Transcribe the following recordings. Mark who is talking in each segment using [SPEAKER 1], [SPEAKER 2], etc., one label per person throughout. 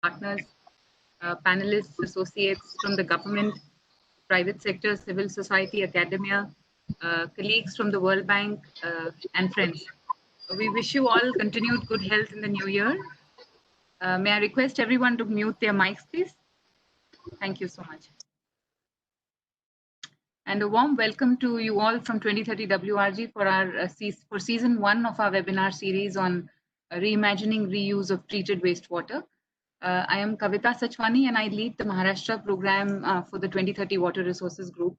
[SPEAKER 1] partners, panelists, associates from the government, private sector, civil society, academia, colleagues from the World Bank, and friends. We wish you all continued good health in the new year. May I request everyone to mute their mics, please? Thank you so much. And a warm welcome to you all from 2030 WRG for our for season 1 of our webinar series on reimagining reuse of treated wastewater. I am Kavita Sachwani and I lead the Maharashtra program for the 2030 Water Resources Group.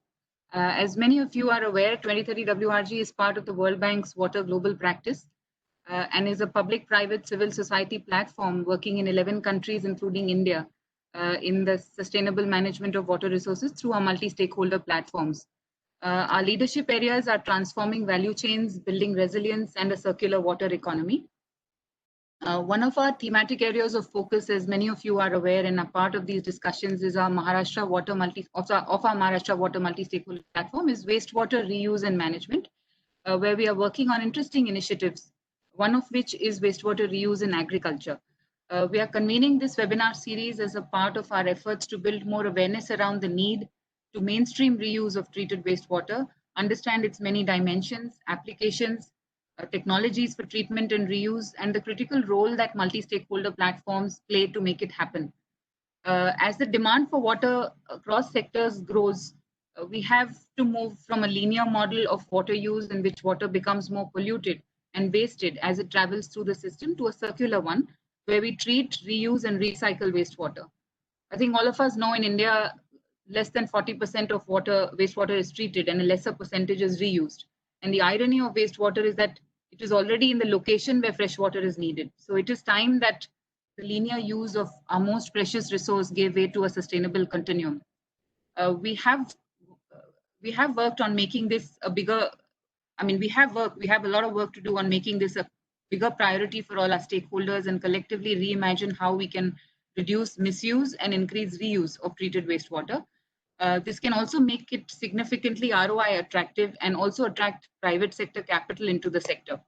[SPEAKER 1] As many of you are aware, 2030 WRG is part of the World Bank's Water Global Practice and is a public-private civil society platform working in 11 countries, including India, in the sustainable management of water resources through our multi-stakeholder platforms. Our leadership areas are transforming value chains, building resilience, and a circular water economy. One of our thematic areas of focus, as many of you are aware, and a part of these discussions is our Maharashtra Water multi-stakeholder platform is wastewater reuse and management, where we are working on interesting initiatives, one of which is wastewater reuse in agriculture. We are convening this webinar series as a part of our efforts to build more awareness around the need to mainstream reuse of treated wastewater, understand its many dimensions, applications, technologies for treatment and reuse, and the critical role that multi-stakeholder platforms play to make it happen. As the demand for water across sectors grows, we have to move from a linear model of water use in which water becomes more polluted and wasted as it travels through the system to a circular one, where we treat, reuse, and recycle wastewater. I think all of us know in India, less than 40% of wastewater is treated and a lesser percentage is reused. And the irony of wastewater is that it is already in the location where fresh water is needed. So it is time that the linear use of our most precious resource gave way to a sustainable continuum. We have worked on making this a bigger, we have a lot of work to do on making this a bigger priority for all our stakeholders and collectively reimagine how we can reduce misuse and increase reuse of treated wastewater. This can also make it significantly ROI attractive and also attract private sector capital into the sector.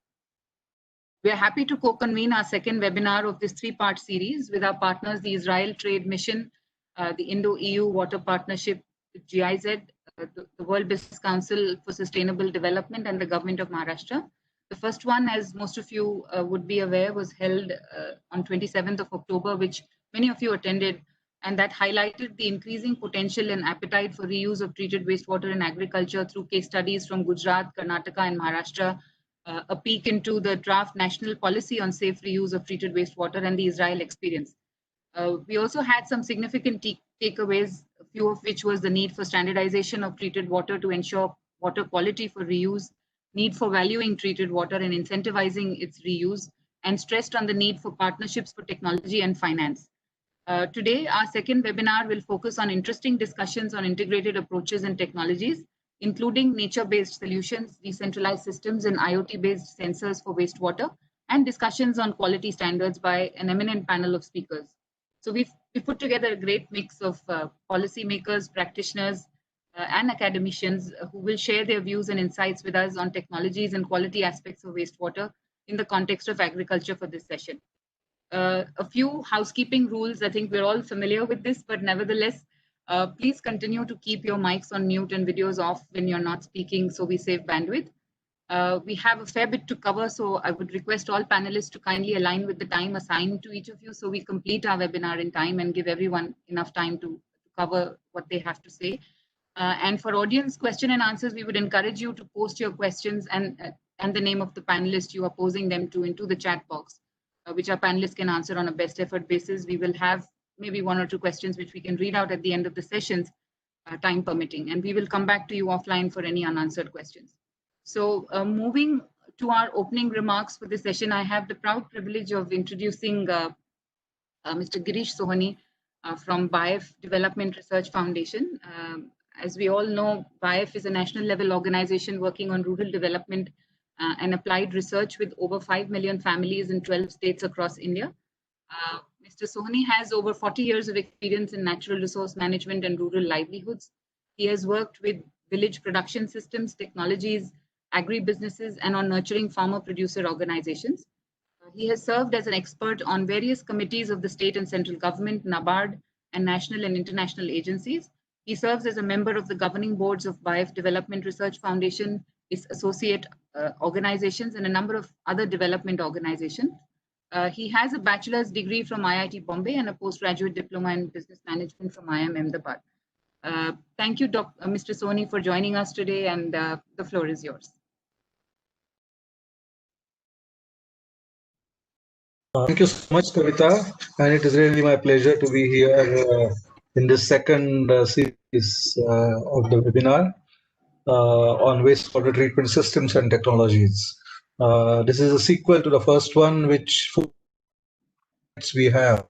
[SPEAKER 1] We are happy to co-convene our second webinar of this 3-part series with our partners, the Israel Trade Mission, the Indo-EU Water Partnership, GIZ, the World Business Council for Sustainable Development, and the Government of Maharashtra. The first one, as most of you would be aware, was held on 27th of October, which many of you attended, and that highlighted the increasing potential and appetite for reuse of treated wastewater in agriculture through case studies from Gujarat, Karnataka, and Maharashtra, a peek into the draft national policy on safe reuse of treated wastewater and the Israel experience. We also had some significant takeaways, a few of which was the need for standardization of treated water to ensure water quality for reuse, need for valuing treated water and incentivizing its reuse, and stressed on the need for partnerships for technology and finance. Today, our second webinar will focus on interesting discussions on integrated approaches and technologies, including nature-based solutions, decentralized systems, and IoT-based sensors for wastewater, and discussions on quality standards by an eminent panel of speakers. So we've put together a great mix of policymakers, practitioners, and academicians who will share their views and insights with us on technologies and quality aspects of wastewater in the context of agriculture for this session. A few housekeeping rules. I think we're all familiar with this, but nevertheless, please continue to keep your mics on mute and videos off when you're not speaking so we save bandwidth. We have a fair bit to cover, so I would request all panelists to kindly align with the time assigned to each of you so we complete our webinar in time and give everyone enough time to cover what they have to say. And for audience question and answers, we would encourage you to post your questions and the name of the panelist you are posing them to into the chat box, which our panelists can answer on a best effort basis. We will have maybe 1 or 2 questions which we can read out at the end of the sessions, time permitting, and we will come back to you offline for any unanswered questions. So moving to our opening remarks for this session, I have the proud privilege of introducing Mr. Girish Sohani from BIF Development Research Foundation. As we all know, BIF is a national level organization working on rural development and applied research with over 5 million families in 12 states across India. Mr. Sohani has over 40 years of experience in natural resource management and rural livelihoods. He has worked with village production systems, technologies, agri-businesses, and on nurturing farmer-producer organizations. He has served as an expert on various committees of the state and central government, NABARD, and national and international agencies. He serves as a member of the governing boards of BIF Development Research Foundation, its associate organizations, and a number of other development organizations. He has a bachelor's degree from IIT Bombay and a postgraduate diploma in business management from IIM Ahmedabad. Thank you, Mr. Soni, for joining us today, and the floor is yours.
[SPEAKER 2] Thank you so much, Kavita, and it is really my pleasure to be here in this second series of the webinar on wastewater treatment systems and technologies. This is a sequel to the first one, which we have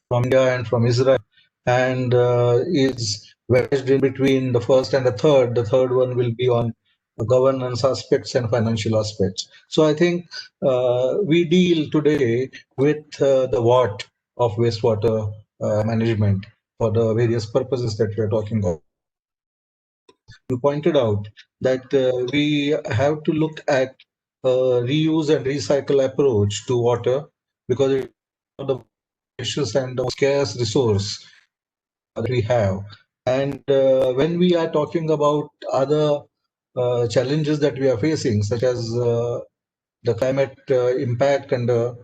[SPEAKER 2] from India and from Israel, and is wedged in between the first and the third. The third one will be on governance aspects and financial aspects. So I think we deal today with the what of wastewater management for the various purposes that we are talking about. You pointed out that we have to look at reuse and recycle approach to water because it's one of the precious and the scarce resource that we have. And when we are talking about other challenges that we are facing, such as the climate impact and the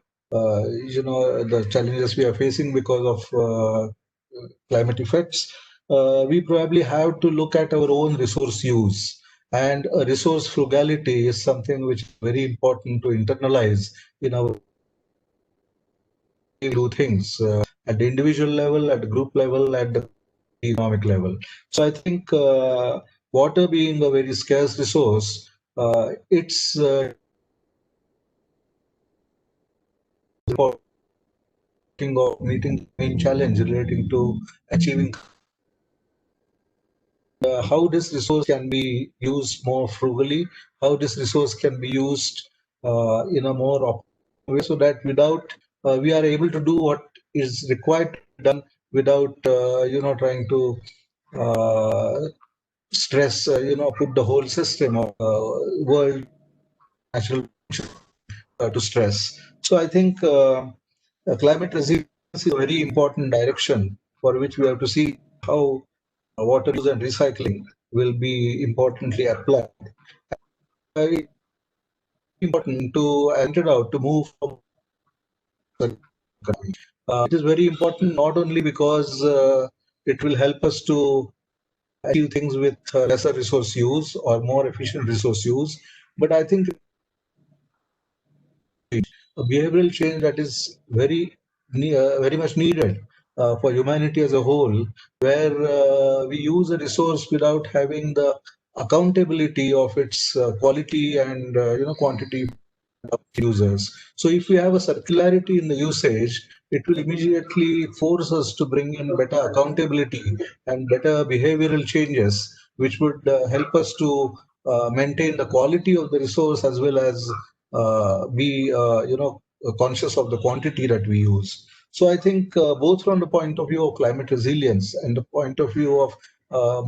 [SPEAKER 2] challenges we are facing because of climate effects, we probably have to look at our own resource use. And resource frugality is something which is very important to internalize in our do things at the individual level, at the group level, at the economic level. So I think water being a very scarce resource, it's of meeting the main challenge relating to achieving how this resource can be used more frugally, how this resource can be used in a more optimal way, so that without we are able to do what is required to be done without trying to stress, put the whole system of world natural to stress. So I think climate resilience is a very important direction for which we have to see how water use and recycling will be importantly applied. Very important to enter out to move from. It is very important not only because it will help us to achieve things with lesser resource use or more efficient resource use, but I think a behavioral change that is very much needed for humanity as a whole, where we use a resource without having the accountability of its quality and quantity of users. So if we have a circularity in the usage, it will immediately force us to bring in better accountability and better behavioral changes, which would help us to maintain the quality of the resource as well as be conscious of the quantity that we use. So I think both from the point of view of climate resilience and the point of view of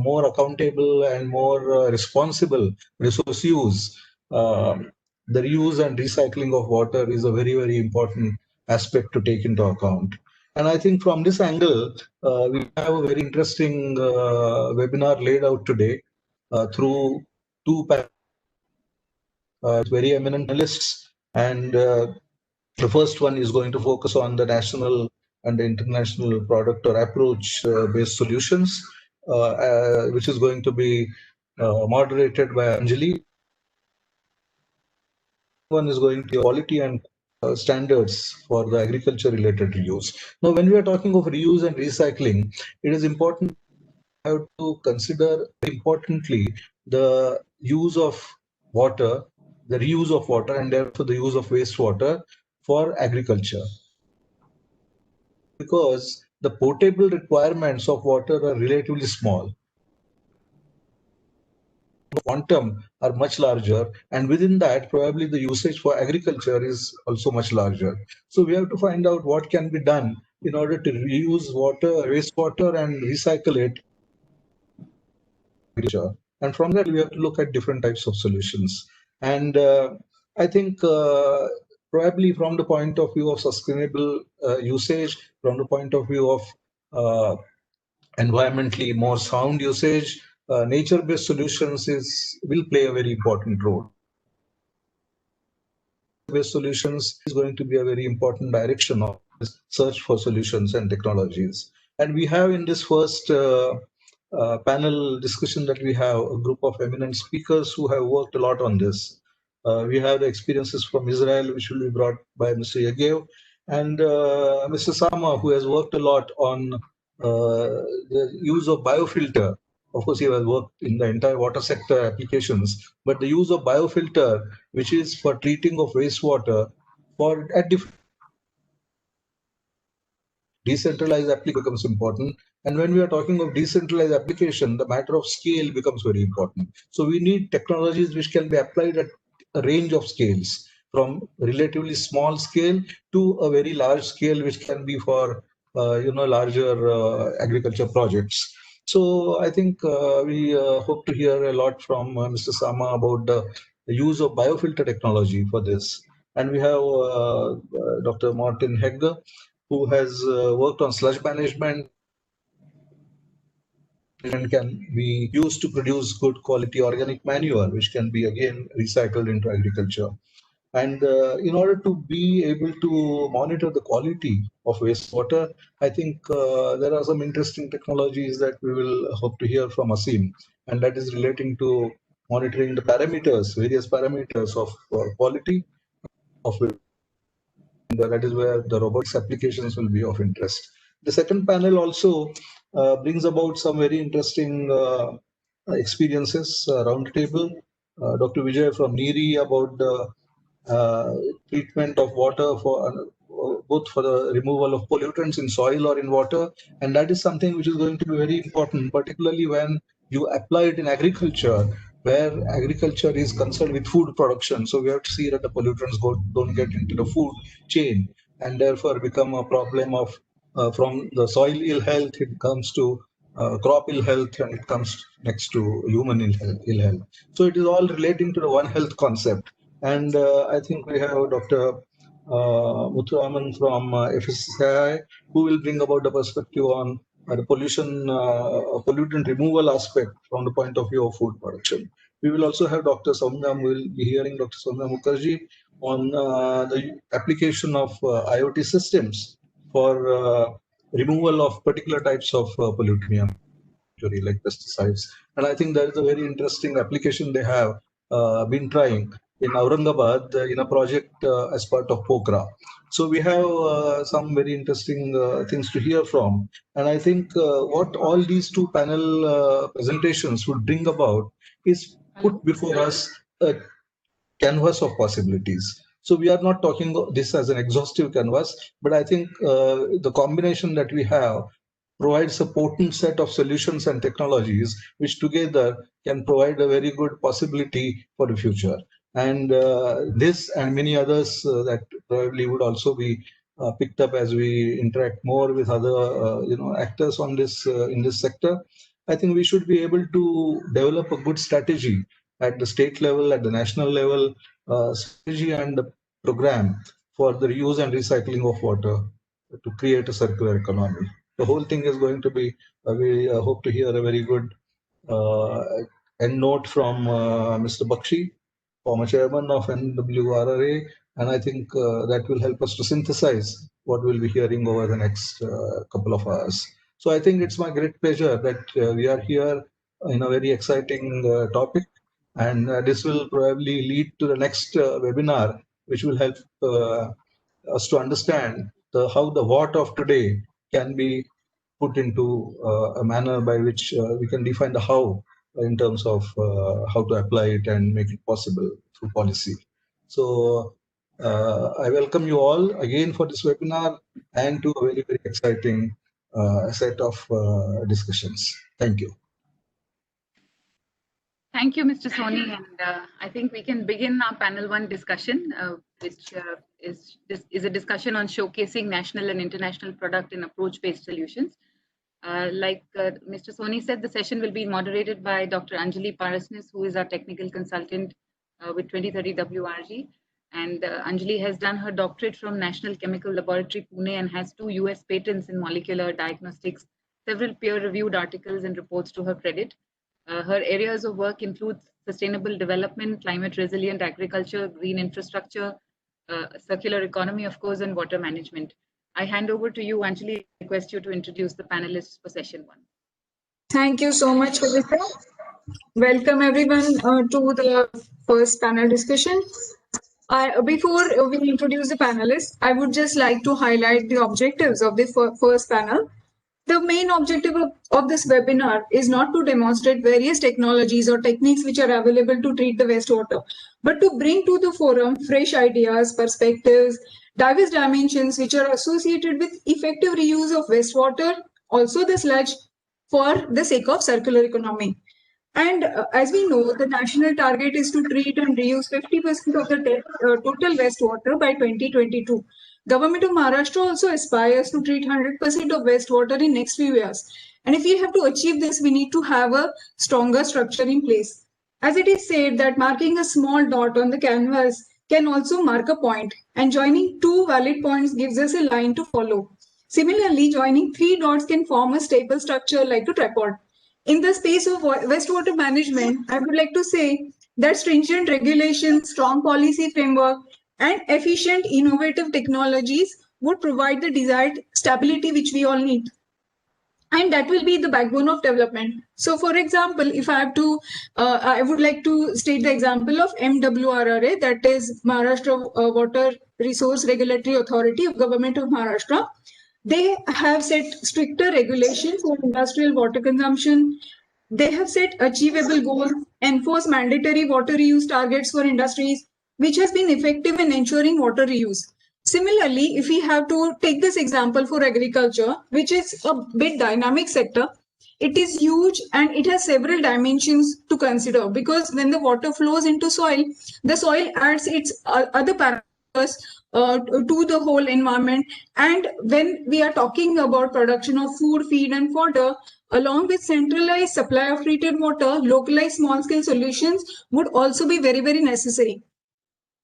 [SPEAKER 2] more accountable and more responsible resource use, the reuse and recycling of water is a very, very important aspect to take into account. And I think from this angle, we have a very interesting webinar laid out today through two very eminent analysts. And the first one is going to focus on the national and the international product or approach based solutions, which is going to be moderated by Anjali. One is going to be quality and standards for the agriculture related reuse. Now, when we are talking of reuse and recycling, it is important to consider importantly the use of water, the reuse of water, and therefore the use of wastewater for agriculture. Because the potable requirements of water are relatively small. Quantum are much larger, and within that probably the usage for agriculture is also much larger. So we have to find out what can be done in order to reuse water, wastewater, and recycle it. And from that we have to look at different types of solutions. And I think probably from the point of view of sustainable usage, from the point of view of environmentally more sound usage, nature-based solutions will play a very important role. Based solutions is going to be a very important direction of this search for solutions and technologies. And we have in this first panel discussion that we have a group of eminent speakers who have worked a lot on this. We have the experiences from Israel, which will be brought by Mr. Yagev, and Mr. Sama, who has worked a lot on the use of biofilter. Of course, he has worked in the entire water sector applications, but the use of biofilter, which is for treating of wastewater for at different decentralized application becomes important. And when we are talking of decentralized application, the matter of scale becomes very important. So we need technologies which can be applied at a range of scales, from relatively small scale to a very large scale, which can be for larger agriculture projects. So I think we hope to hear a lot from Mr. Sama about the use of biofilter technology for this. And we have Dr. Martin Hegge, who has worked on sludge management and can be used to produce good quality organic manure, which can be again recycled into agriculture. And in order to be able to monitor the quality of wastewater, I think there are some interesting technologies that we will hope to hear from Asim, and that is relating to monitoring the parameters, various parameters of quality of that is where the robotics applications will be of interest. The second panel also brings about some very interesting experiences around the table. Dr. Vijay from NEERI about the treatment of water for both for the removal of pollutants in soil or in water, and that is something which is going to be very important, particularly when you apply it in agriculture, where agriculture is concerned with food production. So we have to see that the pollutants don't get into the food chain and therefore become a problem of from the soil ill health, it comes to crop ill health, and it comes next to human ill health. So it is all relating to the One Health concept. And I think we have Dr. Muthuraman from FSSAI, who will bring about the perspective on the pollutant removal aspect from the point of view of food production. We will also have Dr. Soumya, we will be hearing Dr. Soumya Mukherjee on the application of IoT systems for removal of particular types of pollutant like pesticides. And I think that is a very interesting application they have been trying in Aurangabad in a project as part of POCRA. So we have some very interesting things to hear from. And I think what all these two panel presentations would bring about is put before us a canvas of possibilities. So we are not talking this as an exhaustive canvas, but I think the combination that we have provides a potent set of solutions and technologies which together can provide a very good possibility for the future. And this and many others that probably would also be picked up as we interact more with other actors on this in this sector. I think we should be able to develop a good strategy at the state level, at the national level, strategy and program for the reuse and recycling of water to create a circular economy. The whole thing is going to be, we hope to hear a very good end note from Mr. Bakshi, former chairman of NWRRA, and I think that will help us to synthesize what we'll be hearing over the next couple of hours. So I think it's my great pleasure that we are here in a very exciting topic, and this will probably lead to the next webinar, which will help us to understand how the what of today can be put into a manner by which we can define the how in terms of how to apply it and make it possible through policy. So I welcome you all again for this webinar and to a very, very exciting set of discussions. Thank you.
[SPEAKER 1] Thank you, Mr. Soni. And I think we can begin our panel one discussion, which is a discussion on showcasing national and international product and approach-based solutions. Like Mr. Soni said, the session will be moderated by Dr. Anjali Parasnis, who is our technical consultant with 2030 WRG. And Anjali has done her doctorate from National Chemical Laboratory, Pune, and has 2 US patents in molecular diagnostics, several peer-reviewed articles and reports to her credit. Her areas of work include sustainable development, climate-resilient agriculture, green infrastructure, circular economy, of course, and water management. I hand over to you, Anjali, and request you to introduce the panelists for session 1.
[SPEAKER 3] Thank you so much, Kavita. Welcome everyone to the first panel discussion. Before we introduce the panelists, I would just like to highlight the objectives of the first panel. The main objective of this webinar is not to demonstrate various technologies or techniques which are available to treat the wastewater, but to bring to the forum fresh ideas, perspectives, diverse dimensions which are associated with effective reuse of wastewater, also the sludge, for the sake of circular economy. And as we know, the national target is to treat and reuse 50% of the total wastewater by 2022. Government of Maharashtra also aspires to treat 100% of wastewater in next few years. And if we have to achieve this, we need to have a stronger structure in place. As it is said that marking a small dot on the canvas can also mark a point, and joining 2 valid points gives us a line to follow. Similarly, joining 3 dots can form a stable structure like a tripod. In the space of wastewater management, I would like to say that stringent regulations, strong policy framework, and efficient innovative technologies would provide the desired stability which we all need. And that will be the backbone of development. So, for example, if I have to, I would like to state the example of MWRRA, that is Maharashtra Water Resource Regulatory Authority of Government of Maharashtra. They have set stricter regulations for industrial water consumption. They have set achievable goals, enforce mandatory water reuse targets for industries, which has been effective in ensuring water reuse. Similarly, if we have to take this example for agriculture, which is a bit dynamic sector, it is huge and it has several dimensions to consider, because when the water flows into soil, the soil adds its other parameters to the whole environment. And when we are talking about production of food, feed, and fodder, along with centralized supply of treated water, localized small-scale solutions would also be very, very necessary.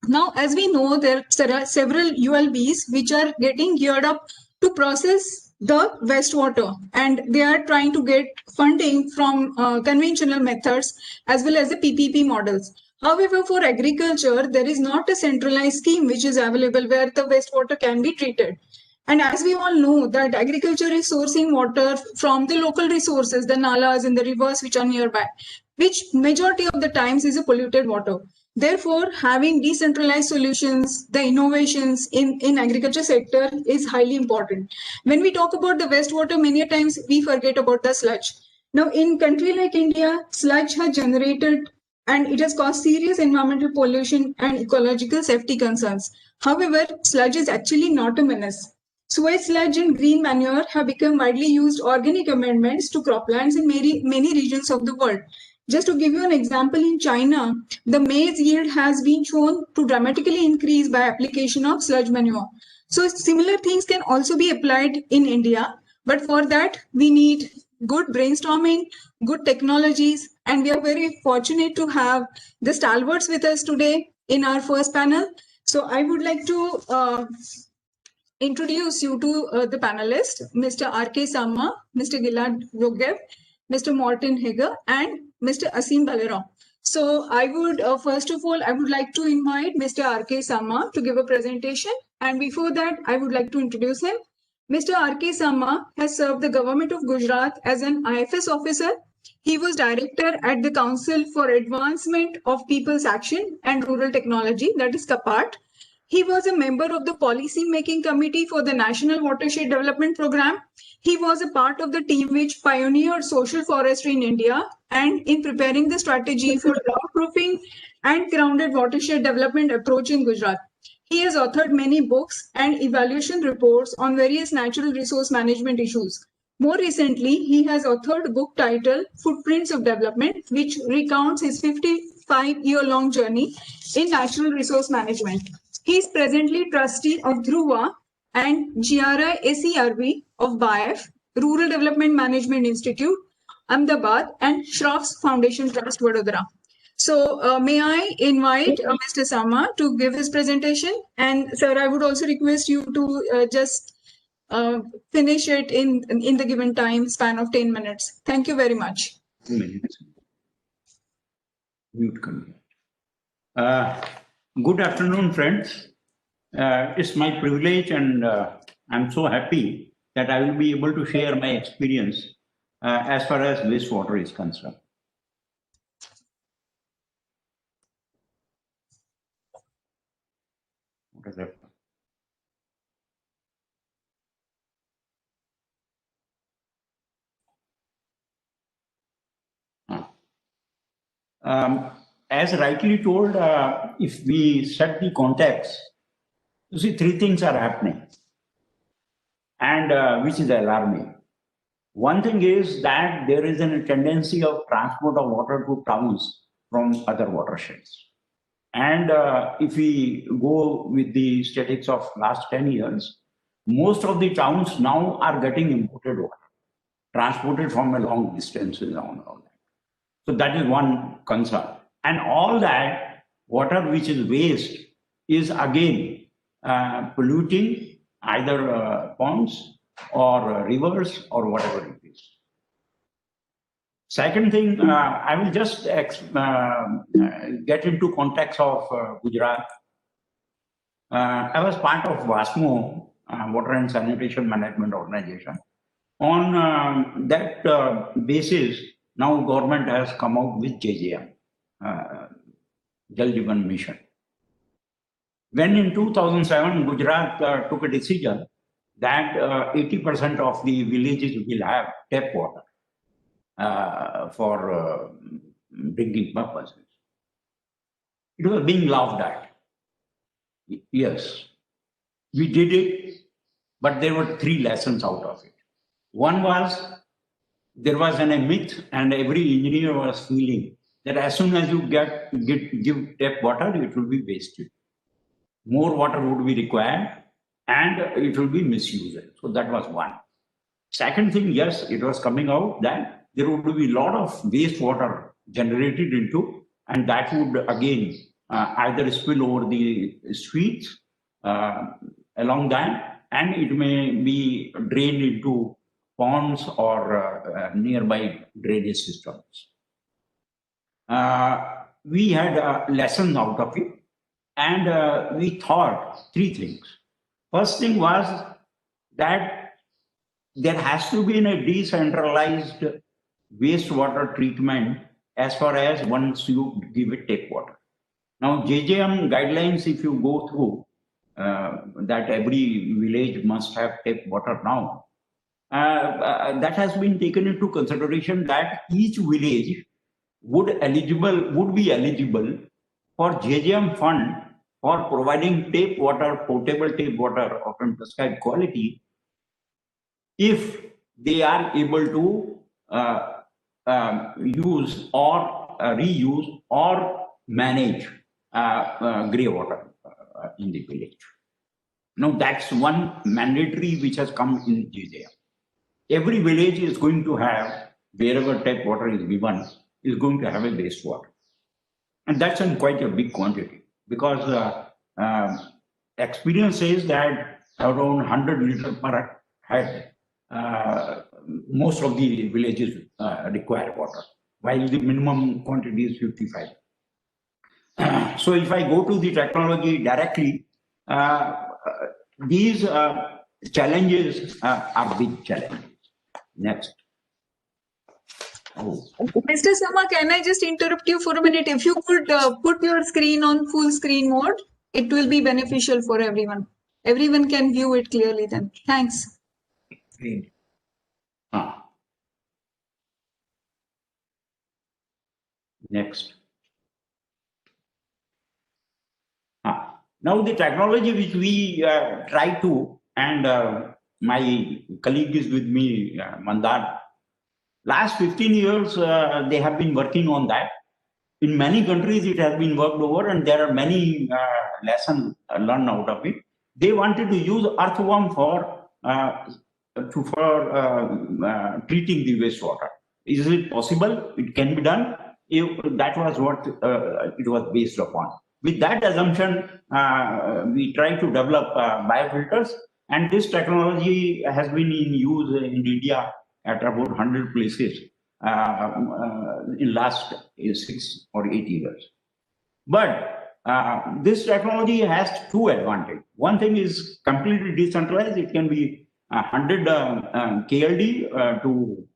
[SPEAKER 3] Now, as we know, there are several ULBs which are getting geared up to process the wastewater, and they are trying to get funding from conventional methods as well as the PPP models. However, for agriculture, there is not a centralized scheme which is available where the wastewater can be treated. And as we all know that agriculture is sourcing water from the local resources, the nalas and the rivers which are nearby, which majority of the times is a polluted water. Therefore, having decentralized solutions, the innovations in agriculture sector is highly important. When we talk about the wastewater, many times we forget about the sludge. Now, in country like India, sludge has generated and it has caused serious environmental pollution and ecological safety concerns. However, sludge is actually not a menace. Sewage sludge and green manure have become widely used organic amendments to croplands in many regions of the world. Just to give you an example, in China, the maize yield has been shown to dramatically increase by application of sludge manure. So similar things can also be applied in India, but for that we need good brainstorming, good technologies, and we are very fortunate to have the stalwarts with us today in our first panel. So I would like to introduce you to the panelists, Mr. R.K. Sama, Mr. Gilad Rogev, Mr. Morten Hegger, and Mr. Asim Balera. So I would, first of all, I would like to invite Mr. R.K. Sama to give a presentation. And before that, I would like to introduce him. Mr. R.K. Sama has served the government of Gujarat as an IFS officer. He was director at the Council for Advancement of People's Action and Rural Technology, that is CAPART. He was a member of the Policy Making Committee for the National Watershed Development Program. He was a part of the team which pioneered social forestry in India and in preparing the strategy for drought-proofing and grounded watershed development approach in Gujarat. He has authored many books and evaluation reports on various natural resource management issues. More recently, he has authored a book titled Footprints of Development, which recounts his 55-year-long journey in natural resource management. He is presently trustee of Dhruva and GRI-ACRB of BIF, Rural Development Management Institute, Ahmedabad, and Shroff's Foundation Trust, Vadodara. So may I invite Mr. Sama to give his presentation? And sir, I would also request you to just finish it in the given time span of 10 minutes. Thank you very much.
[SPEAKER 4] 2 minutes. Mute. Good afternoon, friends. It's my privilege, and I'm so happy that I will be able to share my experience as far as wastewater is concerned. What is that? As rightly told, if we set the context, you see, three things are happening, and which is alarming. One thing is that there is a tendency of transport of water to towns from other watersheds. And if we go with the statistics of last 10 years, most of the towns now are getting imported water, transported from a long distance and all that. So that is one concern. And all that water which is waste is again polluting either ponds or rivers or whatever it is. Second thing, I will just get into context of Gujarat. I was part of WASMO, Water and Sanitation Management Organization. On that basis, now government has come out with JJM, Jal Jeevan Mission. When in 2007, Gujarat took a decision that 80% of the villages will have tap water for drinking purposes. It was being laughed at. Yes, we did it, but there were three lessons out of it. One was, there was a myth, and every engineer was feeling that as soon as you give tap water, it will be wasted. More water would be required, and it will be misused. So that was one. Second thing, yes, it was coming out that there would be a lot of wastewater generated into, and that would again either spill over the streets along that, and it may be drained into ponds or nearby drainage systems. We had lessons out of it, and we thought three things. First thing was that there has to be a decentralized wastewater treatment as far as once you give it tap water. Now, JJM guidelines, if you go through, that every village must have tap water now, that has been taken into consideration that each village would be eligible for JJM fund for providing tap water, potable tap water of prescribed quality, if they are able to use or reuse or manage grey water in the village. Now that's one mandatory which has come in JJM. Every village is going to have, wherever tap water is given, is going to have a wastewater. And that's in quite a big quantity, because experience says that around 100 liters per head, most of the villages require water, while the minimum quantity is 55. So if I go to the technology directly, these challenges are big challenges. Next. Oh.
[SPEAKER 3] Mr. Sama, can I just interrupt you for a minute? If you could put your screen on full screen mode, it will be beneficial for everyone. Everyone can view it clearly then. Thanks.
[SPEAKER 4] Green. Next. Now the technology which we try to, and my colleague is with me, Mandar. Last 15 years, they have been working on that. In many countries, it has been worked over, and there are many lessons learned out of it. They wanted to use earthworm for treating the wastewater. Is it possible? It can be done. That was what it was based upon. With that assumption, we try to develop biofilters, and this technology has been in use in India at about 100 places in last 6 or 8 years. But this technology has two advantages. One thing is completely decentralized. It can be 100 KLD to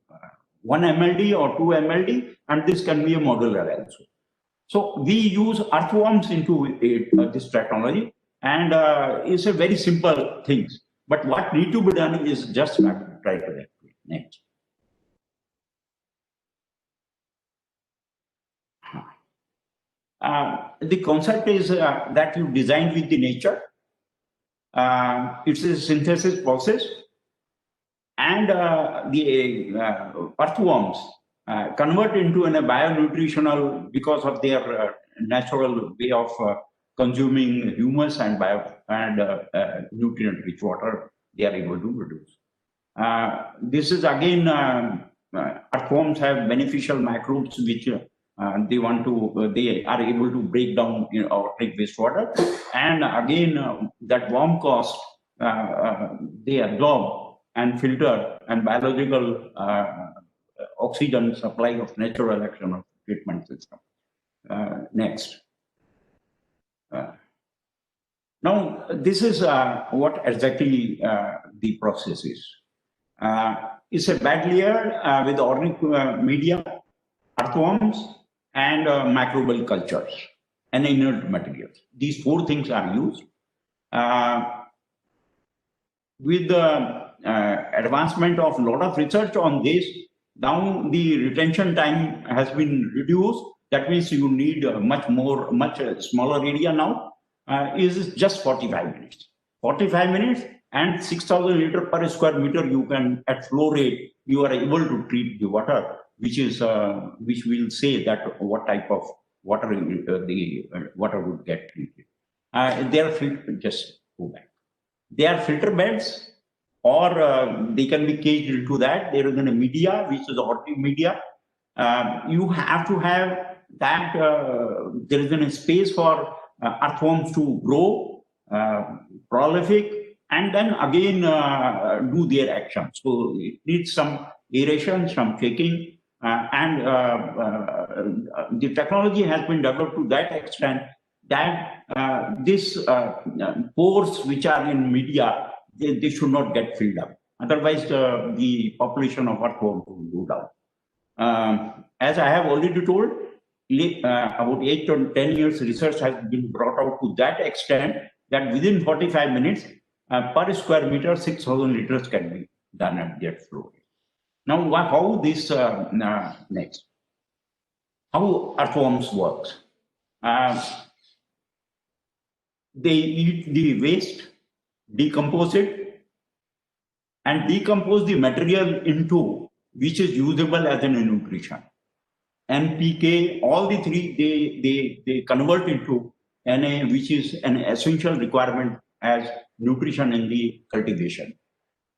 [SPEAKER 4] 1 MLD or 2 MLD, and this can be a modular also. So we use earthworms into this technology, and it's a very simple thing. But what need to be done is just try to do it. Next. The concept is that you design with the nature. It's a synthesis process, and the earthworms convert into a bionutritional because of their natural way of consuming humus and nutrient-rich water they are able to produce. This is again, earthworms have beneficial microbes which they are able to break down in organic wastewater, and again that worm cost they absorb and filter and biological oxygen supply of natural action of treatment system. Next. Now this is what exactly the process is. It's a bed layer with organic media, earthworms, and microbial cultures and inert materials. These four things are used. With the advancement of a lot of research on this, now the retention time has been reduced. That means you need much smaller area now. Is just 45 minutes. 45 minutes and 6,000 liters per square meter you can, at flow rate, you are able to treat the water, which will say that what type of water the water would get treated. They are just go back. They are filter beds, or they can be caged into that. There is a media, which is organic media. You have to have that. There is a space for earthworms to grow, prolific, and then again do their action. So it needs some aeration, some shaking, and the technology has been developed to that extent that these pores which are in media, they should not get filled up. Otherwise, the population of earthworms will go down. As I have already told, about 8 to 10 years research has been brought out to that extent that within 45 minutes per square meter 6,000 liters can be done at that flow. Now how this next, how earthworms works. They eat the waste, decompose it, and decompose the material into which is usable as a nutrition. NPK, all the three, they convert into Na, which is an essential requirement as nutrition in the cultivation.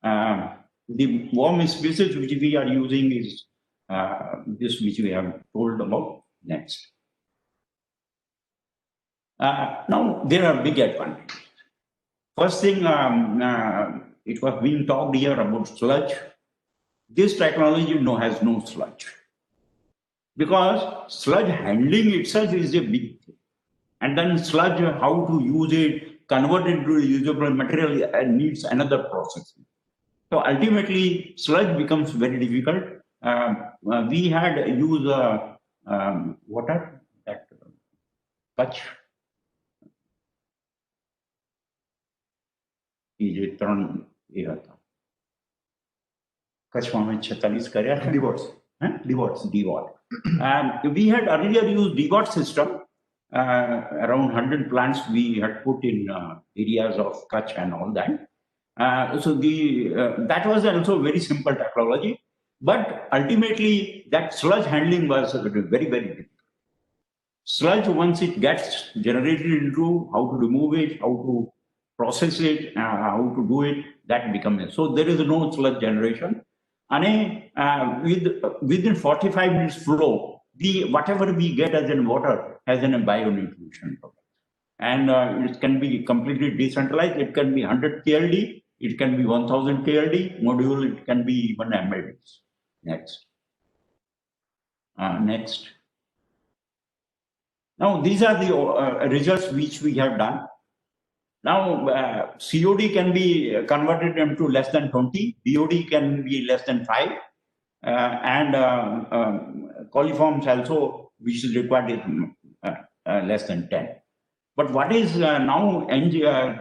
[SPEAKER 4] The worm species which we are using is this which we have told about. Next. Now there are big advantages. First thing, it was being talked here about sludge. This technology has no sludge, because sludge handling itself is a big thing. And then sludge, how to use it, convert it into usable material, needs another process. So ultimately, sludge becomes very difficult. We had used water, that Kutch. We had earlier used DWAT system. Around 100 plants we had put in areas of Kutch and all that. So that was also very simple technology, but ultimately that sludge handling was very, very difficult. Sludge, once it gets generated into, how to remove it, how to process it, how to do it, that becomes. So there is no sludge generation. And within 45 minutes flow, whatever we get as in water has a bionutrition product. And it can be completely decentralized. It can be 100 KLD, it can be 1000 KLD module, it can be even MLDs. Next. Next. Now, these are the results which we have done. Now, COD can be converted into less than 20, BOD can be less than 5, and coliforms also, which is required, is less than 10. But what is now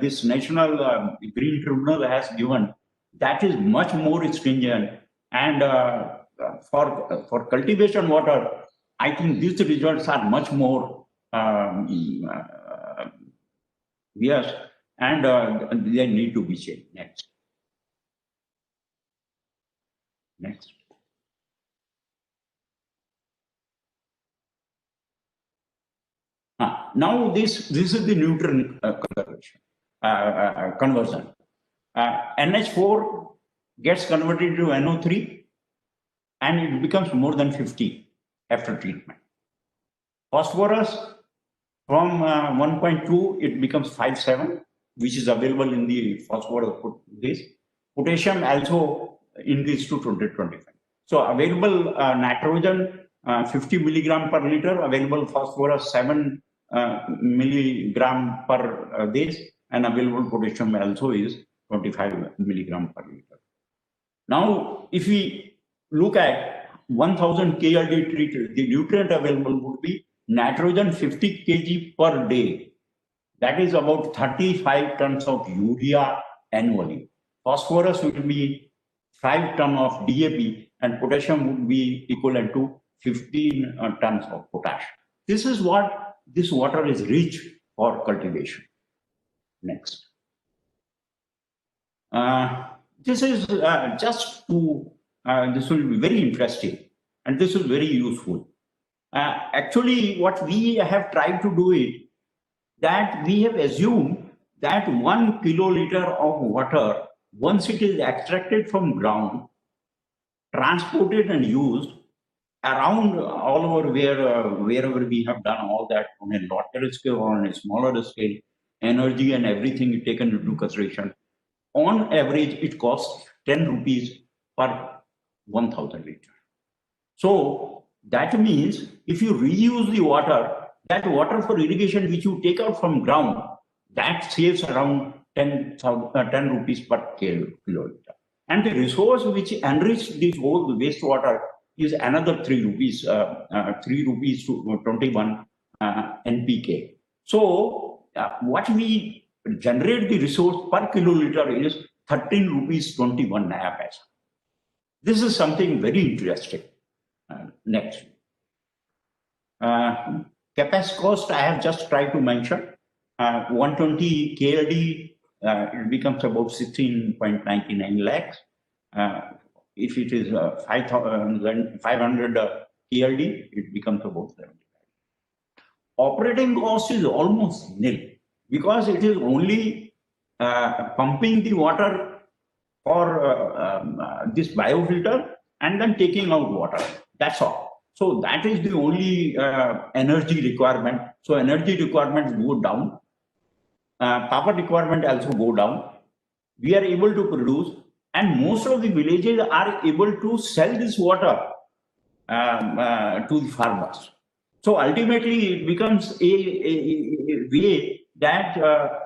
[SPEAKER 4] this National Green Tribunal has given, that is much more stringent. And for cultivation water, I think these results are much more yes, and they need to be changed. Next. Next. Now this is the nutrient conversion. NH4 gets converted to NO3 and it becomes more than 50 after treatment. Phosphorus from 1.2 it becomes 5.7, which is available in the phosphorus this. Potassium also increased to 20-25. So available nitrogen 50 milligram per liter, available phosphorus 7 milligram per this, and available potassium also is 25 milligram per liter. Now, if we look at 1000 KLD treated, the nutrient available would be nitrogen 50 kg per day. That is about 35 tons of urea annually. Phosphorus will be 5 tons of DAP, and potassium would be equivalent to 15 tons of potash. This is what this water is rich for cultivation. Next. This is just to, this will be very interesting and this is very useful. Actually, what we have tried to do is that we have assumed that 1 kiloliter of water, once it is extracted from ground, transported and used around all over wherever we have done all that on a larger scale or on a smaller scale, energy and everything taken into consideration, on average, it costs 10 rupees per 1000 liters. So that means if you reuse the water, that water for irrigation which you take out from ground, that saves around 10 rupees per kiloliter. And the resource which enriched this whole wastewater is another 3 rupees, 3 rupees to 21 NPK. So what we generate the resource per kiloliter is 13 rupees 21 naya paisa. This is something very interesting. Next. Capacity cost I have just tried to mention. 120 KLD, it becomes about 16.99 lakhs. If it is 500 KLD, it becomes about 75. Operating cost is almost nil because it is only pumping the water for this biofilter and then taking out water. That's all. So that is the only energy requirement. So energy requirements go down. Power requirement also go down. We are able to produce, and most of the villages are able to sell this water to the farmers. So ultimately, it becomes a way that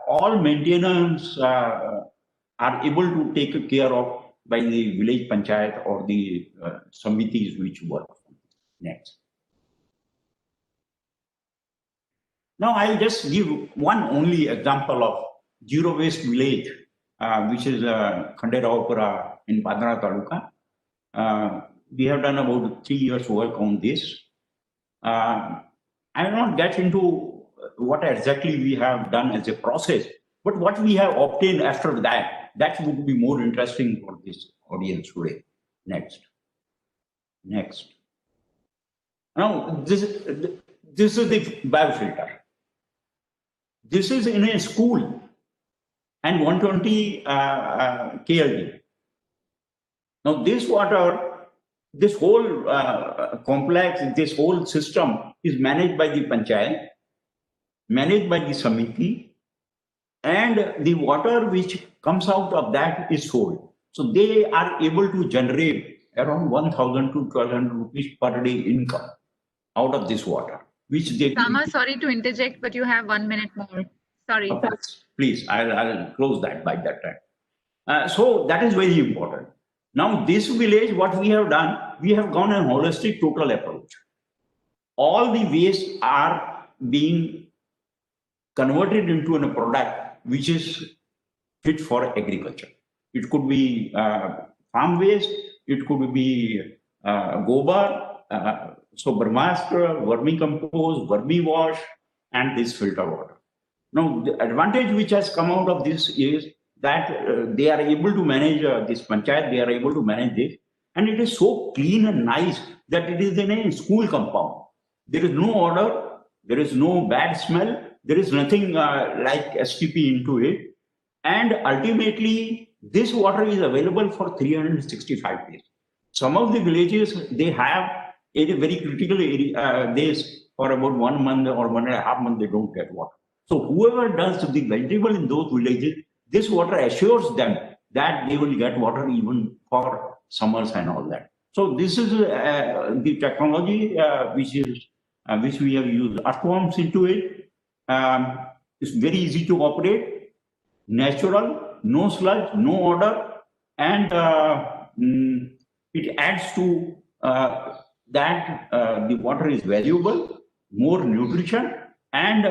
[SPEAKER 4] all maintenance are able to take care of by the village panchayat or the samitis which work. Next. Now I'll just give one only example of zero waste village, which is Khanderaupura in Padra Taluka. We have done about 3 years work on this. I will not get into what exactly we have done as a process, but what we have obtained after that, that would be more interesting for this audience today. Next. Next. Now, this is the biofilter. This is in a school and 120 KLD. Now, this water this whole complex, this whole system is managed by the panchayat, managed by the samiti, and the water which comes out of that is sold. So they are able to generate around 1,000 to 1,200 rupees per day income out of this water, which they.
[SPEAKER 1] Sama, sorry to interject, but you have 1 minute more. Sorry.
[SPEAKER 4] Okay. Please, I'll close that by that time. So that is very important. Now, this village, what we have done, we have gone a holistic total approach. All the waste are being converted into a product which is fit for agriculture. It could be farm waste, it could be gobar, so brahmastra, vermicompost, vermi-wash, and this filter water. Now, the advantage which has come out of this is that they are able to manage this panchayat, they are able to manage this, and it is so clean and nice that it is in a school compound. There is no odor, there is no bad smell, there is nothing like STP into it, and ultimately this water is available for 365 days. Some of the villages, they have a very critical days for about 1 month or 1.5 months, they don't get water. So whoever does the vegetable in those villages, this water assures them that they will get water even for summers and all that. So this is the technology which we have used earthworms into it. It's very easy to operate, natural, no sludge, no odor, and it adds to that the water is valuable, more nutrition, and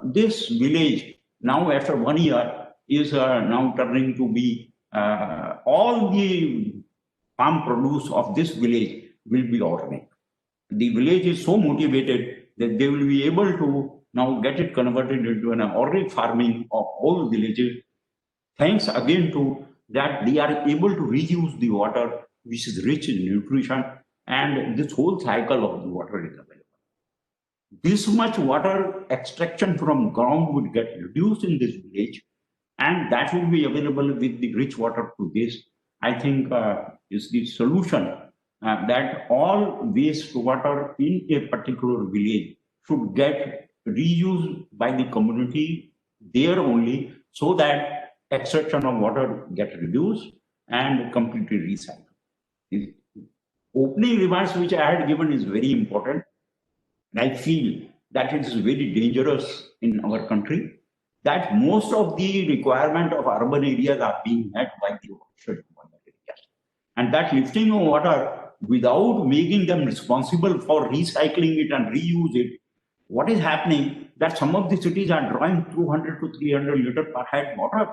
[SPEAKER 4] this village now after 1 year is now turning to be all the farm produce of this village will be organic. The village is so motivated that they will be able to now get it converted into an organic farming of all villages. Thanks again to that they are able to reuse the water which is rich in nutrition, and this whole cycle of the water is available. This much water extraction from ground would get reduced in this village, and that will be available with the rich water to this. I think is the solution that all waste water in a particular village should get reused by the community there only, so that extraction of water gets reduced and completely recycled. The opening remarks which I had given is very important. I feel that it is very dangerous in our country that most of the requirement of urban areas are being met by the watershed areas. And that lifting of water without making them responsible for recycling it and reuse it, what is happening that some of the cities are drawing 200 to 300 liters per head water.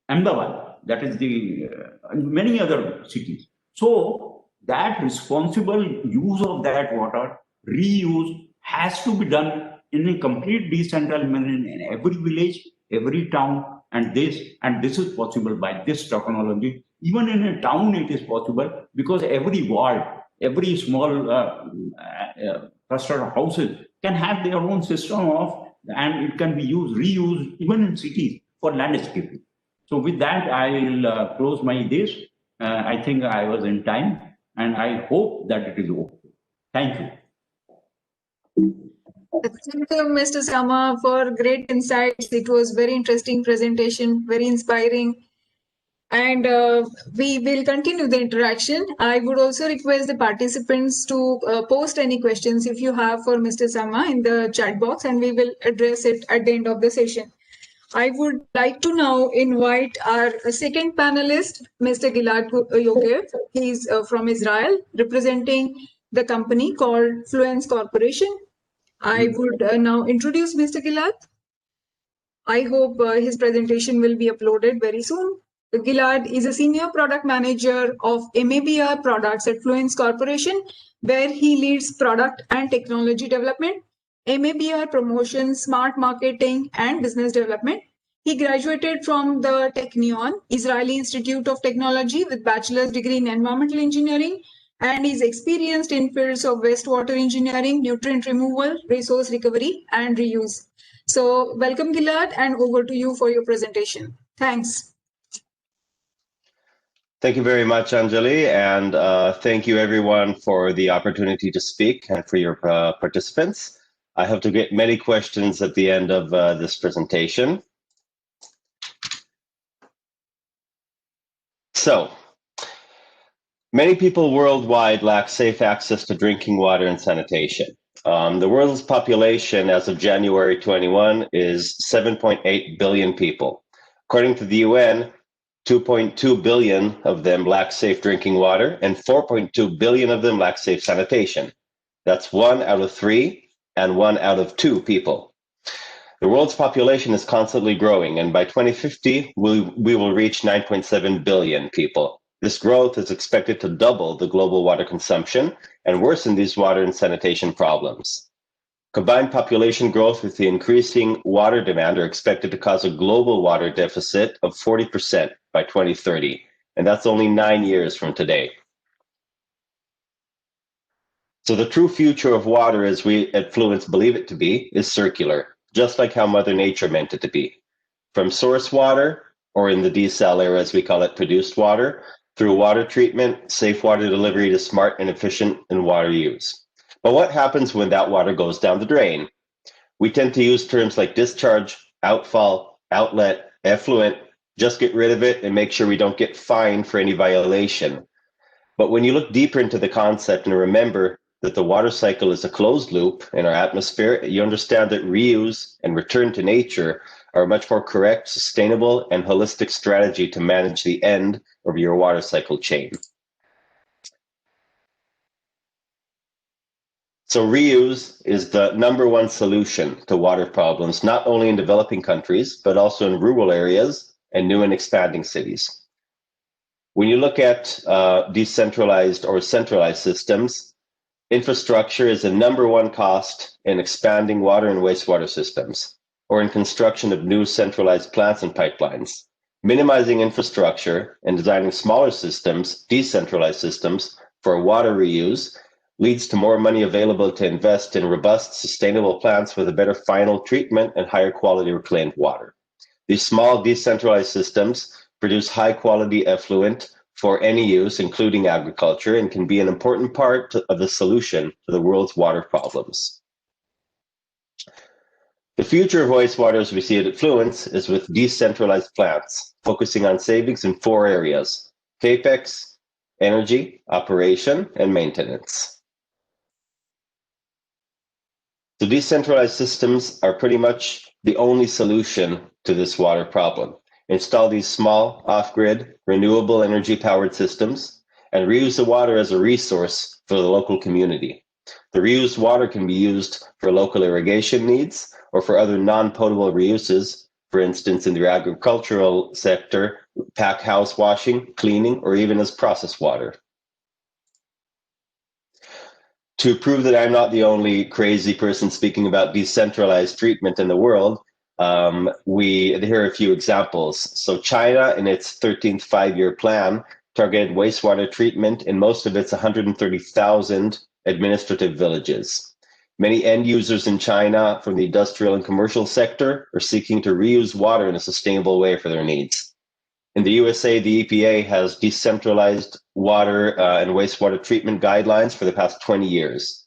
[SPEAKER 4] Ahmedabad, that is the many other cities. So that responsible use of that water, reuse, has to be done in a complete decentralized manner in every village, every town, and this is possible by this technology. Even in a town, it is possible because every ward, every small cluster of houses can have their own system of, and it can be used, reused, even in cities for landscaping. So with that, I will close my this. I think I was in time, and I hope that it is okay. Thank you.
[SPEAKER 3] Thank you, Mr. Sama, for great insights. It was very interesting presentation, very inspiring. And we will continue the interaction. I would also request the participants to post any questions if you have for Mr. Sama in the chat box, and we will address it at the end of the session. I would like to now invite our second panelist, Mr. Gilad Yogev. He's from Israel, representing the company called Fluence Corporation. I would now introduce Mr. Gilad. I hope his presentation will be uploaded very soon. Gilad is a senior product manager of MABR products at Fluence Corporation, where he leads product and technology development, MABR promotion, smart marketing, and business development. He graduated from the Technion, Israeli Institute of Technology, with bachelor's degree in environmental engineering, and is experienced in fields of wastewater engineering, nutrient removal, resource recovery, and reuse. So welcome, Gilad, and over to you for your presentation. Thanks.
[SPEAKER 5] Thank you very much, Anjali, and thank you everyone for the opportunity to speak and for your participants. I hope to get many questions at the end of this presentation. So, many people worldwide lack safe access to drinking water and sanitation. The world's population as of January 21 is 7.8 billion people. According to the UN, 2.2 billion of them lack safe drinking water, and 4.2 billion of them lack safe sanitation. That's 1 out of 3 and 1 out of 2 people. The world's population is constantly growing, and by 2050, we will reach 9.7 billion people. This growth is expected to double the global water consumption and worsen these water and sanitation problems. Combined population growth with the increasing water demand are expected to cause a global water deficit of 40% by 2030, and that's only 9 years from today. So the true future of water, as we at Fluence believe it to be, is circular, just like how Mother Nature meant it to be. From source water, or in the desal era as we call it, produced water, through water treatment, safe water delivery to smart and efficient in water use. But what happens when that water goes down the drain? We tend to use terms like discharge, outfall, outlet, effluent, just get rid of it and make sure we don't get fined for any violation. But when you look deeper into the concept and remember that the water cycle is a closed loop in our atmosphere, you understand that reuse and return to nature are a much more correct, sustainable, and holistic strategy to manage the end of your water cycle chain. So reuse is the #1 solution to water problems, not only in developing countries, but also in rural areas and new and expanding cities. When you look at decentralized or centralized systems, infrastructure is the #1 cost in expanding water and wastewater systems, or in construction of new centralized plants and pipelines. Minimizing infrastructure and designing smaller systems, decentralized systems, for water reuse leads to more money available to invest in robust, sustainable plants with a better final treatment and higher quality reclaimed water. These small decentralized systems produce high quality effluent for any use, including agriculture, and can be an important part of the solution to the world's water problems. The future of wastewater as we see it at Fluence is with decentralized plants, focusing on savings in 4 areas: CAPEX, energy, operation, and maintenance. So decentralized systems are pretty much the only solution to this water problem. Install these small, off-grid, renewable energy-powered systems, and reuse the water as a resource for the local community. The reused water can be used for local irrigation needs or for other non-potable reuses, for instance, in the agricultural sector, pack house washing, cleaning, or even as processed water. To prove that I'm not the only crazy person speaking about decentralized treatment in the world, here are a few examples. So China, in its 13th five-year plan, targeted wastewater treatment in most of its 130,000 administrative villages. Many end users in China from the industrial and commercial sector are seeking to reuse water in a sustainable way for their needs. In the USA, the EPA has decentralized water and wastewater treatment guidelines for the past 20 years.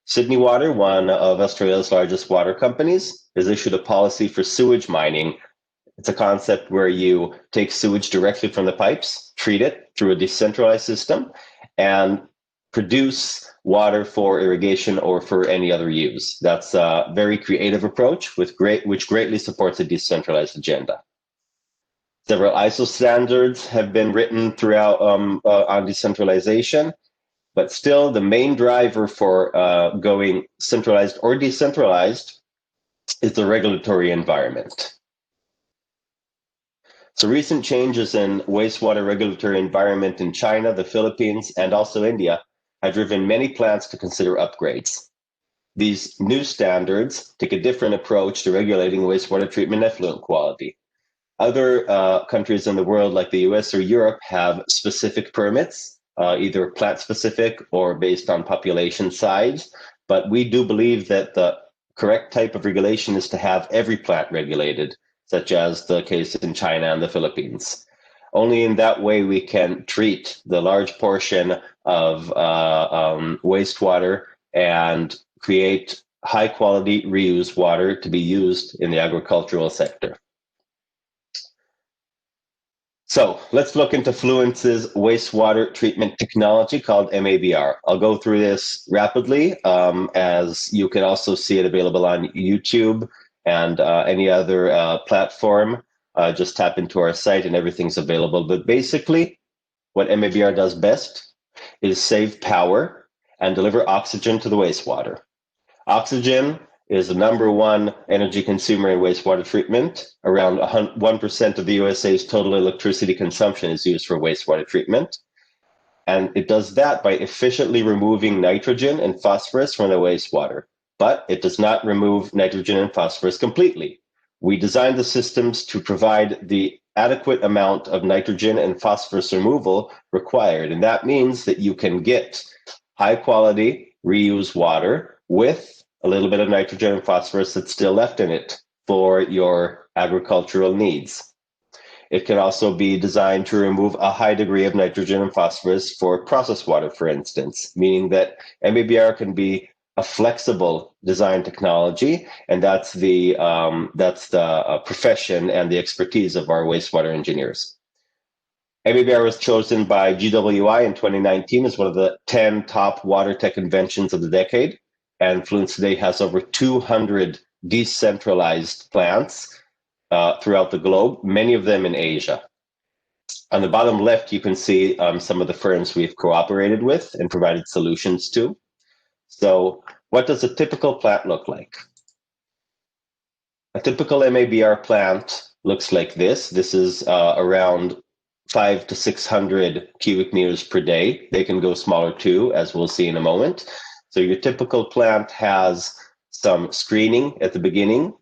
[SPEAKER 5] Sydney Water, one of Australia's largest water companies, has issued a policy for sewage mining. It's a concept where you take sewage directly from the pipes, treat it through a decentralized system, and produce water for irrigation or for any other use. That's a very creative approach which greatly supports a decentralized agenda. Several ISO standards have been written throughout on decentralization, but still the main driver for going centralized or decentralized is the regulatory environment. So recent changes in wastewater regulatory environment in China, the Philippines, and also India have driven many plants to consider upgrades. These new standards take a different approach to regulating wastewater treatment effluent quality. Other countries in the world, like the US or Europe, have specific permits, either plant-specific or based on population size. But we do believe that the correct type of regulation is to have every plant regulated, such as the case in China and the Philippines. Only in that way we can treat the large portion of wastewater and create high quality reused water to be used in the agricultural sector. So let's look into Fluence's wastewater treatment technology called MABR. I'll go through this rapidly, as you can also see it available on YouTube and any other platform. Just tap into our site and everything's available. But basically, what MABR does best is save power and deliver oxygen to the wastewater. Oxygen is the #1 energy consumer in wastewater treatment. Around 1% of the USA's total electricity consumption is used for wastewater treatment. And it does that by efficiently removing nitrogen and phosphorus from the wastewater. But it does not remove nitrogen and phosphorus completely. We designed the systems to provide the adequate amount of nitrogen and phosphorus removal required. And that means that you can get high quality reused water with a little bit of nitrogen and phosphorus that's still left in it for your agricultural needs. It can also be designed to remove a high degree of nitrogen and phosphorus for processed water, for instance, meaning that MABR can be a flexible design technology, and that's the profession and the expertise of our wastewater engineers. MABR was chosen by GWI in 2019 as one of the 10 top water tech inventions of the decade. And Fluence today has over 200 decentralized plants throughout the globe, many of them in Asia. On the bottom left, you can see some of the firms we've cooperated with and provided solutions to. So what does a typical plant look like? A typical MABR plant looks like this. This is around 500 to 600 cubic meters per day. They can go smaller too, as we'll see in a moment. So your typical plant has some screening at the beginning,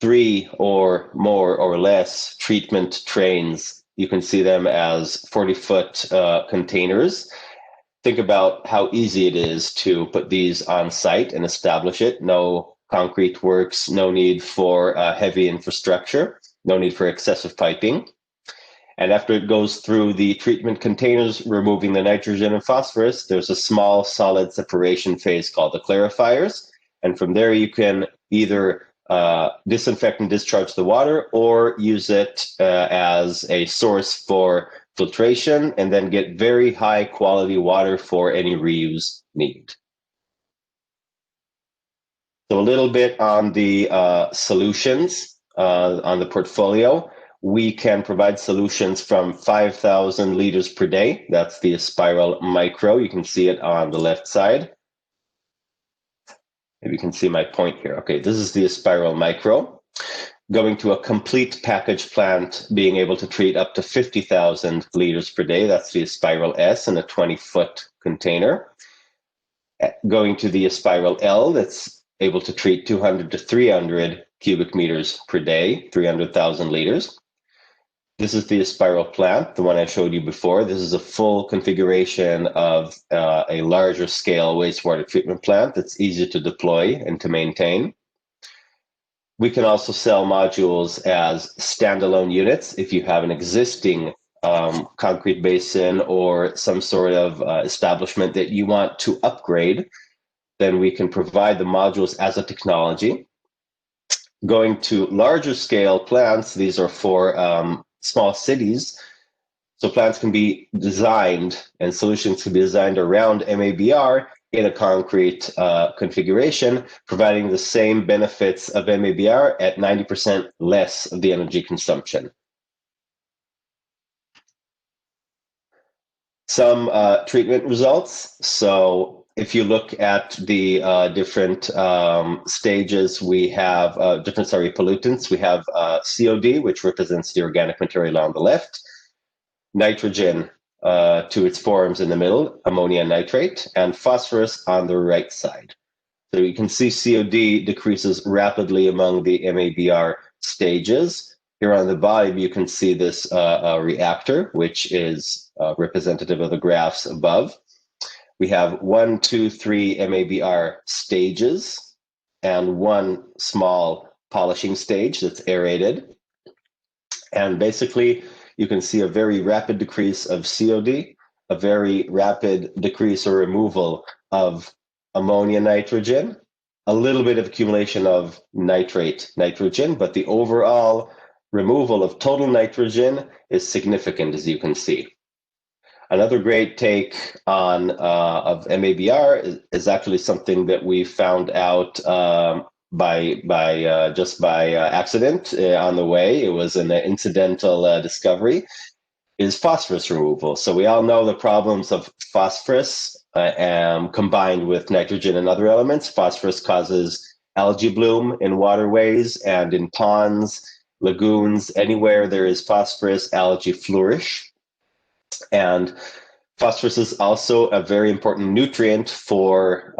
[SPEAKER 5] 3 or more or less treatment trains. You can see them as 40-foot containers. Think about how easy it is to put these on site and establish it. No concrete works, no need for heavy infrastructure, no need for excessive piping. And after it goes through the treatment containers, removing the nitrogen and phosphorus, there's a small solid separation phase called the clarifiers. And from there, you can either disinfect and discharge the water or use it as a source for filtration and then get very high quality water for any reuse need. So a little bit on the solutions on the portfolio. We can provide solutions from 5,000 liters per day. That's the Spiral Micro. You can see it on the left side. Maybe you can see my point here. Okay, this is the Spiral Micro. Going to a complete package plant, being able to treat up to 50,000 liters per day. That's the Spiral S in a 20-foot container. Going to the Spiral L, that's able to treat 200 to 300 cubic meters per day, 300,000 liters. This is the Spiral plant, the one I showed you before. This is a full configuration of a larger scale wastewater treatment plant that's easy to deploy and to maintain. We can also sell modules as standalone units if you have an existing concrete basin or some sort of establishment that you want to upgrade. Then we can provide the modules as a technology. Going to larger scale plants, these are for small cities. So plants can be designed and solutions can be designed around MABR in a concrete configuration, providing the same benefits of MABR at 90% less of the energy consumption. Some treatment results. So if you look at the different stages, we have different pollutants. We have COD, which represents the organic material on the left, nitrogen to its forms in the middle, ammonia nitrate, and phosphorus on the right side. So you can see COD decreases rapidly among the MABR stages. Here on the bottom, you can see this reactor, which is representative of the graphs above. We have 1, 2, 3 MABR stages and one small polishing stage that's aerated. And basically, you can see a very rapid decrease of COD, a very rapid decrease or removal of ammonia nitrogen, a little bit of accumulation of nitrate nitrogen, but the overall removal of total nitrogen is significant, as you can see. Another great take on of MABR is actually something that we found out just by accident on the way. It was an incidental discovery. Is phosphorus removal. So we all know the problems of phosphorus combined with nitrogen and other elements. Phosphorus causes algae bloom in waterways and in ponds, lagoons. Anywhere there is phosphorus, algae flourish. And phosphorus is also a very important nutrient for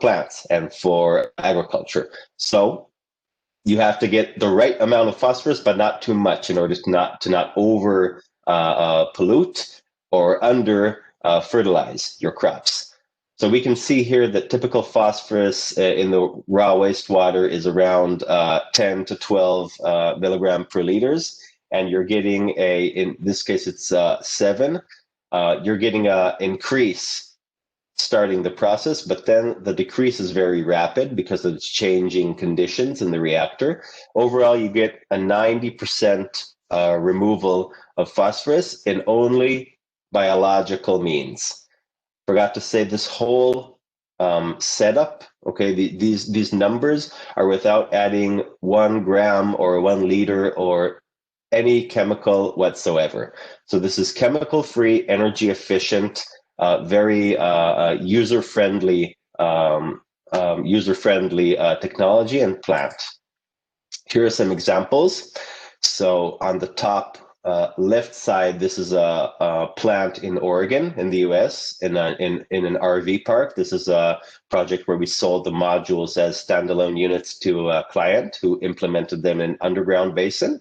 [SPEAKER 5] plants and for agriculture. So you have to get the right amount of phosphorus, but not too much, in order to not over pollute or under fertilize your crops. So we can see here that typical phosphorus in the raw wastewater is around 10 to 12 milligram per liters, and you're getting in this case it's 7. You're getting an increase starting the process, but then the decrease is very rapid because of its changing conditions in the reactor. Overall, you get a 90% removal of phosphorus in only biological means. Forgot to say, this whole setup, okay, these numbers are without adding 1 gram or 1 liter or any chemical whatsoever. So this is chemical-free, energy efficient, very user-friendly technology and plant. Here are some examples. So on the top left side, this is a plant in Oregon in the US in an RV park. This is a project where we sold the modules as standalone units to a client who implemented them in underground basin.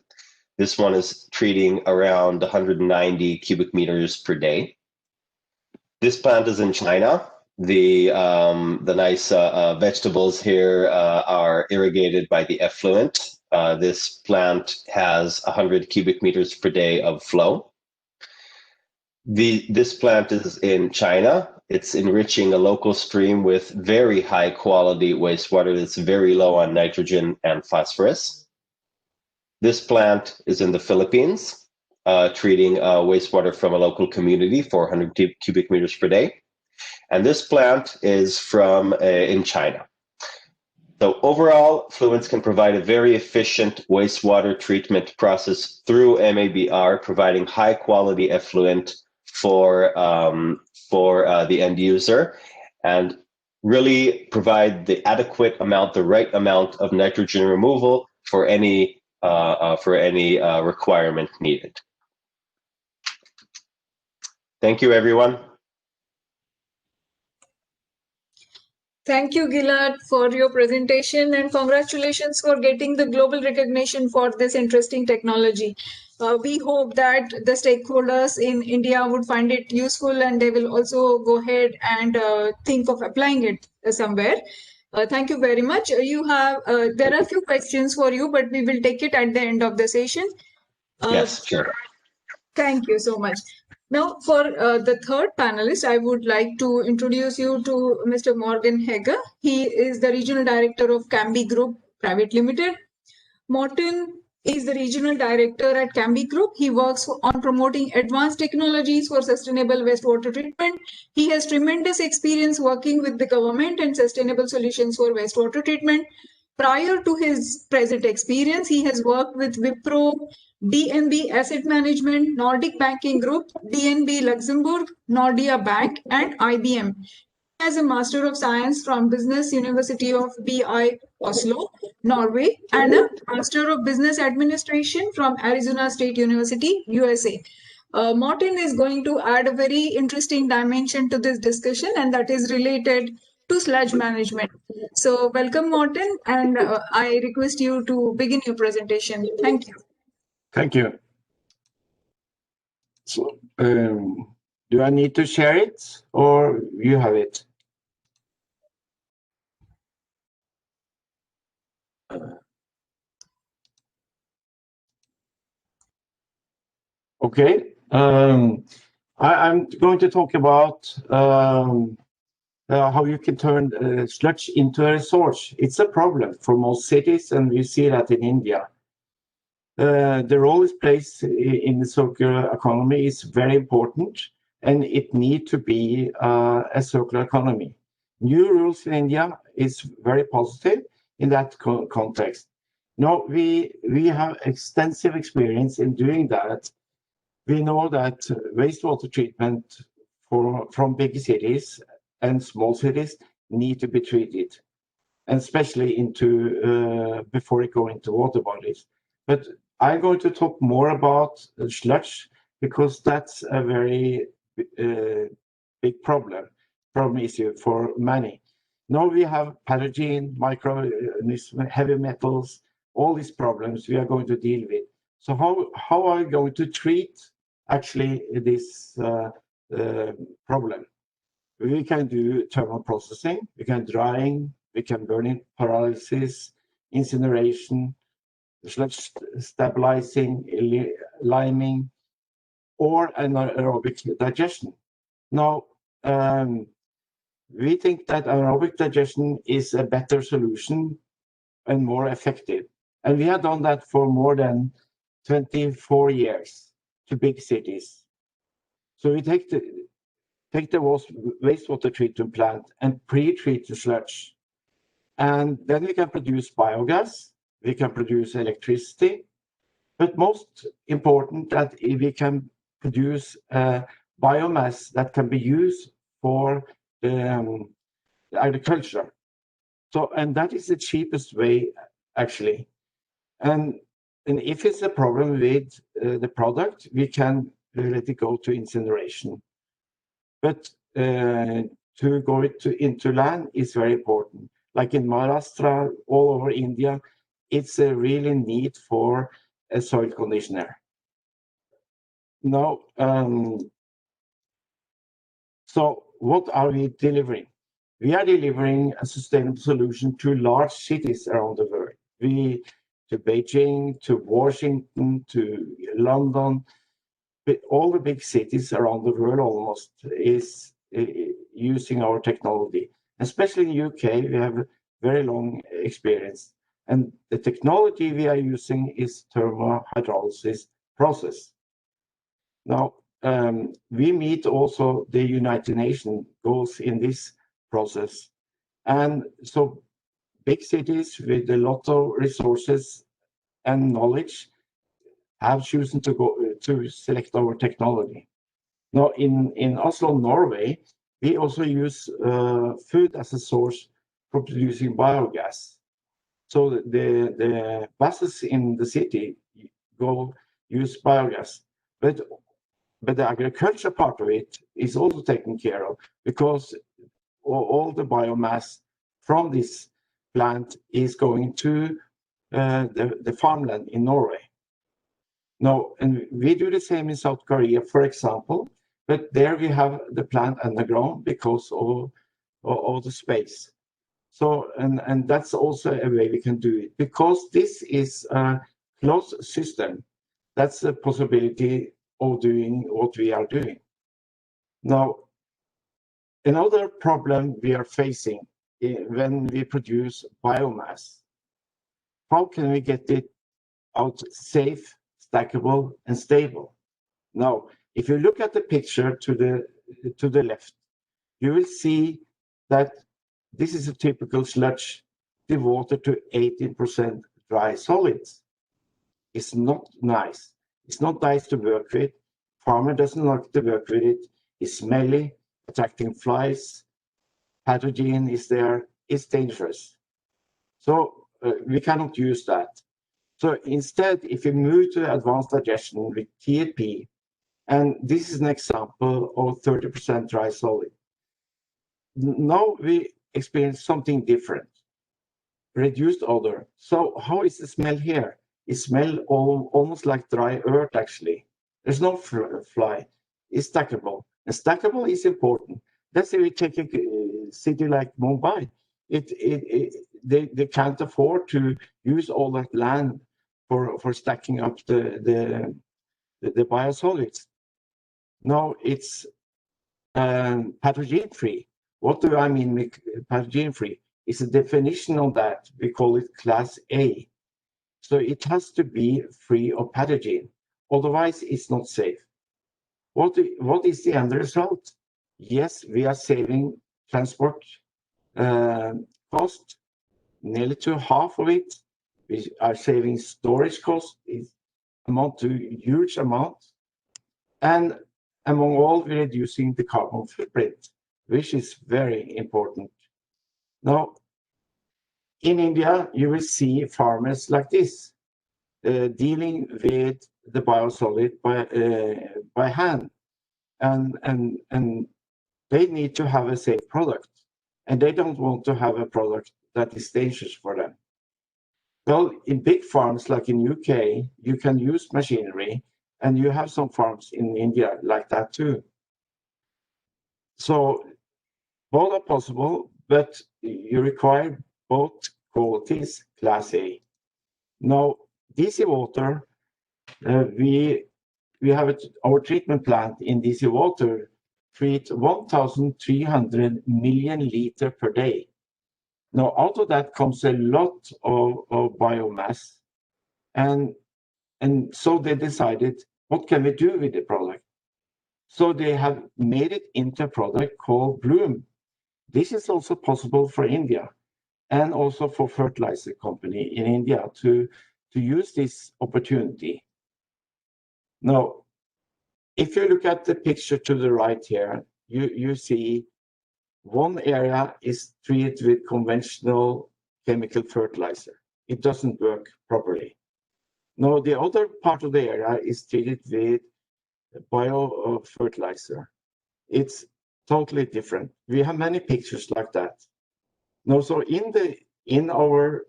[SPEAKER 5] This one is treating around 190 cubic meters per day. This plant is in China. The nice vegetables here are irrigated by the effluent. This plant has 100 cubic meters per day of flow. This plant is in China. It's enriching a local stream with very high quality wastewater that's very low on nitrogen and phosphorus. This plant is in the Philippines, treating wastewater from a local community, 400 cubic meters per day. And this plant is in China. So overall, Fluence can provide a very efficient wastewater treatment process through MABR, providing high quality effluent for the end user, and really provide the adequate amount, the right amount of nitrogen removal for any requirement needed. Thank you, everyone.
[SPEAKER 3] Thank you, Gilad, for your presentation, and congratulations for getting the global recognition for this interesting technology. We hope that the stakeholders in India would find it useful, and they will also go ahead and think of applying it somewhere. Thank you very much. There are a few questions for you, but we will take it at the end of the session.
[SPEAKER 5] Yes, sure.
[SPEAKER 3] Thank you so much. Now, for the third panelist, I would like to introduce you to Mr. Morgan Hegger. He is the Regional Director of Camby Group Private Limited. Morton is the Regional Director at Camby Group. He works on promoting advanced technologies for sustainable wastewater treatment. He has tremendous experience working with the government and sustainable solutions for wastewater treatment. Prior to his present experience, he has worked with Wipro, DNB Asset Management, Nordic Banking Group, DNB Luxembourg, Nordea Bank, and IBM. He has a Master of Science from Business University of BI Oslo, Norway, and a Master of Business Administration from Arizona State University, USA. Morten is going to add a very interesting dimension to this discussion, and that is related to sludge management. So welcome, Morten, and I request you to begin your presentation. Thank you.
[SPEAKER 6] Thank you. So, do I need to share it, or you have it? Okay. I'm going to talk about how you can turn sludge into a resource. It's a problem for most cities, and we see that in India. The role is placed in the circular economy is very important, and it needs to be a circular economy. New rules in India is very positive in that context. Now, we have extensive experience in doing that. We know that wastewater treatment from big cities and small cities need to be treated, and especially into before it go into water bodies. But I'm going to talk more about sludge because that's a very big problem issue for many. Now we have pathogen, microorganisms, heavy metals, all these problems we are going to deal with. So how are we going to treat actually this problem? We can do thermal processing, we can drying, we can burning, pyrolysis, incineration, sludge stabilizing, liming, or anaerobic digestion. Now, we think that anaerobic digestion is a better solution and more effective. And we have done that for more than 24 years to big cities. So we take the wastewater treatment plant and pre-treat the sludge. And then we can produce biogas, we can produce electricity, but most important that we can produce biomass that can be used for agriculture. So, and that is the cheapest way actually. And if it's a problem with the product, we can let it go to incineration. But to go into land is very important. Like in Maharashtra, all over India, it's a really need for a soil conditioner. Now, so what are we delivering? We are delivering a sustainable solution to large cities around the world. To Beijing, to Washington, to London, but all the big cities around the world almost is using our technology. Especially in the UK, we have a very long experience. And the technology we are using is thermohydrolysis process. Now, we meet also the United Nations goals in this process. And so big cities with a lot of resources and knowledge have chosen to select our technology. Now, in Oslo, Norway, we also use food as a source for producing biogas. So the buses in the city use biogas, but the agriculture part of it is also taken care of because all the biomass from this plant is going to the farmland in Norway. Now, and we do the same in South Korea, for example, but there we have the plant underground because of the space. So, and that's also a way we can do it because this is a closed system. That's a possibility of doing what we are doing. Now, another problem we are facing when we produce biomass, how can we get it out safe, stackable, and stable? Now, if you look at the picture to the left, you will see that this is a typical sludge dewatered to 18% dry solids. It's not nice. It's not nice to work with. Farmer doesn't like to work with it. It's smelly, attracting flies. Pathogen is there. It's dangerous. So we cannot use that. So instead, if you move to advanced digestion with TAP, and this is an example of 30% dry solid. Now we experience something different, reduced odor. So how is the smell here? It smells almost like dry earth, actually. There's no fly. It's stackable. And stackable is important. Let's say we take a city like Mumbai. They can't afford to use all that land for stacking up the the biosolids. Now it's pathogen-free. What do I mean with pathogen-free? It's a definition of that. We call it class A. So it has to be free of pathogen. Otherwise, it's not safe. What is the end result? Yes, we are saving transport cost, nearly to half of it. We are saving storage cost, it amount to huge amount. And among all, we're reducing the carbon footprint, which is very important. Now, in India, you will see farmers like this, dealing with the biosolid by hand. And they need to have a safe product. And they don't want to have a product that is dangerous for them. Well, in big farms like in UK, you can use machinery, and you have some farms in India like that too. So both are possible, but you require both qualities, class A. Now, DC water, we have our treatment plant in DC water treat 1,300 million liters per day. Now, out of that comes a lot of biomass, and so they decided, what can we do with the product? So they have made it into a product called Bloom. This is also possible for India and also for fertilizer company in India to use this opportunity. Now, if you look at the picture to the right here, you see one area is treated with conventional chemical fertilizer. It doesn't work properly. Now, the other part of the area is treated with biofertilizer. It's totally different. We have many pictures like that. Now, so in our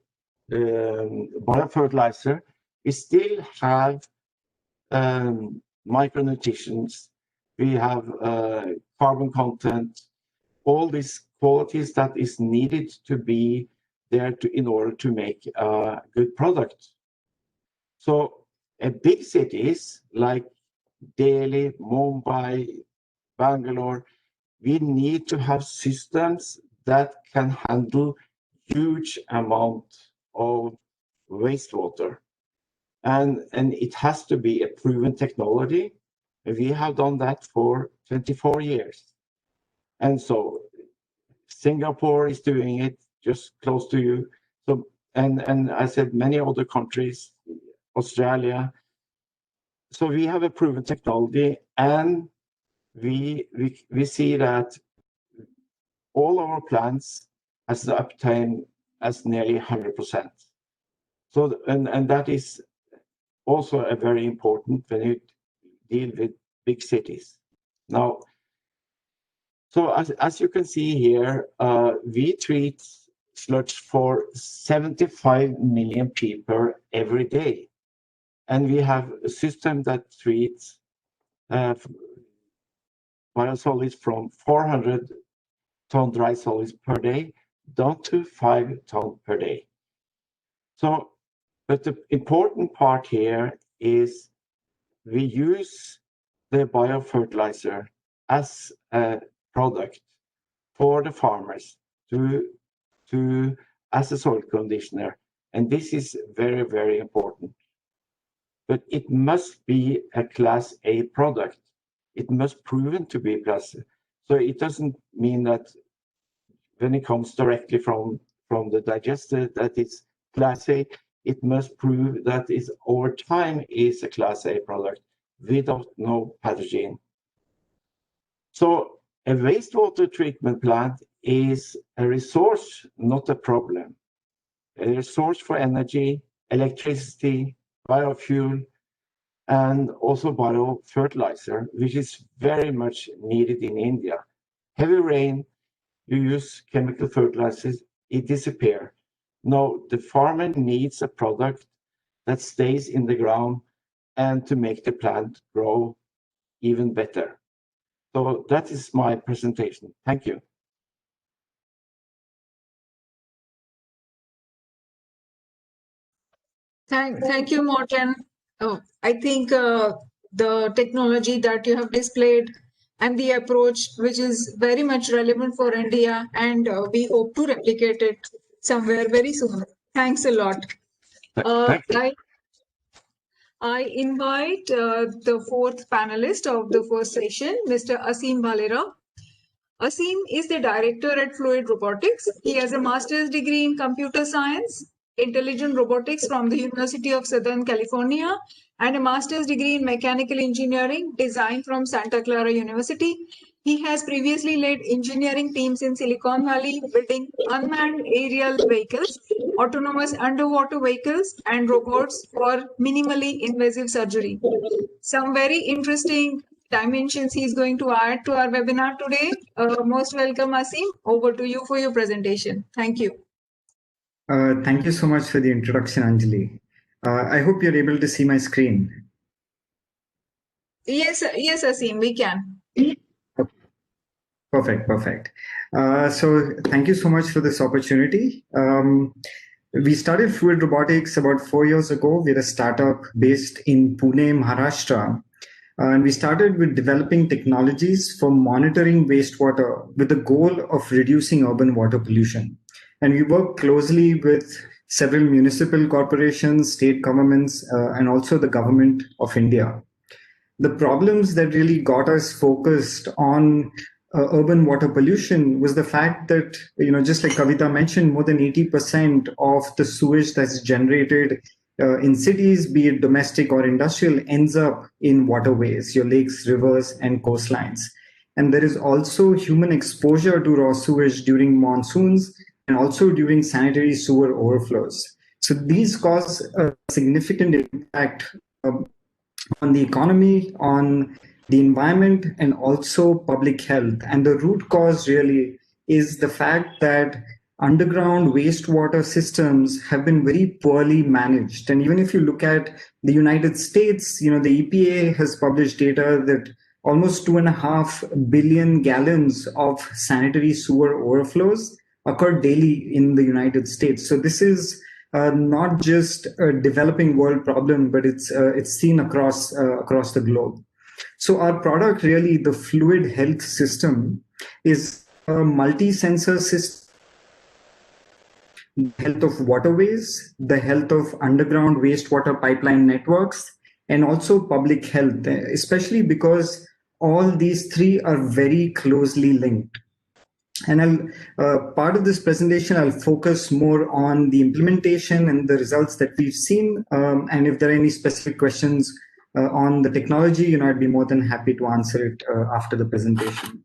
[SPEAKER 6] biofertilizer, we still have micronutrients. We have carbon content, all these qualities that is needed to be there in order to make a good product. So big cities like Delhi, Mumbai, Bangalore, we need to have systems that can handle huge amount of wastewater. And it has to be a proven technology. We have done that for 24 years. And so Singapore is doing it just close to you. So, and I said many other countries, Australia. So we have a proven technology, and we see that all our plants has the uptime as nearly 100%. So, and that is also a very important when you deal with big cities. Now, so as you can see here, we treat sludge for 75 million people every day. And we have a system that treats biosolids from 400 ton dry solids per day down to 5 ton per day. So, but the important part here is we use the biofertilizer as a product for the farmers as a soil conditioner. And this is very, very important. But it must be a class A product. It must proven to be class A. So it doesn't mean that when it comes directly from the digester that it's class A. It must prove that it's over time is a class A product without no pathogen. So a wastewater treatment plant is a resource, not a problem. A resource for energy, electricity, biofuel, and also biofertilizer, which is very much needed in India. Heavy rain, you use chemical fertilizers, it disappears. No, the farmer needs a product that stays in the ground and to make the plant grow even better. So that is my presentation. Thank you.
[SPEAKER 3] Thank you, Morten. I think the technology that you have displayed, and the approach, which is very much relevant for India, and we hope to replicate it somewhere very soon. Thanks a lot.
[SPEAKER 6] Thank you.
[SPEAKER 3] I invite the fourth panelist of the first session, Mr. Asim Bhalera. Asim is the director at Fluid Robotics. He has a master's degree in computer science, intelligent robotics from the University of Southern California, and a master's degree in mechanical engineering design from Santa Clara University. He has previously led engineering teams in Silicon Valley, building unmanned aerial vehicles, autonomous underwater vehicles, and robots for minimally invasive surgery. Some very interesting dimensions he's going to add to our webinar today. Most welcome, Asim. Over to you for your presentation. Thank you.
[SPEAKER 7] Thank you so much for the introduction, Anjali. I hope you're able to see my screen.
[SPEAKER 3] Yes, Asim, we can.
[SPEAKER 7] Perfect. So thank you so much for this opportunity. We started Fluid Robotics about 4 years ago. We're a startup based in Pune, Maharashtra. And we started with developing technologies for monitoring wastewater with the goal of reducing urban water pollution. And we work closely with several municipal corporations, state governments, and also the government of India. The problems that really got us focused on urban water pollution was the fact that, just like Kavita mentioned, more than 80% of the sewage that's generated in cities, be it domestic or industrial, ends up in waterways, your lakes, rivers, and coastlines. And there is also human exposure to raw sewage during monsoons and also during sanitary sewer overflows. So these cause a significant impact on the economy, on the environment, and also public health. And the root cause really is the fact that underground wastewater systems have been very poorly managed. And even if you look at the United States, the EPA has published data that almost 2.5 billion gallons of sanitary sewer overflows occur daily in the United States. So this is not just a developing world problem, but it's seen across the globe. So our product, really, the Fluid Health System, is a multi-sensor system. The health of waterways, the health of underground wastewater pipeline networks, and also public health, especially because all these three are very closely linked. And part of this presentation, I'll focus more on the implementation and the results that we've seen. And if there are any specific questions on the technology, I'd be more than happy to answer it after the presentation.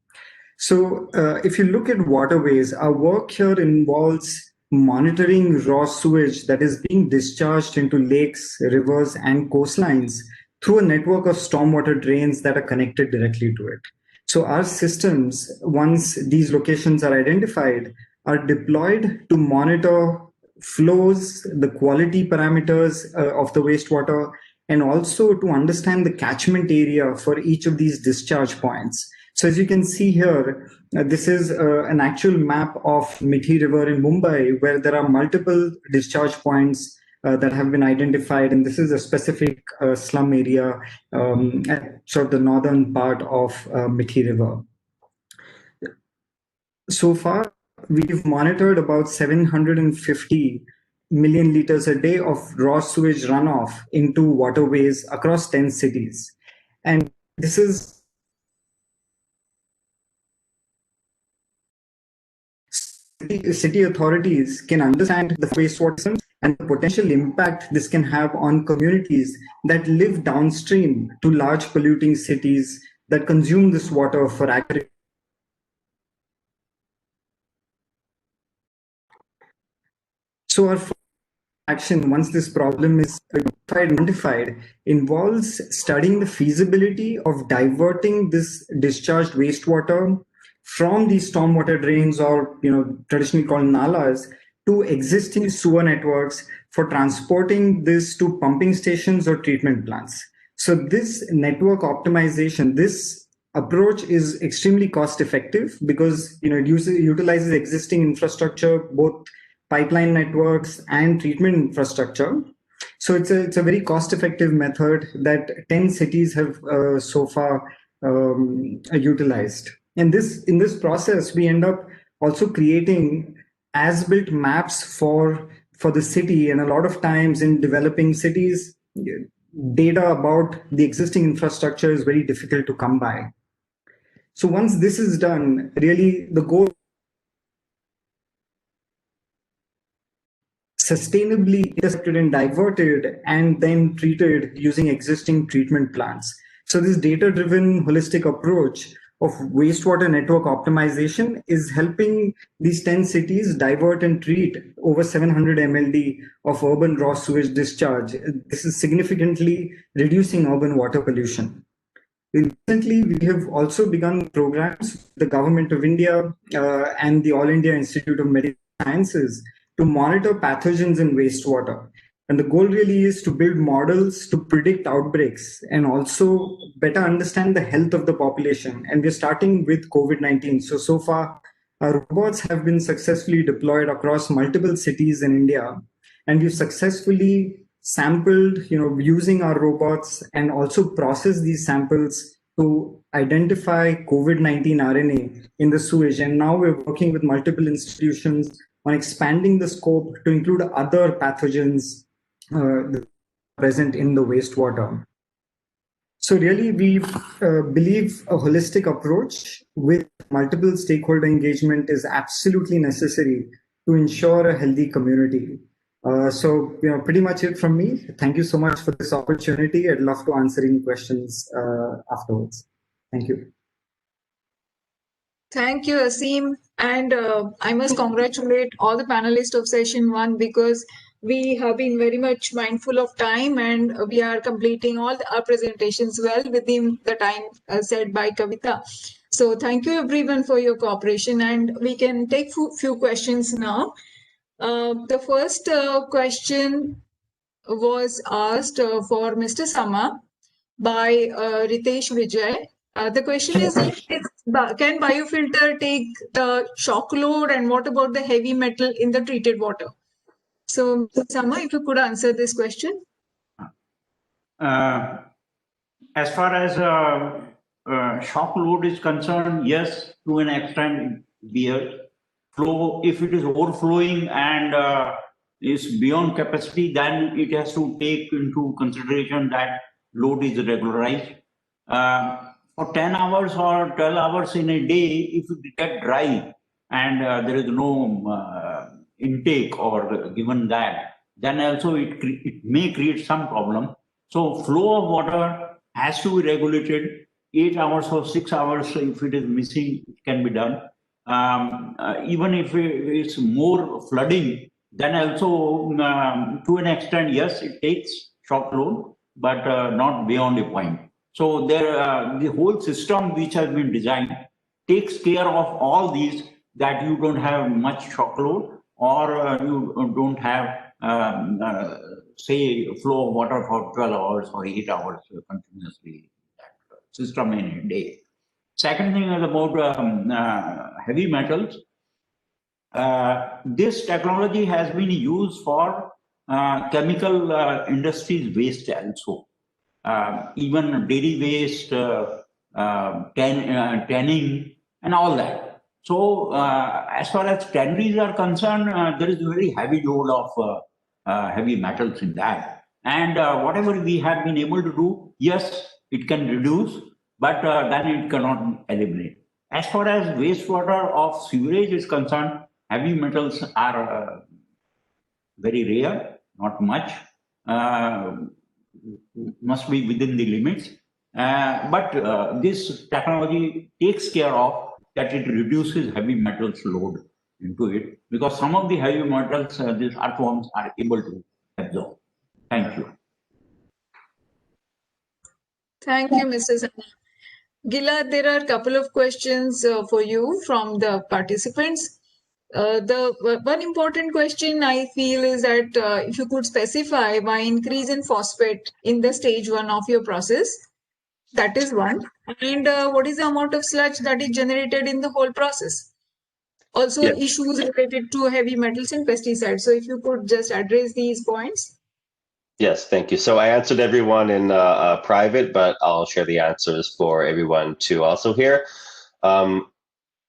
[SPEAKER 7] So if you look at waterways, our work here involves monitoring raw sewage that is being discharged into lakes, rivers, and coastlines through a network of stormwater drains that are connected directly to it. So our systems, once these locations are identified, are deployed to monitor flows, the quality parameters of the wastewater, and also to understand the catchment area for each of these discharge points. So as you can see here, this is an actual map of Mithi River in Mumbai, where there are multiple discharge points that have been identified. And this is a specific slum area at sort of the northern part of Mithi River. So far, we've monitored about 750 million liters a day of raw sewage runoff into waterways across 10 cities. And this is city authorities can understand the wastewater system and the potential impact this can have on communities that live downstream to large polluting cities that consume this water for agriculture. So our action, once this problem is identified, involves studying the feasibility of diverting this discharged wastewater from these stormwater drains, or traditionally called nalas, to existing sewer networks for transporting this to pumping stations or treatment plants. So this network optimization, this approach is extremely cost effective because it utilizes existing infrastructure, both pipeline networks and treatment infrastructure. So it's a very cost-effective method that 10 cities have so far utilized. And in this process, we end up also creating as-built maps for the city. And a lot of times in developing cities, data about the existing infrastructure is very difficult to come by. So once this is done, really the goal sustainably intercepted and diverted and then treated using existing treatment plants. So this data-driven holistic approach of wastewater network optimization is helping these 10 cities divert and treat over 700 MLD of urban raw sewage discharge. This is significantly reducing urban water pollution. Recently, we have also begun programs with the Government of India and the All India Institute of Medical Sciences to monitor pathogens in wastewater. And the goal really is to build models to predict outbreaks and also better understand the health of the population. And we're starting with COVID-19. So far, our robots have been successfully deployed across multiple cities in India. And we've successfully sampled, using our robots and also processed these samples to identify COVID-19 RNA in the sewage. And now we're working with multiple institutions on expanding the scope to include other pathogens present in the wastewater. So really, we believe a holistic approach with multiple stakeholder engagement is absolutely necessary to ensure a healthy community. So, pretty much it from me. Thank you so much for this opportunity. I'd love to answer any questions afterwards. Thank you.
[SPEAKER 3] Thank you, Aseem. And I must congratulate all the panelists of session 1 because we have been very much mindful of time and we are completing all our presentations well within the time set by Kavita. So thank you everyone for your cooperation, and we can take few questions now. The first question was asked for Mr. Sama by Ritesh Vijay. The question is, can biofilter take the shock load, and what about the heavy metal in the treated water? So, Sama, if you could answer this question.
[SPEAKER 4] As far as shock load is concerned, yes, to an extent, beer flow, if it is overflowing and is beyond capacity, then it has to take into consideration that load is regularized. For 10 hours or 12 hours in a day, if it get dry and there is no intake or given that, then also it may create some problem. So flow of water has to be regulated. 8 hours or 6 hours, if it is missing, it can be done. Even if it's more flooding, then also to an extent, yes, it takes shock load, but not beyond a point. So the whole system which has been designed takes care of all these, that you don't have much shock load or you don't have, say, flow of water for 12 hours or 8 hours continuously, that system in a day. Second thing is about heavy metals. This technology has been used for chemical industries waste also. Even dairy waste, tanning, and all that. So, as far as tanneries are concerned, there is a very heavy load of heavy metals in that. And whatever we have been able to do, yes, it can reduce, but then it cannot eliminate. As far as wastewater of sewerage is concerned, heavy metals are very rare, not much. Must be within the limits, but this technology takes care of that. It reduces heavy metals load into it, because some of the heavy metals these earthworms are able to absorb. Thank you.
[SPEAKER 3] Thank you, Mrs. Gila. There are a couple of questions for you from the participants. The one important question I feel is that if you could specify why increase in phosphate in the stage 1 of your process, that is one, and what is the amount of sludge that is generated in the whole process. Also, issues related to heavy metals and pesticides. So if you could just address these points.
[SPEAKER 5] Yes, thank you. So I answered everyone in private, but I'll share the answers for everyone to also hear.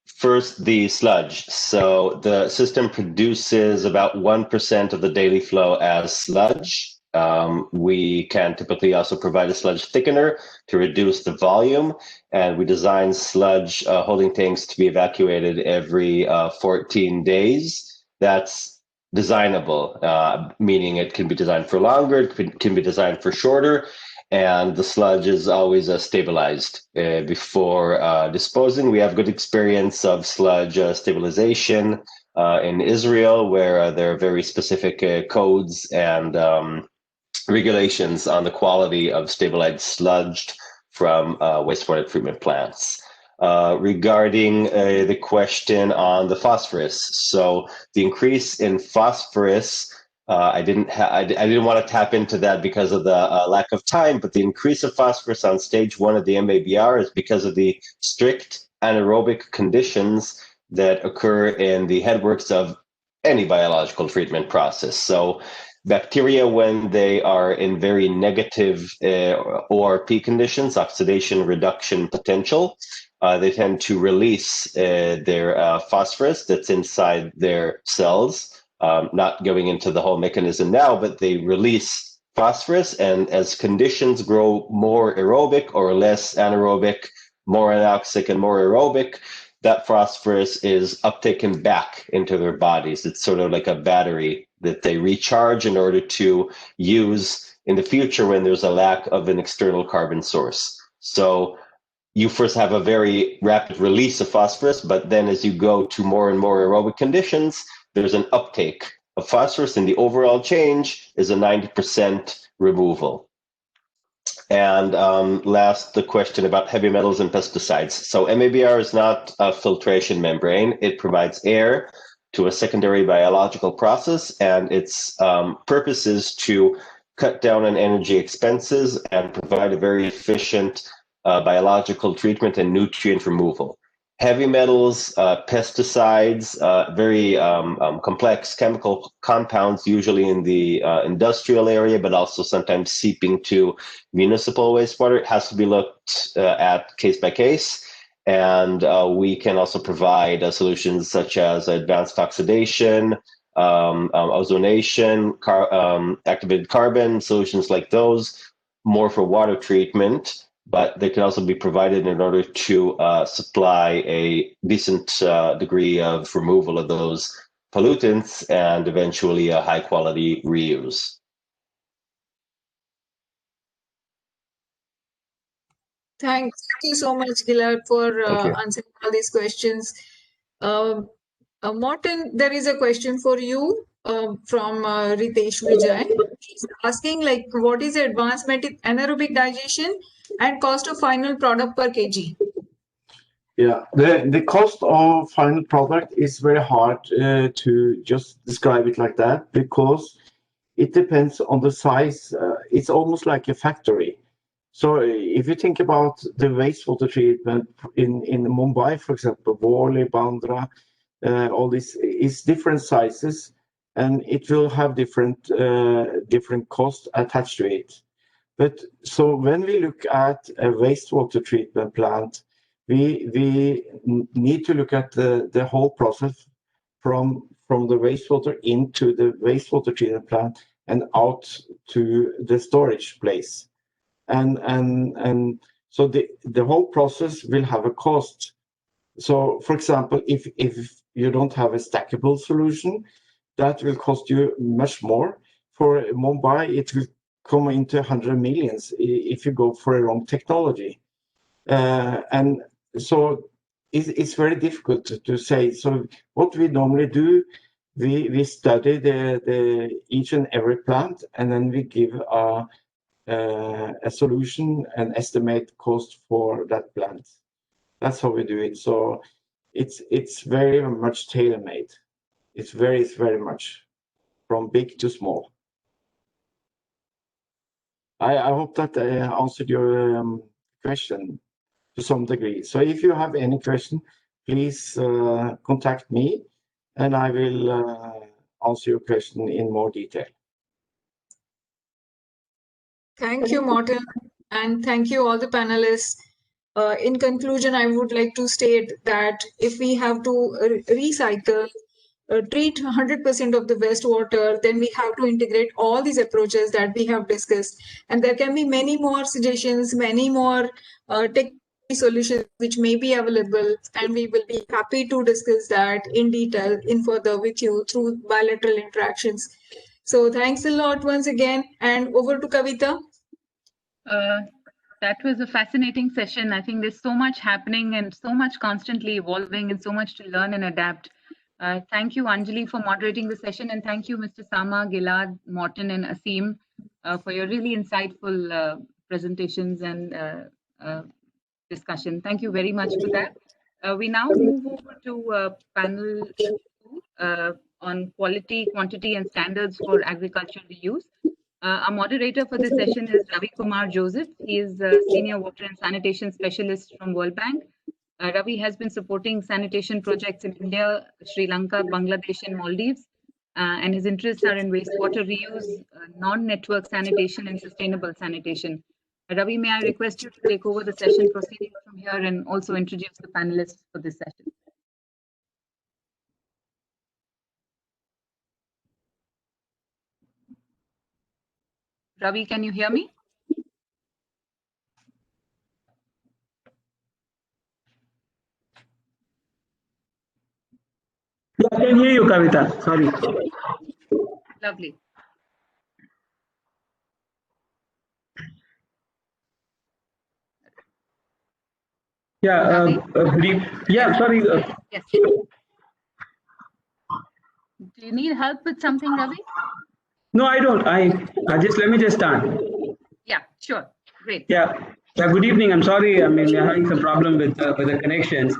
[SPEAKER 5] First, the sludge. So the system produces about 1% of the daily flow as sludge. We can typically also provide a sludge thickener to reduce the volume, and we design sludge holding tanks to be evacuated every 14 days. That's designable, meaning it can be designed for longer, it can be designed for shorter, and the sludge is always stabilized before disposing. We have good experience of sludge stabilization in Israel, where there are very specific codes and regulations on the quality of stabilized sludge from wastewater treatment plants. Regarding the question on the phosphorus, so the increase in phosphorus, I didn't want to tap into that because of the lack of time, but the increase of phosphorus on stage 1 of the MABR is because of the strict anaerobic conditions that occur in the headworks of any biological treatment process. So bacteria, when they are in very negative ORP conditions, oxidation reduction potential, they tend to release their phosphorus that's inside their cells. Not going into the whole mechanism now, but they release phosphorus, and as conditions grow more aerobic or less anaerobic, more anoxic and more aerobic, that phosphorus is uptaken back into their bodies. It's sort of like a battery that they recharge in order to use in the future when there's a lack of an external carbon source. So you first have a very rapid release of phosphorus, but then as you go to more and more aerobic conditions, there's an uptake of phosphorus, and the overall change is a 90% removal. And last, the question about heavy metals and pesticides. So MABR is not a filtration membrane. It provides air to a secondary biological process, and its purpose is to cut down on energy expenses and provide a very efficient biological treatment and nutrient removal. Heavy metals, pesticides, very complex chemical compounds, usually in the industrial area, but also sometimes seeping to municipal wastewater. It has to be looked at case by case. And we can also provide solutions such as advanced oxidation, ozonation, activated carbon, solutions like those, more for water treatment. But they can also be provided in order to supply a decent degree of removal of those pollutants and eventually a high quality reuse.
[SPEAKER 3] Thank you so much, Gilad, for answering all these questions. Morten, there is a question for you from Ritesh Vijay. He's asking, like, what is the advancement in anaerobic digestion and cost of final product per kg?
[SPEAKER 6] Yeah, the cost of final product is very hard to just describe it like that, because it depends on the size. It's almost like a factory. So if you think about the wastewater treatment in Mumbai, for example, Worli, Bandra, all this is different sizes, and it will have different costs attached to it. But so when we look at a wastewater treatment plant, we need to look at the whole process from the wastewater into the wastewater treatment plant and out to the storage place. And so the whole process will have a cost. So, for example, if you don't have a stackable solution, that will cost you much more. For Mumbai, it will come into 100 millions if you go for a wrong technology. And so it's very difficult to say. So what we normally do, we study the each and every plant, and then we give a solution and estimate cost for that plant. That's how we do it. So it's very much tailor-made. It varies very much from big to small. I hope that answered your question to some degree. So if you have any question, please contact me, and I will answer your question in more detail.
[SPEAKER 3] Thank you, Morten, and thank you all the panelists. In conclusion, I would like to state that if we have to recycle, treat 100% of the wastewater, then we have to integrate all these approaches that we have discussed. And there can be many more suggestions, many more technical solutions which may be available, and we will be happy to discuss that in detail in further with you through bilateral interactions. So thanks a lot once again, and over to Kavita.
[SPEAKER 1] That was a fascinating session. I think there's so much happening and so much constantly evolving and so much to learn and adapt. Thank you, Anjali, for moderating the session, and thank you, Mr. Sama, Gilad, Morten, and Asim, for your really insightful presentations and discussion. Thank you very much for that. We now move over to panel 2 on quality, quantity, and standards for agriculture reuse. Our moderator for this session is Ravi Kumar Joseph. He is a Senior Water and Sanitation Specialist from World Bank. Ravi has been supporting sanitation projects in India, Sri Lanka, Bangladesh, and Maldives. And his interests are in wastewater reuse, non-network sanitation, and sustainable sanitation. Ravi, may I request you to take over the session proceedings from here and also introduce the panelists for this session? Ravi, can you hear me?
[SPEAKER 8] Yeah, I can hear you, Kavita. Sorry.
[SPEAKER 1] Lovely.
[SPEAKER 8] Yeah, yeah, sorry.
[SPEAKER 1] Yes. Do you need help with something, Ravi?
[SPEAKER 8] No, I don't. I just let me just start.
[SPEAKER 1] Yeah, sure. Great.
[SPEAKER 8] Yeah. Good evening. I'm sorry. I mean, we're having some problem with the connections.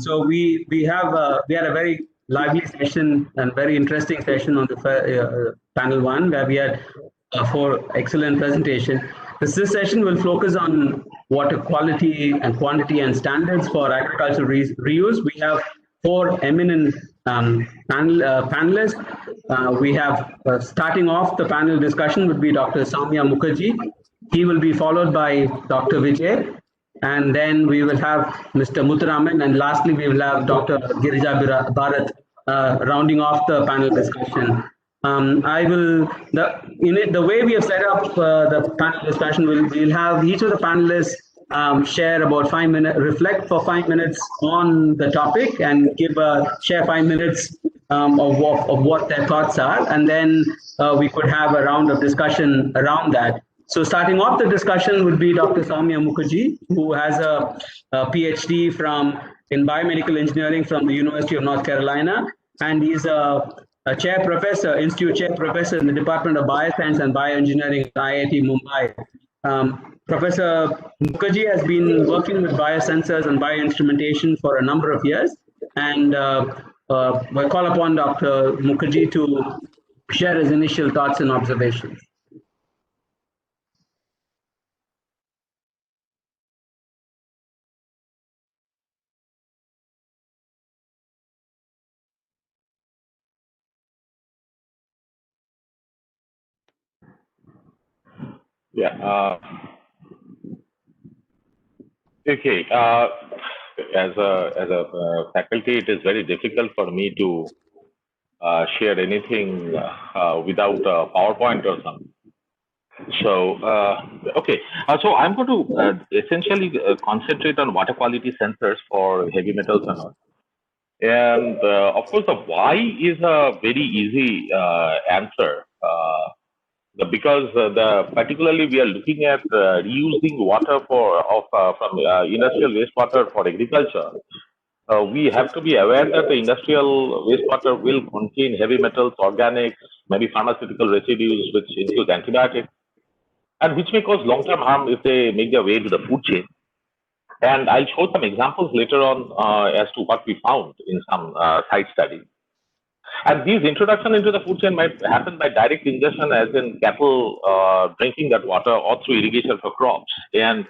[SPEAKER 8] So we had a very lively session and very interesting session on the panel 1, where we had 4 excellent presentations. This session will focus on water quality and quantity and standards for agricultural reuse. We have 4 eminent panelists. We have starting off the panel discussion would be Dr. Samya Mukherjee. He will be followed by Dr. Vijay, and then we will have Mr. Muthuraman, and lastly we will have Dr. Girija Bharat rounding off the panel discussion. The way we have set up the panel discussion, we'll have each of the panelists share about 5 minutes, reflect for 5 minutes on the topic, and share 5 minutes of what their thoughts are, and then we could have a round of discussion around that. So starting off the discussion would be Dr. Samya Mukherjee, who has a PhD in biomedical engineering from the University of North Carolina, and he's a institute chair professor in the Department of Bioscience and Bioengineering at IIT Mumbai. Professor Mukherjee has been working with biosensors and bioinstrumentation for a number of years, and we'll call upon Dr. Mukherjee to share his initial thoughts and observations.
[SPEAKER 9] Yeah. Okay. As a faculty, it is very difficult for me to share anything without a PowerPoint or something. So, okay. So I'm going to essentially concentrate on water quality sensors for heavy metals and all. And of course, the why is a very easy answer. Because particularly we are looking at reusing water from industrial wastewater for agriculture. We have to be aware that the industrial wastewater will contain heavy metals, organics, maybe pharmaceutical residues, which include antibiotics, and which may cause long-term harm if they make their way to the food chain. And I'll show some examples later on as to what we found in some site studies. And these introduction into the food chain might happen by direct ingestion, as in cattle drinking that water, or through irrigation for crops. And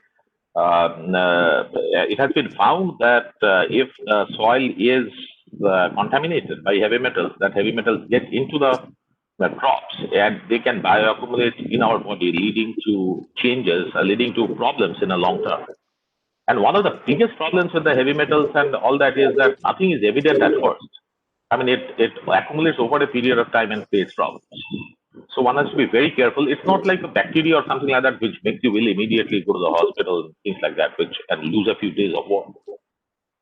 [SPEAKER 9] it has been found that if the soil is contaminated by heavy metals, that heavy metals get into the crops, and they can bioaccumulate in our body, leading to changes, leading to problems in the long term. And one of the biggest problems with the heavy metals and all that is that nothing is evident at first. I mean, it accumulates over a period of time and creates problems. So one has to be very careful. It's not like a bacteria or something like that, which makes you will immediately go to the hospital, things like that, which and lose a few days of work.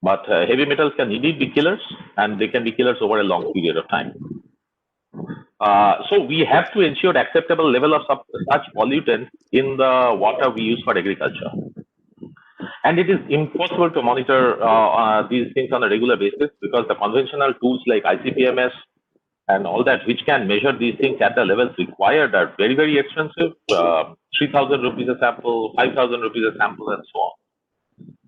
[SPEAKER 9] But heavy metals can indeed be killers, and they can be killers over a long period of time. So we have to ensure acceptable level of such pollutants in the water we use for agriculture. And it is impossible to monitor these things on a regular basis because the conventional tools like ICP-MS and all that, which can measure these things at the levels required, are very, very expensive. 3,000 rupees a sample, 5,000 rupees a sample, and so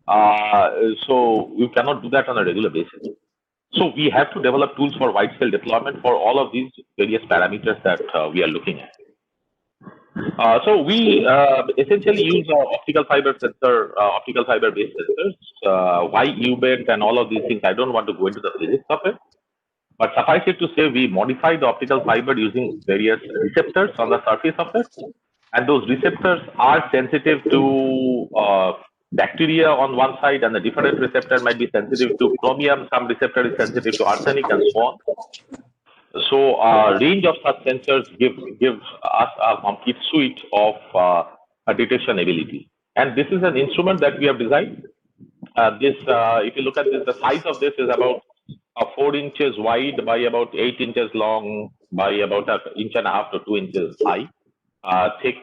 [SPEAKER 9] on. So you cannot do that on a regular basis. So we have to develop tools for wide-scale deployment for all of these various parameters that we are looking at. So we essentially use optical fiber sensor, optical fiber-based sensors. Why U-bend and all of these things? I don't want to go into the physics of it. But suffice it to say, we modify the optical fiber using various receptors on the surface of it. And those receptors are sensitive to bacteria on one side, and the different receptor might be sensitive to chromium. Some receptor is sensitive to arsenic, and so on. So a range of such sensors give us a complete suite of detection ability. And this is an instrument that we have designed. If you look at this, the size of this is about 4 inches wide by about 8 inches long by about 1.5 inches to 2 inches high, thick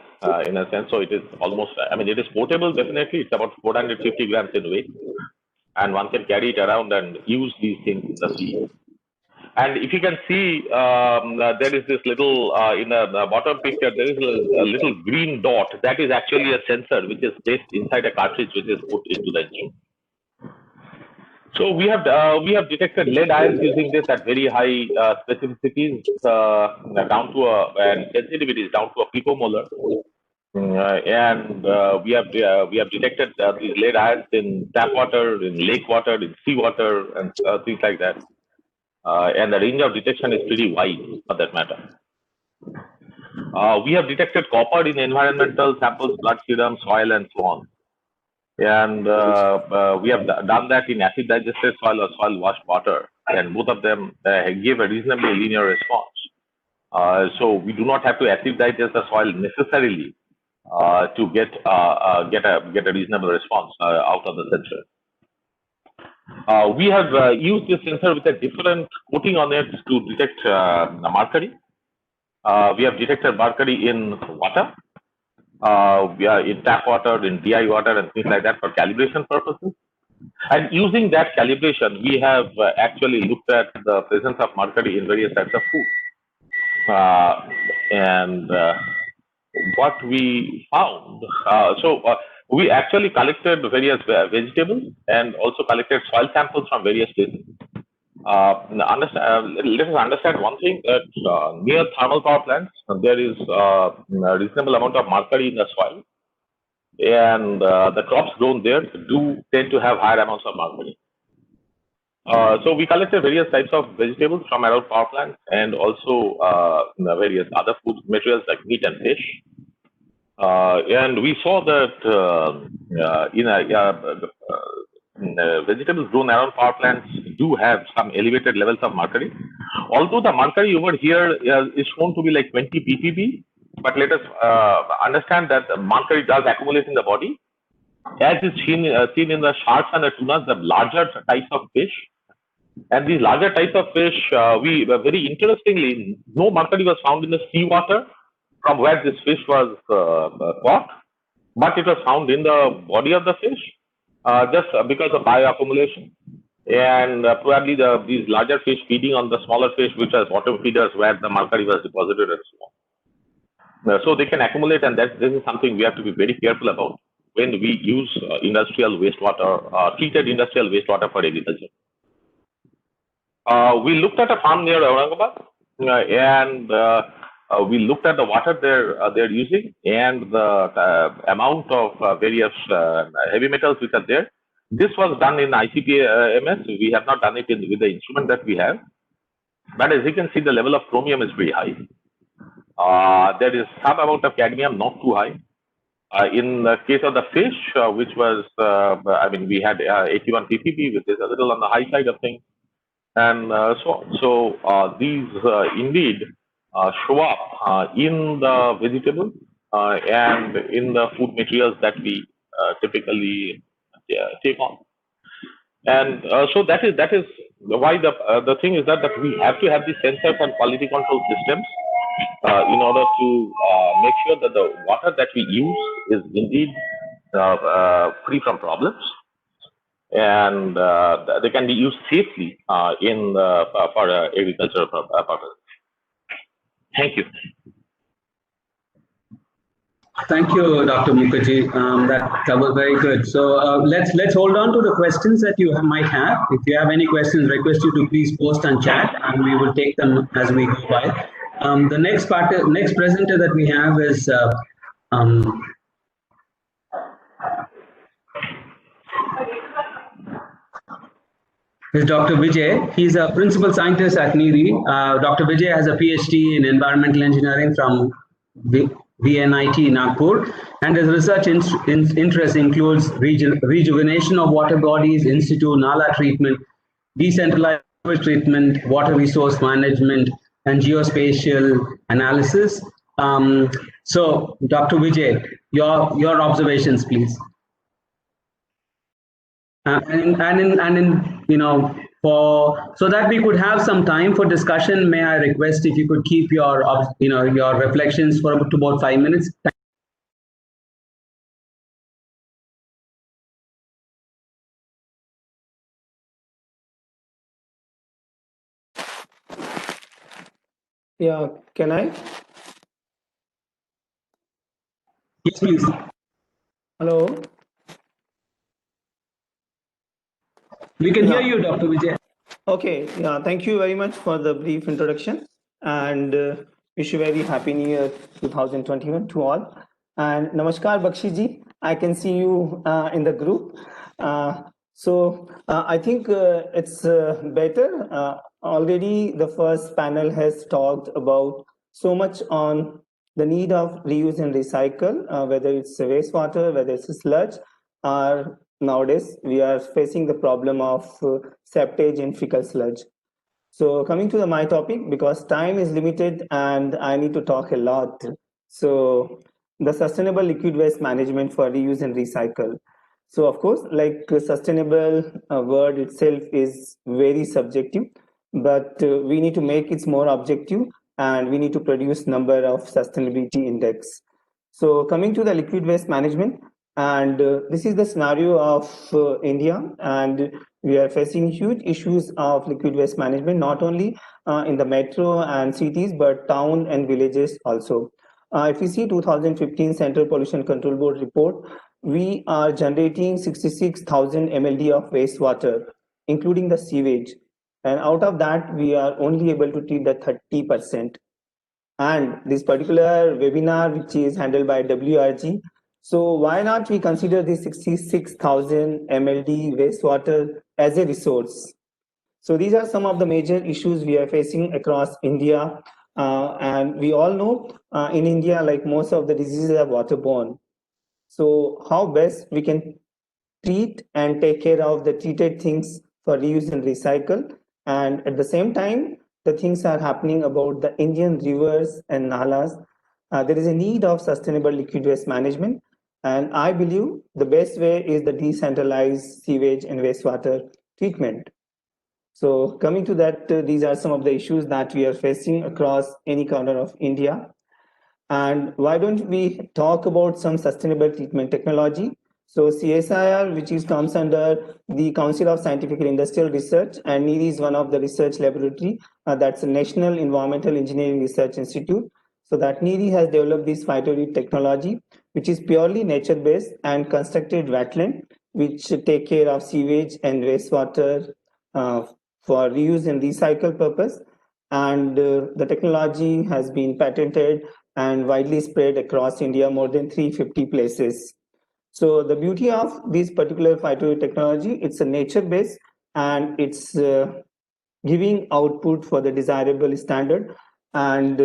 [SPEAKER 9] in a sense. So it is almost, I mean, it is portable, definitely. It's about 450 grams in weight. And one can carry it around and use these things in the field. And if you can see, there is this little, in the bottom picture, there is a little green dot. That is actually a sensor which is placed inside a cartridge which is put into the instrument. So we have detected lead ions using this at very high specificities, down to and sensitivities down to a picomolar. And we have detected these lead ions in tap water, in lake water, in seawater, and things like that. And the range of detection is pretty wide for that matter. We have detected copper in environmental samples, blood serum, soil, and so on. And we have done that in acid digested soil or soil washed water, and both of them give a reasonably linear response. So we do not have to acid digest the soil necessarily to get a reasonable response out of the sensor. We have used this sensor with a different coating on it to detect mercury. We have detected mercury in water. We are in tap water, in DI water, and things like that for calibration purposes. And using that calibration, we have actually looked at the presence of mercury in various types of food. And what we found, we actually collected various vegetables and also collected soil samples from various places. Let us understand one thing, that near thermal power plants, there is a reasonable amount of mercury in the soil, and the crops grown there do tend to have higher amounts of mercury. So we collected various types of vegetables from around power plants and also various other food materials like meat and fish. And we saw that vegetables grown around power plants do have some elevated levels of mercury. Although the mercury over here is shown to be like 20 ppb, but let us understand that mercury does accumulate in the body. As is seen in the sharks and the tunas, the larger types of fish. And these larger types of fish, very interestingly, no mercury was found in the seawater from where this fish was caught, but it was found in the body of the fish. Just because of bioaccumulation, and probably these larger fish feeding on the smaller fish, which are bottom feeders where the mercury was deposited and so on. So they can accumulate, and this is something we have to be very careful about when we use industrial wastewater, treated industrial wastewater for agriculture. We looked at a farm near Aurangabad, and we looked at the water they're using and the amount of various heavy metals which are there. This was done in ICP-MS. We have not done it with the instrument that we have. But as you can see, the level of chromium is very high. there is some amount of cadmium, not too high. In the case of the fish, which was, I mean, we had 81 ppb, which is a little on the high side of things, and so on. So these indeed show up in the vegetables and in the food materials that we typically take on. And so that is why the thing is that we have to have the sensors and quality control systems in order to make sure that the water that we use is indeed free from problems, and they can be used safely in for agricultural purposes. Thank you.
[SPEAKER 8] Thank you, Dr. Mukherjee. That was very good. So let's hold on to the questions that you might have. If you have any questions, request you to please post and chat, and we will take them as we go by. The next presenter that we have is Dr. Vijay. He's a principal scientist at NEERI. Dr. Vijay has a PhD in environmental engineering from VNIT Nagpur, and his research interest includes rejuvenation of water bodies, in situ nala treatment, decentralized treatment, water resource management, and geospatial analysis. So, Dr. Vijay, your observations, please. And you know, so that we could have some time for discussion, may I request if you could keep your your reflections for about 5 minutes.
[SPEAKER 10] Yeah, can I?
[SPEAKER 8] Yes, please.
[SPEAKER 10] Hello.
[SPEAKER 8] We can hear you, Dr. Vijay.
[SPEAKER 10] Okay, yeah, thank you very much for the brief introduction, and wish you very happy New Year 2021 to all. And Namaskar Bakshi ji, I can see you in the group. So I think it's better. Already the first panel has talked about so much on the need of reuse and recycle, whether it's wastewater, whether it's sludge, or nowadays we are facing the problem of septage in fecal sludge. So coming to my topic, because time is limited and I need to talk a lot. So the sustainable liquid waste management for reuse and recycle. So of course, like sustainable word itself is very subjective, but we need to make it more objective, and we need to produce number of sustainability index. So coming to the liquid waste management, and this is the scenario of India, and we are facing huge issues of liquid waste management, not only in the metro and cities, but town and villages also. If you see 2015 Central Pollution Control Board report, we are generating 66,000 MLD of wastewater, including the sewage. And out of that, we are only able to treat the 30%. And this particular webinar, which is handled by WRG, so why not we consider this 66,000 MLD wastewater as a resource? So these are some of the major issues we are facing across India. And we all know in India, like most of the diseases are waterborne. So how best we can treat and take care of the treated things for reuse and recycle. And at the same time, the things are happening about the Indian rivers and nalas. There is a need of sustainable liquid waste management. And I believe the best way is the decentralized sewage and wastewater treatment. So coming to that, these are some of the issues that we are facing across any corner of India. And why don't we talk about some sustainable treatment technology? So CSIR, which comes under the Council of Scientific and Industrial Research, and NEERI is one of the research laboratory. That's a National Environmental Engineering Research Institute. So that NEERI has developed this phytoreed technology, which is purely nature-based and constructed wetland, which take care of sewage and wastewater for reuse and recycle purpose. And the technology has been patented and widely spread across India, more than 350 places. So the beauty of this particular phytoreed technology, it's a nature-based, and it's giving output for the desirable standard. And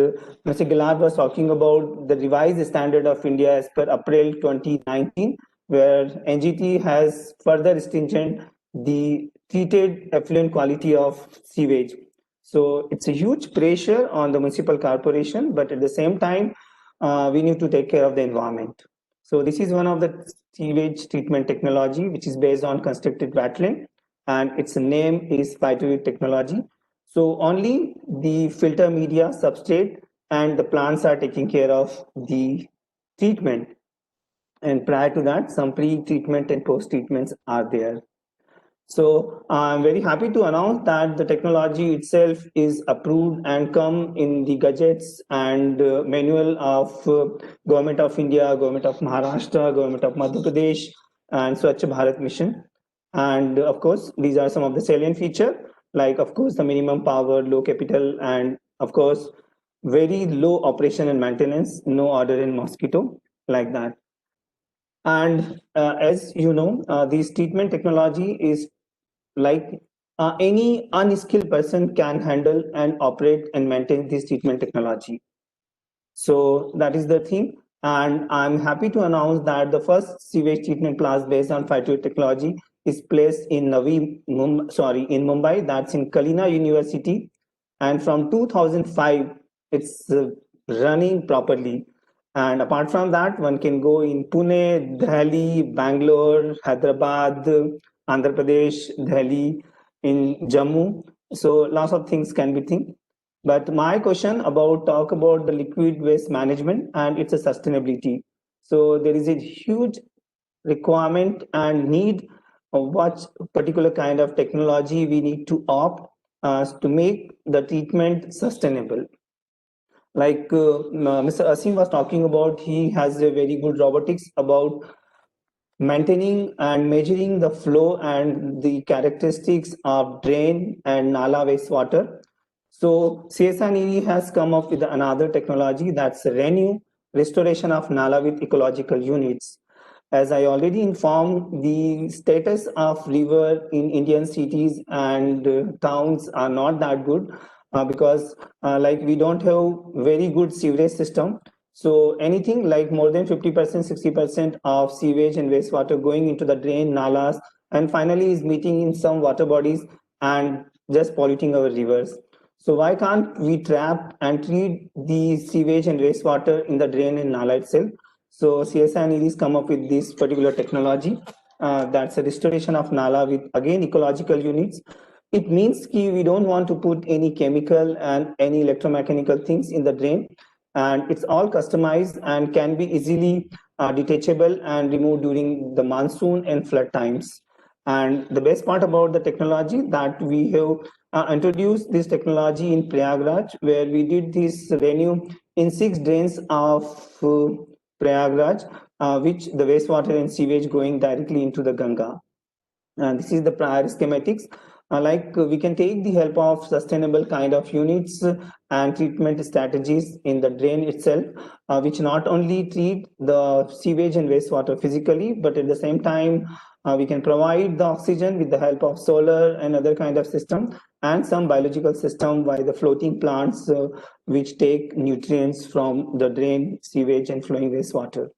[SPEAKER 10] Mr. Gillard was talking about the revised standard of India as per April 2019, where NGT has further stringent the treated effluent quality of sewage. So it's a huge pressure on the municipal corporation, but at the same time, we need to take care of the environment. So this is one of the sewage treatment technology, which is based on constructed wetland, and its name is phytoid technology. So only the filter media, substrate, and the plants are taking care of the treatment. And prior to that, some pre-treatment and post-treatments are there. So I'm very happy to announce that the technology itself is approved and come in the gadgets and manual of Government of India, Government of Maharashtra, Government of Madhya Pradesh, and Swachh Bharat Mission. And of course, these are some of the salient features, like of course the minimum power, low capital, and of course very low operation and maintenance, no odor and mosquito, like that. And as you know, this treatment technology is like any unskilled person can handle and operate and maintain this treatment technology. So that is the thing. And I'm happy to announce that the first sewage treatment plant based on phytoid technology is placed in Mumbai, that's in Kalina University. And from 2005, it's running properly. And apart from that, one can go in Pune, Delhi, Bangalore, Hyderabad, Andhra Pradesh, Delhi, in Jammu. So lots of things can be think. But my question talk about the liquid waste management and its sustainability. So there is a huge requirement and need of what particular kind of technology we need to opt to make the treatment sustainable. Like Mr. Asim was talking about, he has a very good robotics about maintaining and measuring the flow and the characteristics of drain and nala wastewater. So CSNE has come up with another technology, that's Renew, restoration of nala with ecological units. As I already informed, the status of river in Indian cities and towns are not that good because like we don't have very good sewage system. So anything like more than 50%, 60% of sewage and wastewater going into the drain, nalas, and finally is meeting in some water bodies and just polluting our rivers. So why can't we trap and treat the sewage and wastewater in the drain and nala itself? So CSI has come up with this particular technology. That's a restoration of nala with again ecological units. It means that we don't want to put any chemical and any electromechanical things in the drain, and it's all customized and can be easily detachable and removed during the monsoon and flood times. And the best part about the technology that we have introduced this technology in Prayagraj, where we did this Renew in 6 drains of Prayagraj, which the wastewater and sewage going directly into the Ganga. And this is the prior schematics. We can take the help of sustainable kind of units and treatment strategies in the drain itself, which not only treat the sewage and wastewater physically, but at the same time, we can provide the oxygen with the help of solar and other kind of system and some biological system by the floating plants which take nutrients from the drain, sewage and flowing wastewater.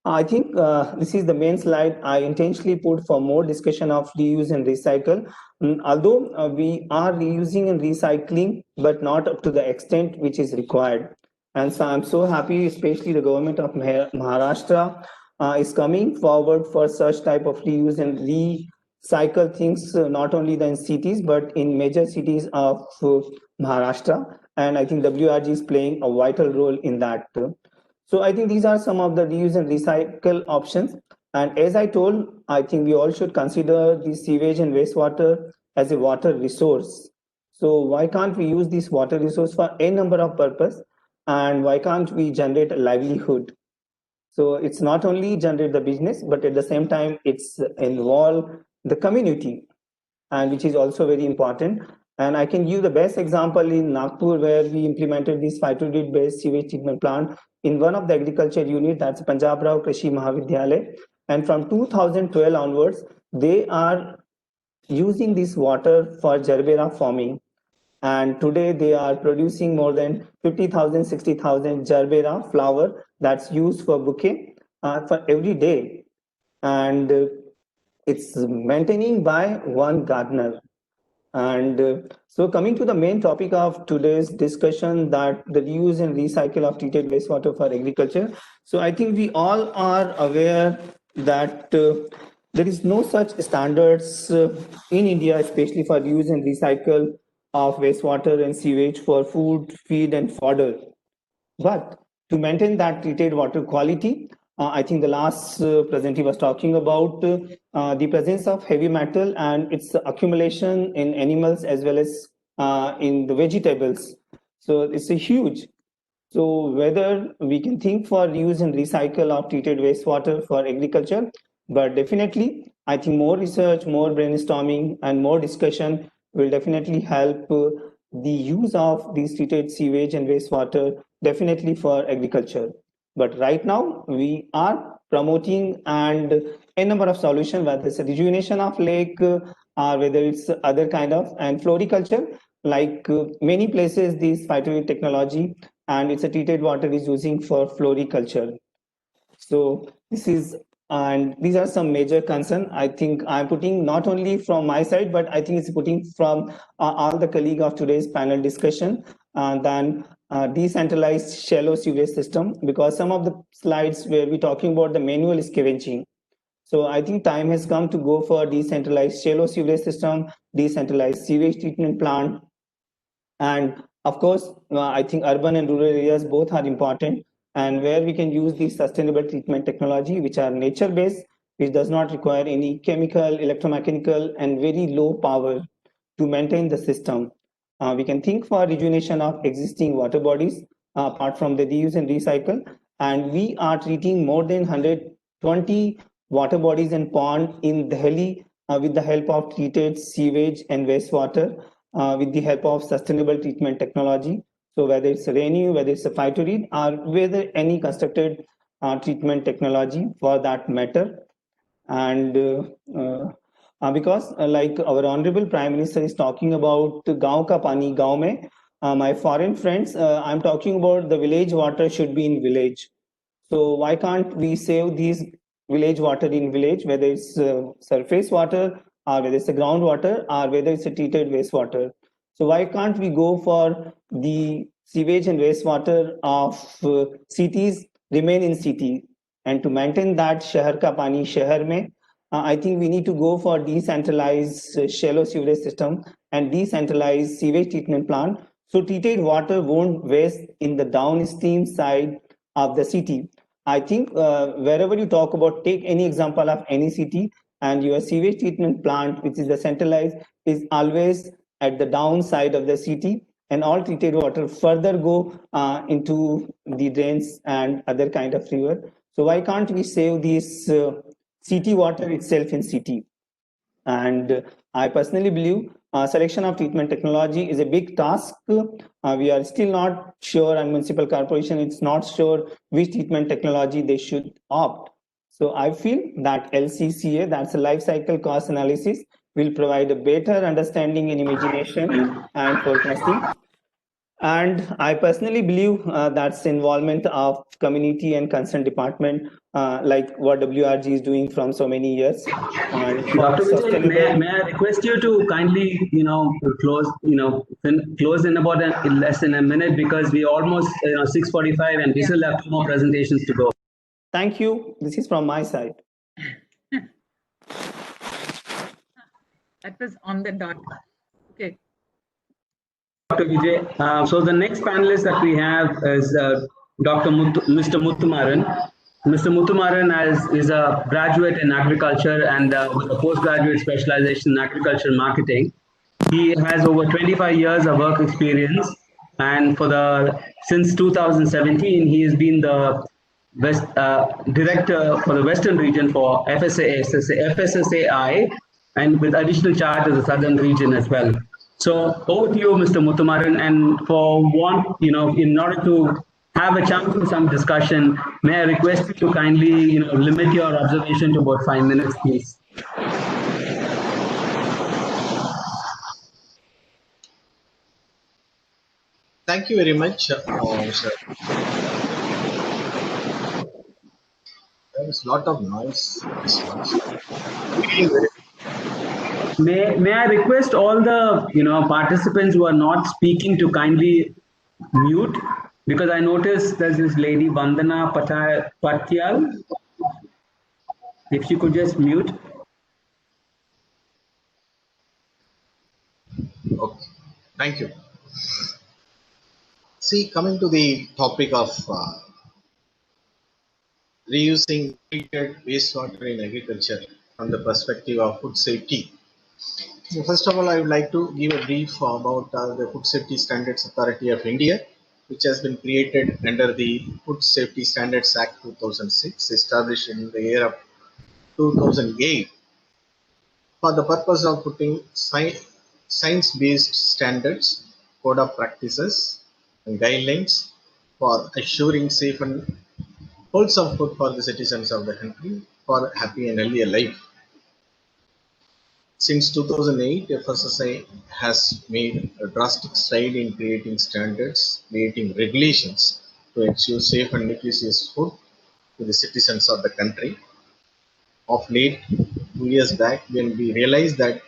[SPEAKER 10] I think this is the main slide I intentionally put for more discussion of reuse and recycle. Although we are reusing and recycling, but not up to the extent which is required. And so I'm so happy, especially the government of Maharashtra is coming forward for such type of reuse and recycle things, not only in cities, but in major cities of Maharashtra. And I think WRG is playing a vital role in that. So I think these are some of the reuse and recycle options. And as I told, I think we all should consider the sewage and wastewater as a water resource. So why can't we use this water resource for a number of purpose? And why can't we generate a livelihood? So it's not only generate the business, but at the same time, it's involve the community, and which is also very important. And I can give the best example in Nagpur, where we implemented this phytoid-based sewage treatment plant in one of the agriculture unit, that's Punjab Rao Krishi Mahavidyalaya. And from 2012 onwards, they are using this water for gerbera farming. And today they are producing more than 50,000, 60,000 gerbera flower that's used for bouquet for every day. And it's maintaining by one gardener. And so coming to the main topic of today's discussion, that the reuse and recycle of treated wastewater for agriculture. So I think we all are aware that there is no such standards in India, especially for reuse and recycle of wastewater and sewage for food, feed, and fodder. But to maintain that treated water quality, I think the last presentee was talking about the presence of heavy metal and its accumulation in animals as well as in the vegetables. So it's a huge. So whether we can think for use and recycle of treated wastewater for agriculture, but definitely I think more research, more brainstorming, and more discussion will definitely help the use of these treated sewage and wastewater definitely for agriculture. But right now we are promoting and a number of solutions, whether it's a rejuvenation of lake or whether it's other kind of and floriculture, like many places this phytolytic technology and it's a treated water is using for floriculture. So this is, and these are some major concern. I think I'm putting not only from my side, but I think it's putting from all the colleague of today's panel discussion, then decentralized shallow sewage system, because some of the slides where we're talking about the manual scavenging. So I think time has come to go for decentralized shallow sewage system, decentralized sewage treatment plant. And of course, I think urban and rural areas both are important, and where we can use the sustainable treatment technology, which are nature-based, which does not require any chemical, electromechanical, and very low power to maintain the system. We can think for rejuvenation of existing water bodies, apart from the reuse and recycle. And we are treating more than 120 water bodies and pond in Delhi with the help of treated sewage and wastewater with the help of sustainable treatment technology. So whether it's a renew, whether it's a phytorid, or whether any constructed treatment technology for that matter. And because like our honorable Prime Minister is talking about gaon ka pani gaon mein, my foreign friends, I'm talking about the village water should be in village. So why can't we save these village water in village, whether it's surface water or whether it's a groundwater or whether it's a treated wastewater? So why can't we go for the sewage and wastewater of cities remain in city, and to maintain that shahar ka pani shahar mein, I think we need to go for decentralized shallow sewage system and decentralized sewage treatment plant. So treated water won't waste in the downstream side of the city. I think wherever you talk about, take any example of any city, and your sewage treatment plant, which is the centralized, is always at the downside of the city, and all treated water further go into the drains and other kind of river. So why can't we save this city water itself in city? And I personally believe selection of treatment technology is a big task. We are still not sure, and municipal corporation is not sure which treatment technology they should opt. So I feel that LCCA, that's a life cycle cost analysis, will provide a better understanding in imagination and forecasting. And I personally believe that's involvement of community and concerned department, like what WRG is doing from so many years. And
[SPEAKER 8] Dr. Vijay, may I request you to kindly, close, close in about less than a minute, because we almost 6:45 and we still have 2 more presentations to go.
[SPEAKER 10] Thank you. This is from my side.
[SPEAKER 1] That was on the dot. Okay.
[SPEAKER 8] Dr. Vijay. So the next panelist that we have is Mr. Muthumaran. Mr. Muthumaran is a graduate in agriculture and with a postgraduate specialization in agriculture marketing. He has over 25 years of work experience, and since 2017 he has been the director for the Western region for FSSAI, and with additional charge of the Southern region as well. So over to you, Mr. Muthumaran, and in order to have a chance for some discussion, may I request you to kindly limit your observation to about 5 minutes, please.
[SPEAKER 11] Thank you very much, sir. There is a lot of noise. This noise.
[SPEAKER 8] May I request all the participants who are not speaking to kindly mute, because I noticed there's this lady Vandana Patyal. If you could just mute.
[SPEAKER 11] Okay. Thank you. See, coming to the topic of reusing treated wastewater in agriculture from the perspective of food safety. So first of all, I would like to give a brief about the Food Safety Standards Authority of India, which has been created under the Food Safety Standards Act 2006, established in the year of 2008, for the purpose of putting science-based standards, code of practices, and guidelines for assuring safe and wholesome food for the citizens of the country for happy and healthy life. Since 2008, FSSAI has made a drastic stride in creating standards, creating regulations to ensure safe and nutritious food to the citizens of the country. Of late, 2 years back, when we realized that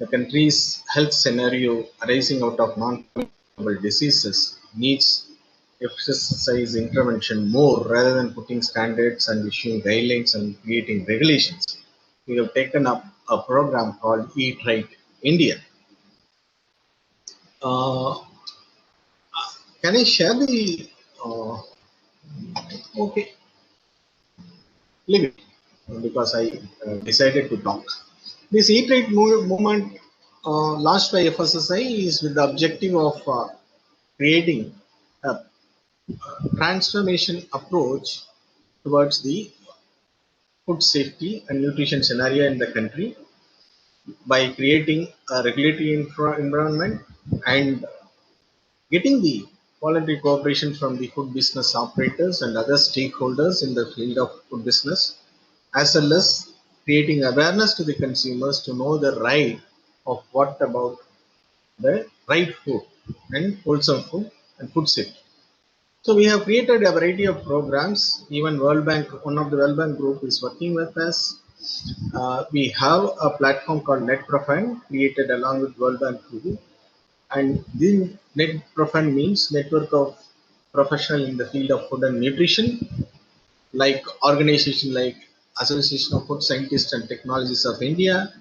[SPEAKER 11] the country's health scenario arising out of non-communicable diseases needs FSSAI's intervention more rather than putting standards and issuing guidelines and creating regulations. We have taken up a program called Eat Right India. Can I share the okay, leave it because I decided to talk. This Eat Right movement launched by FSSAI is with the objective of creating a transformation approach towards the food safety and nutrition scenario in the country by creating a regulatory environment and getting the voluntary cooperation from the food business operators and other stakeholders in the field of food business, as well as creating awareness to the consumers to know the right of what about the right food and wholesome food and food safety. So we have created a variety of programs. Even World Bank, one of the World Bank group is working with us. We have a platform called NetProfund created along with World Bank group. And the NetProfund means network of professionals in the field of food and nutrition, like organization like Association of Food Scientists and Technologists of India,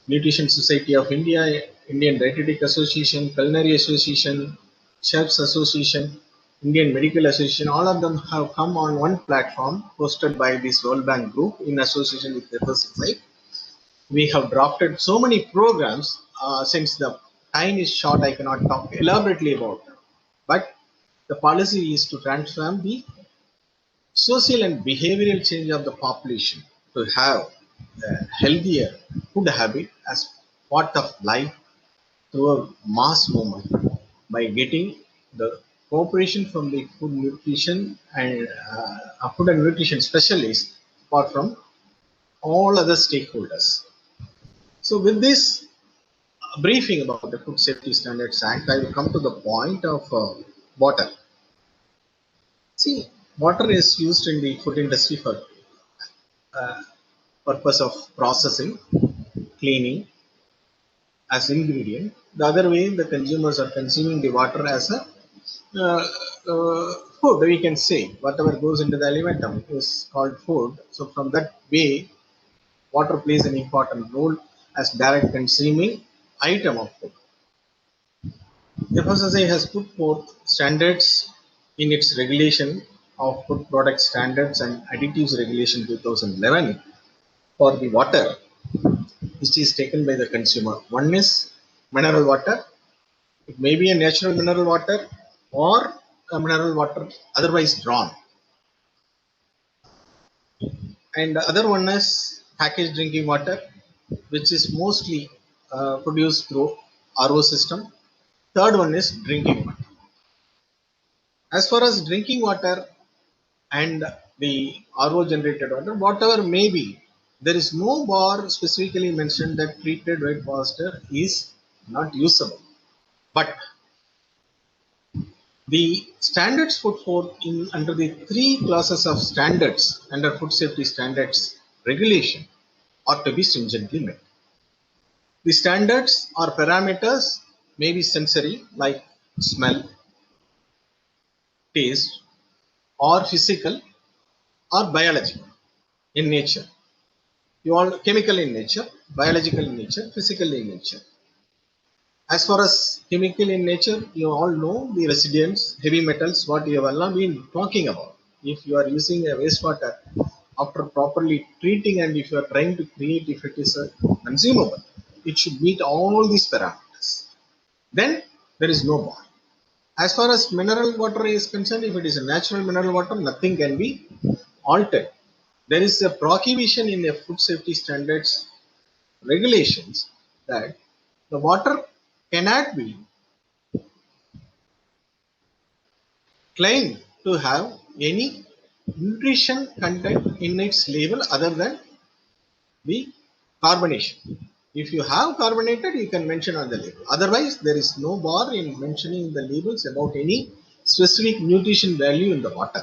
[SPEAKER 11] Nutrition Society of India, Indian Dietetic Association, Culinary Association, Chefs Association, Indian Medical Association. All of them have come on one platform hosted by this World Bank group in association with FSSAI. We have drafted so many programs. Since the time is short, I cannot talk elaborately about them. But the policy is to transform the social and behavioral change of the population to have a healthier food habit as part of life through a mass movement by getting the cooperation from the food nutrition and food and nutrition specialists apart from all other stakeholders. So with this briefing about the Food Safety Standards Act, I will come to the point of water. See, water is used in the food industry for purpose of processing, cleaning as ingredient. The other way, the consumers are consuming the water as a food. We can say whatever goes into the alimentum is called food. So from that way, water plays an important role as direct consuming item of food. FSSAI has put forth standards in its regulation of food product standards and additives regulation 2011 for the water which is taken by the consumer. One is mineral water. It may be a natural mineral water or a mineral water otherwise drawn. And the other one is packaged drinking water, which is mostly produced through RO system. Third one is drinking water. As far as drinking water and the RO generated water, whatever may be, there is no bar specifically mentioned that treated white water is not usable. But the standards put forth under the three classes of standards under food safety standards regulation are to be stringently met. The standards or parameters may be sensory, like smell, taste, or physical or biological in nature. You all chemical in nature, biological in nature, physical in nature. As far as chemical in nature, you all know the residuants, heavy metals, what you have all been talking about. If you are using a wastewater after properly treating, and if you are trying to create, if it is a consumable, it should meet all these parameters. Then there is no bar. As far as mineral water is concerned, if it is a natural mineral water, nothing can be altered. There is a prohibition in the food safety standards regulations that the water cannot be claimed to have any nutrition content in its label other than the carbonation. If you have carbonated, you can mention on the label. Otherwise, there is no bar in mentioning the labels about any specific nutrition value in the water.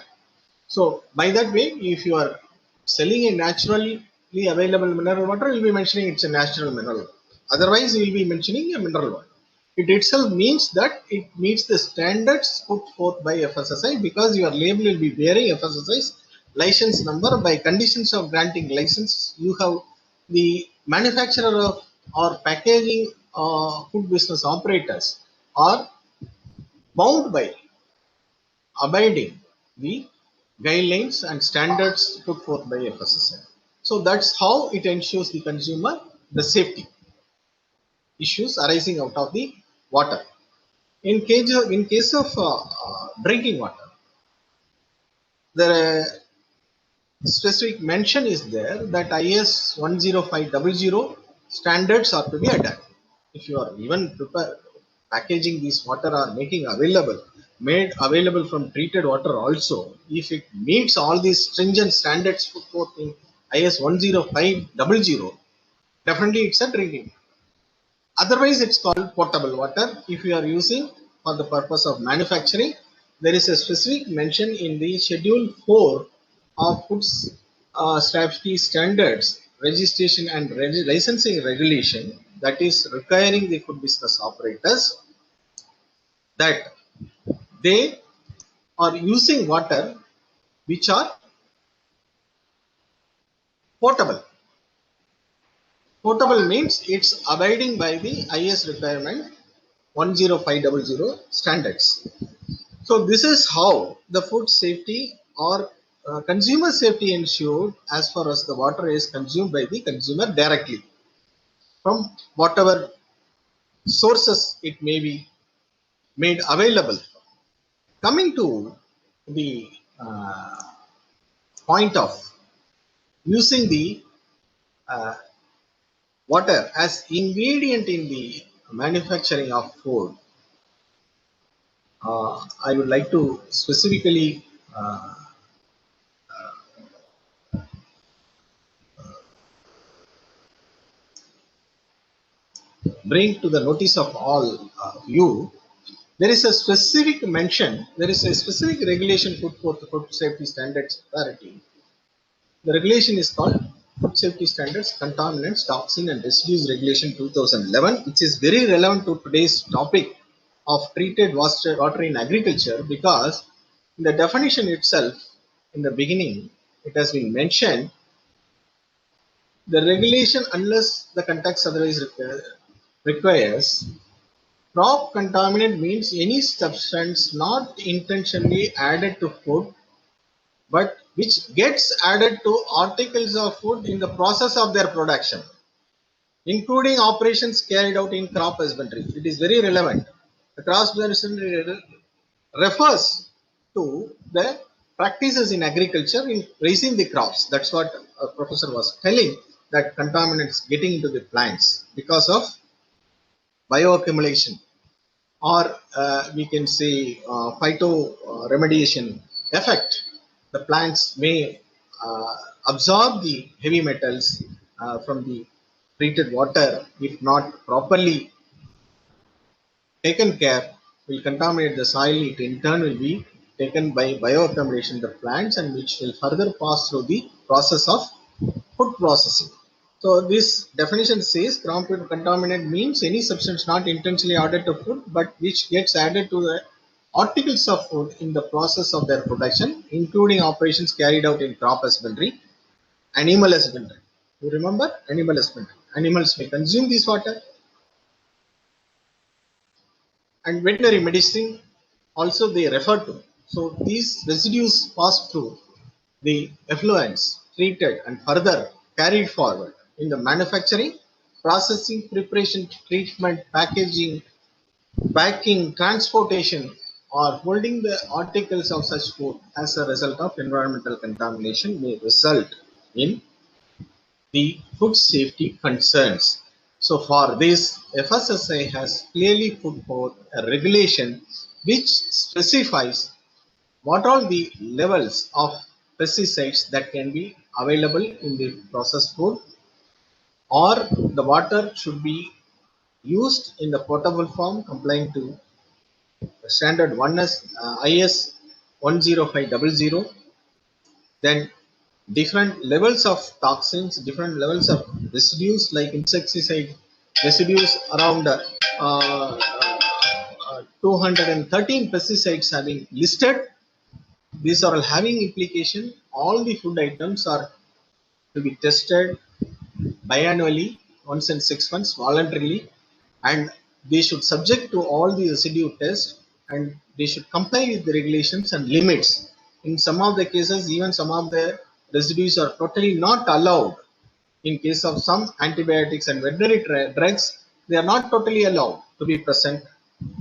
[SPEAKER 11] So by that way, if you are selling a naturally available mineral water, you will be mentioning it's a natural mineral. Otherwise, you will be mentioning a mineral water. It itself means that it meets the standards put forth by FSSAI, because your label will be bearing FSSAI's license number. By conditions of granting license, you have the manufacturer of or packaging food business operators are bound by abiding the guidelines and standards put forth by FSSAI. So that's how it ensures the consumer the safety issues arising out of the water. In case of drinking water, the specific mention is there that IS 10500 standards are to be adapted. If you are even packaging this water or making made available from treated water also, if it meets all these stringent standards put forth in IS 10500, definitely it's a drinking. Otherwise, it's called potable water. If you are using for the purpose of manufacturing, there is a specific mention in the Schedule 4 of Food Safety Standards Registration and Licensing Regulation, that is requiring the food business operators that they are using water which are potable. Potable means it's abiding by the IS requirement 10500 standards. So this is how the food safety or consumer safety ensured as far as the water is consumed by the consumer directly from whatever sources it may be made available. Coming to the point of using the water as ingredient in the manufacturing of food, I would like to specifically bring to the notice of all you. There is a specific mention, there is a specific regulation put forth the Food Safety Standards Authority. The regulation is called Food Safety Standards, Contaminants, Toxin and Residues Regulation 2011, which is very relevant to today's topic of treated water in agriculture, because in the definition itself, in the beginning, it has been mentioned the regulation, unless the context otherwise requires, crop contaminant means any substance not intentionally added to food, but which gets added to articles of food in the process of their production, including operations carried out in crop husbandry. It is very relevant. The crop husbandry refers to the practices in agriculture in raising the crops. That's what a professor was telling, that contaminants getting into the plants because of bioaccumulation, or we can say phyto remediation effect. The plants may absorb the heavy metals from the treated water if not properly taken care. will contaminate the soil, it in turn will be taken by bioaccumulation in the plants and which will further pass through the process of food processing. So this definition says ground-food contaminant means any substance not intentionally added to food but which gets added to the articles of food in the process of their production, including operations carried out in crop husbandry, animal husbandry. You remember animal husbandry. Animals may consume this water, and veterinary medicine also they refer to. So these residues pass through the effluents treated and further carried forward in the manufacturing, processing, preparation, treatment, packaging, packing, transportation, or holding the articles of such food as a result of environmental contamination may result in the food safety concerns. So for this, FSSAI has clearly put forth a regulation which specifies what are the levels of pesticides that can be available in the processed food, or the water should be used in the potable form complying to standard 1S IS 10500. Then different levels of toxins, different levels of residues like insecticide residues around 213 pesticides have been listed. These are all having implication. All the food items are to be tested biannually, once in 6 months, voluntarily, and they should subject to all the residue tests and they should comply with the regulations and limits. In some of the cases, even some of the residues are totally not allowed. In case of some antibiotics and veterinary drugs, they are not totally allowed to be present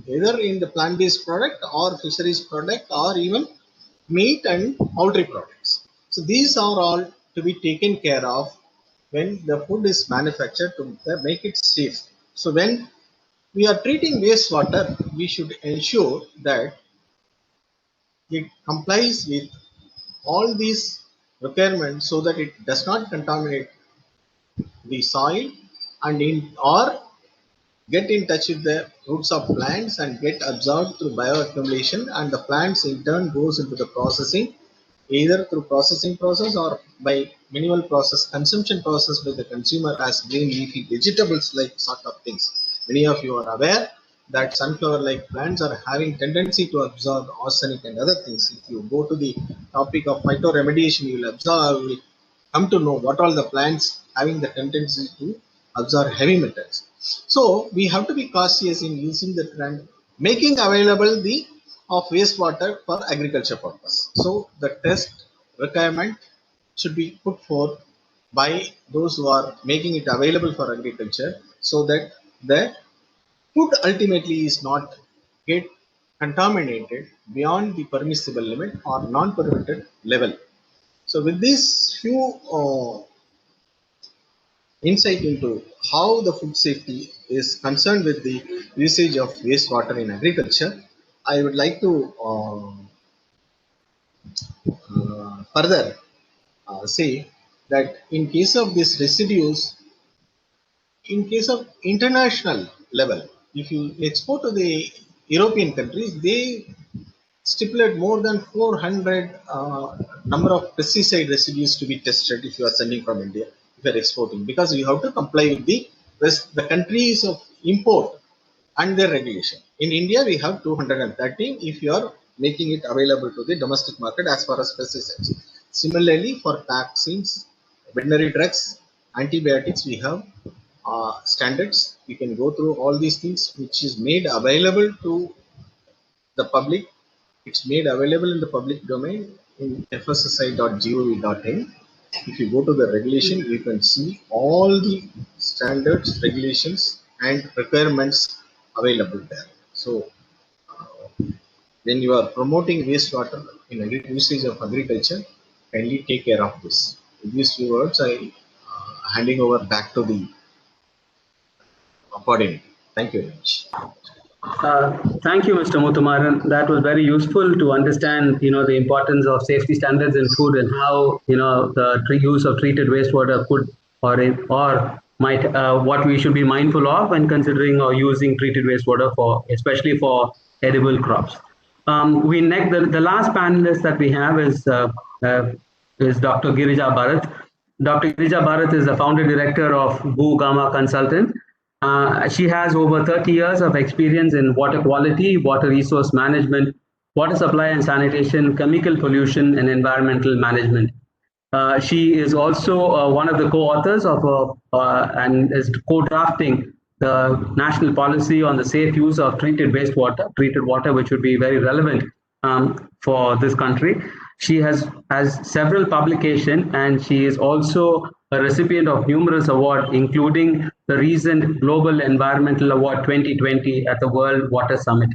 [SPEAKER 11] either in the plant-based product or fisheries product or even meat and poultry products. So these are all to be taken care of when the food is manufactured to make it safe. So when we are treating wastewater, we should ensure that it complies with all these requirements so that it does not contaminate the soil and or get in touch with the roots of plants and get absorbed through bioaccumulation, and the plants in turn goes into the processing either through processing process or by minimal process consumption process by the consumer as green leafy vegetables like sort of things. Many of you are aware that sunflower like plants are having tendency to absorb arsenic and other things. If you go to the topic of phytoremediation, you will observe, you will come to know what all the plants having the tendency to absorb heavy metals. So we have to be cautious in using the trend, making available the of wastewater for agriculture purpose. So the test requirement should be put forth by those who are making it available for agriculture so that the food ultimately is not get contaminated beyond the permissible limit or non-permitted level. So with this few insight into how the food safety is concerned with the usage of wastewater in agriculture, I would like to further say that in case of these residues, in case of international level, if you export to the European countries, they stipulate more than 400 number of pesticide residues to be tested if you are sending from India, if you are exporting, because you have to comply with the countries of import and their regulation. In India, we have 213 if you are making it available to the domestic market as far as pesticides. Similarly, for vaccines, veterinary drugs, antibiotics, we have standards. You can go through all these things which is made available to the public. It's made available in the public domain in fssi.gov.in. If you go to the regulation, you can see all the standards, regulations, and requirements available there. So, when you are promoting wastewater in usage of agriculture, kindly take care of this. With these few words, I handing over back to the coordinator. Thank you very much.
[SPEAKER 8] Thank you, Mr. Muthumaran. That was very useful to understand, the importance of safety standards in food and how, the use of treated wastewater could or might what we should be mindful of when considering or using treated wastewater especially for edible crops. The last panelist that we have is Dr. Girija Bharat. Dr. Girija Bharat is the founder director of Bhu Gama Consultant. She has over 30 years of experience in water quality, water resource management, water supply and sanitation, chemical pollution, and environmental management. She is also one of the co-authors of and is co-drafting the national policy on the safe use of treated water, which would be very relevant for this country. She has several publications, and she is also a recipient of numerous awards, including the recent Global Environmental Award 2020 at the World Water Summit.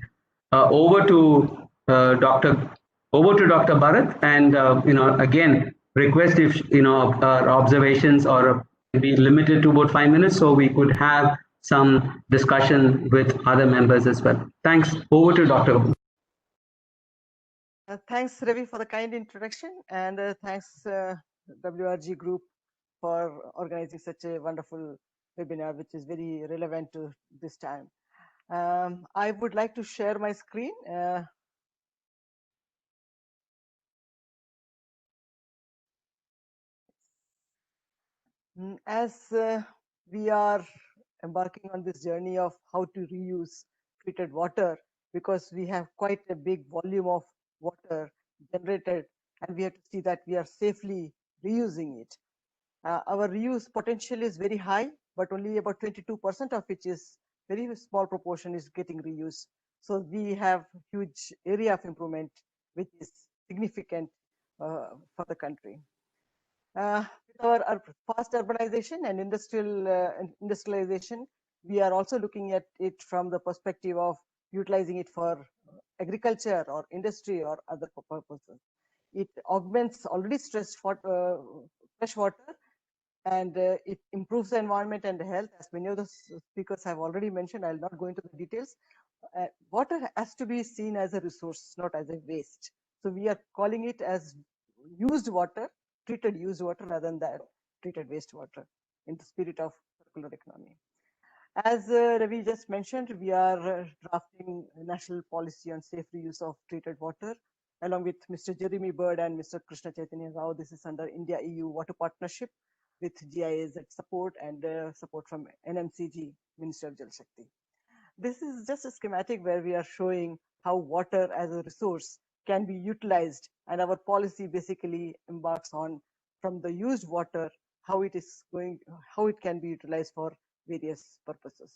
[SPEAKER 8] Over to Dr. Bharat, and again, request if our observations or be limited to about 5 minutes, so we could have some discussion with other members as well. Thanks. Over to Dr.
[SPEAKER 12] Thanks, Ravi, for the kind introduction, and thanks WRG Group for organizing such a wonderful webinar, which is very relevant to this time. I would like to share my screen. As we are embarking on this journey of how to reuse treated water, because we have quite a big volume of water generated, and we have to see that we are safely reusing it. Our reuse potential is very high, but only about 22% of which is very small proportion is getting reused. So we have huge area of improvement, which is significant for the country. With our fast urbanization and industrialization, we are also looking at it from the perspective of utilizing it for agriculture or industry or other purposes. It augments already stressed fresh water, and it improves the environment and the health, as many of the speakers have already mentioned. I'll not go into the details. Water has to be seen as a resource, not as a waste. So we are calling it as used water, treated used water, rather than that treated wastewater, in the spirit of circular economy. As Ravi just mentioned, we are drafting a national policy on safe reuse of treated water, along with Mr. Jeremy Bird and Mr. Krishna Chaitanya Rao. This is under India-EU Water Partnership with GIZ support and support from NMCG, Minister of Jal Shakti. This is just a schematic where we are showing how water as a resource can be utilized, and our policy basically embarks on, from the used water, how it can be utilized for various purposes.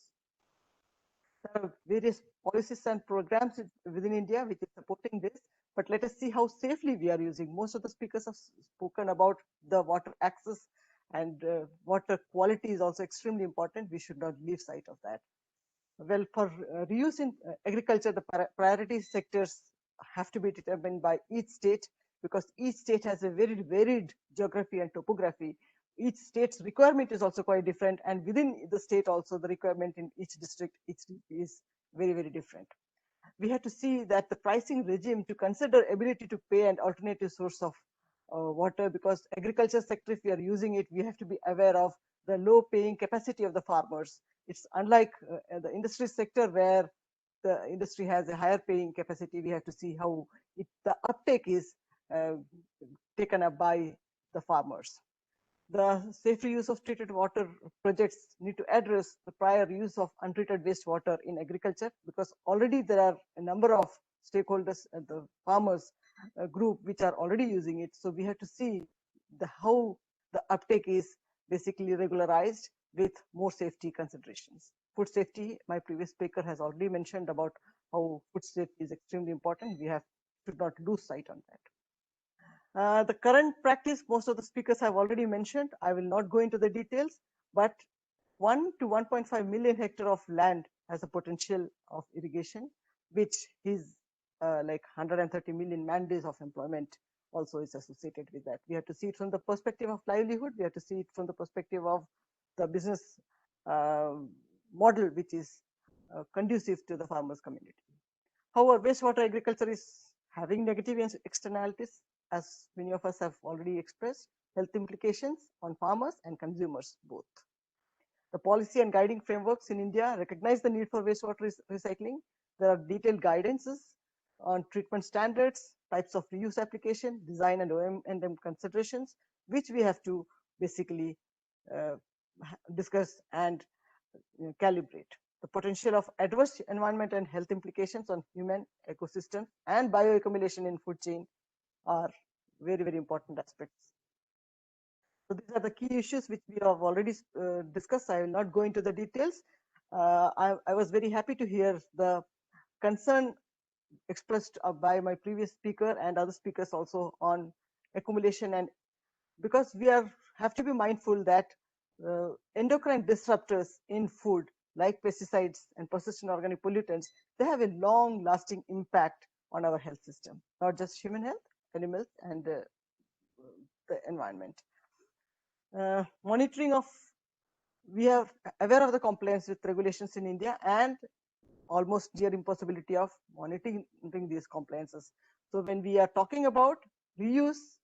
[SPEAKER 12] There are various policies and programs within India which is supporting this, but let us see how safely we are using. Most of the speakers have spoken about the water access, and water quality is also extremely important. We should not lose sight of that. Well, for reuse in agriculture, the priority sectors have to be determined by each state, because each state has a very varied geography and topography. Each state's requirement is also quite different, and within the state also the requirement in each district is very, very different. We have to see that the pricing regime to consider ability to pay an alternative source of water, because agriculture sector, if we are using it, we have to be aware of the low paying capacity of the farmers. It's unlike the industry sector, where the industry has a higher paying capacity. We have to see how the uptake is taken up by the farmers. The safe use of treated water projects need to address the prior use of untreated wastewater in agriculture, because already there are a number of stakeholders at the farmers group which are already using it. So we have to see how the uptake is basically regularized with more safety considerations. Food safety, my previous speaker has already mentioned about how food safety is extremely important. We should not lose sight on that. The current practice, most of the speakers have already mentioned. I will not go into the details, but 1 to 1.5 million hectare of land has a potential of irrigation, which is like 130 million man days of employment also is associated with that. We have to see it from the perspective of livelihood. We have to see it from the perspective of the business model, which is conducive to the farmers' community. However, wastewater agriculture is having negative externalities, as many of us have already expressed, health implications on farmers and consumers both. The policy and guiding frameworks in India recognize the need for wastewater recycling, there are detailed guidances on treatment standards, types of reuse application, design and O&M considerations, which we have to basically discuss and calibrate. The potential of adverse environment and health implications on human ecosystems and bioaccumulation in food chain are very, very important aspects. So these are the key issues which we have already discussed. I will not go into the details. I was very happy to hear the concern expressed by my previous speaker and other speakers also on accumulation, and because we have to be mindful that endocrine disruptors in food like pesticides and persistent organic pollutants, they have a long lasting impact on our health system, not just human health, animals and the environment. Monitoring of, we are aware of the compliance with regulations in India and almost near impossibility of monitoring these compliances. So when we are talking about reuse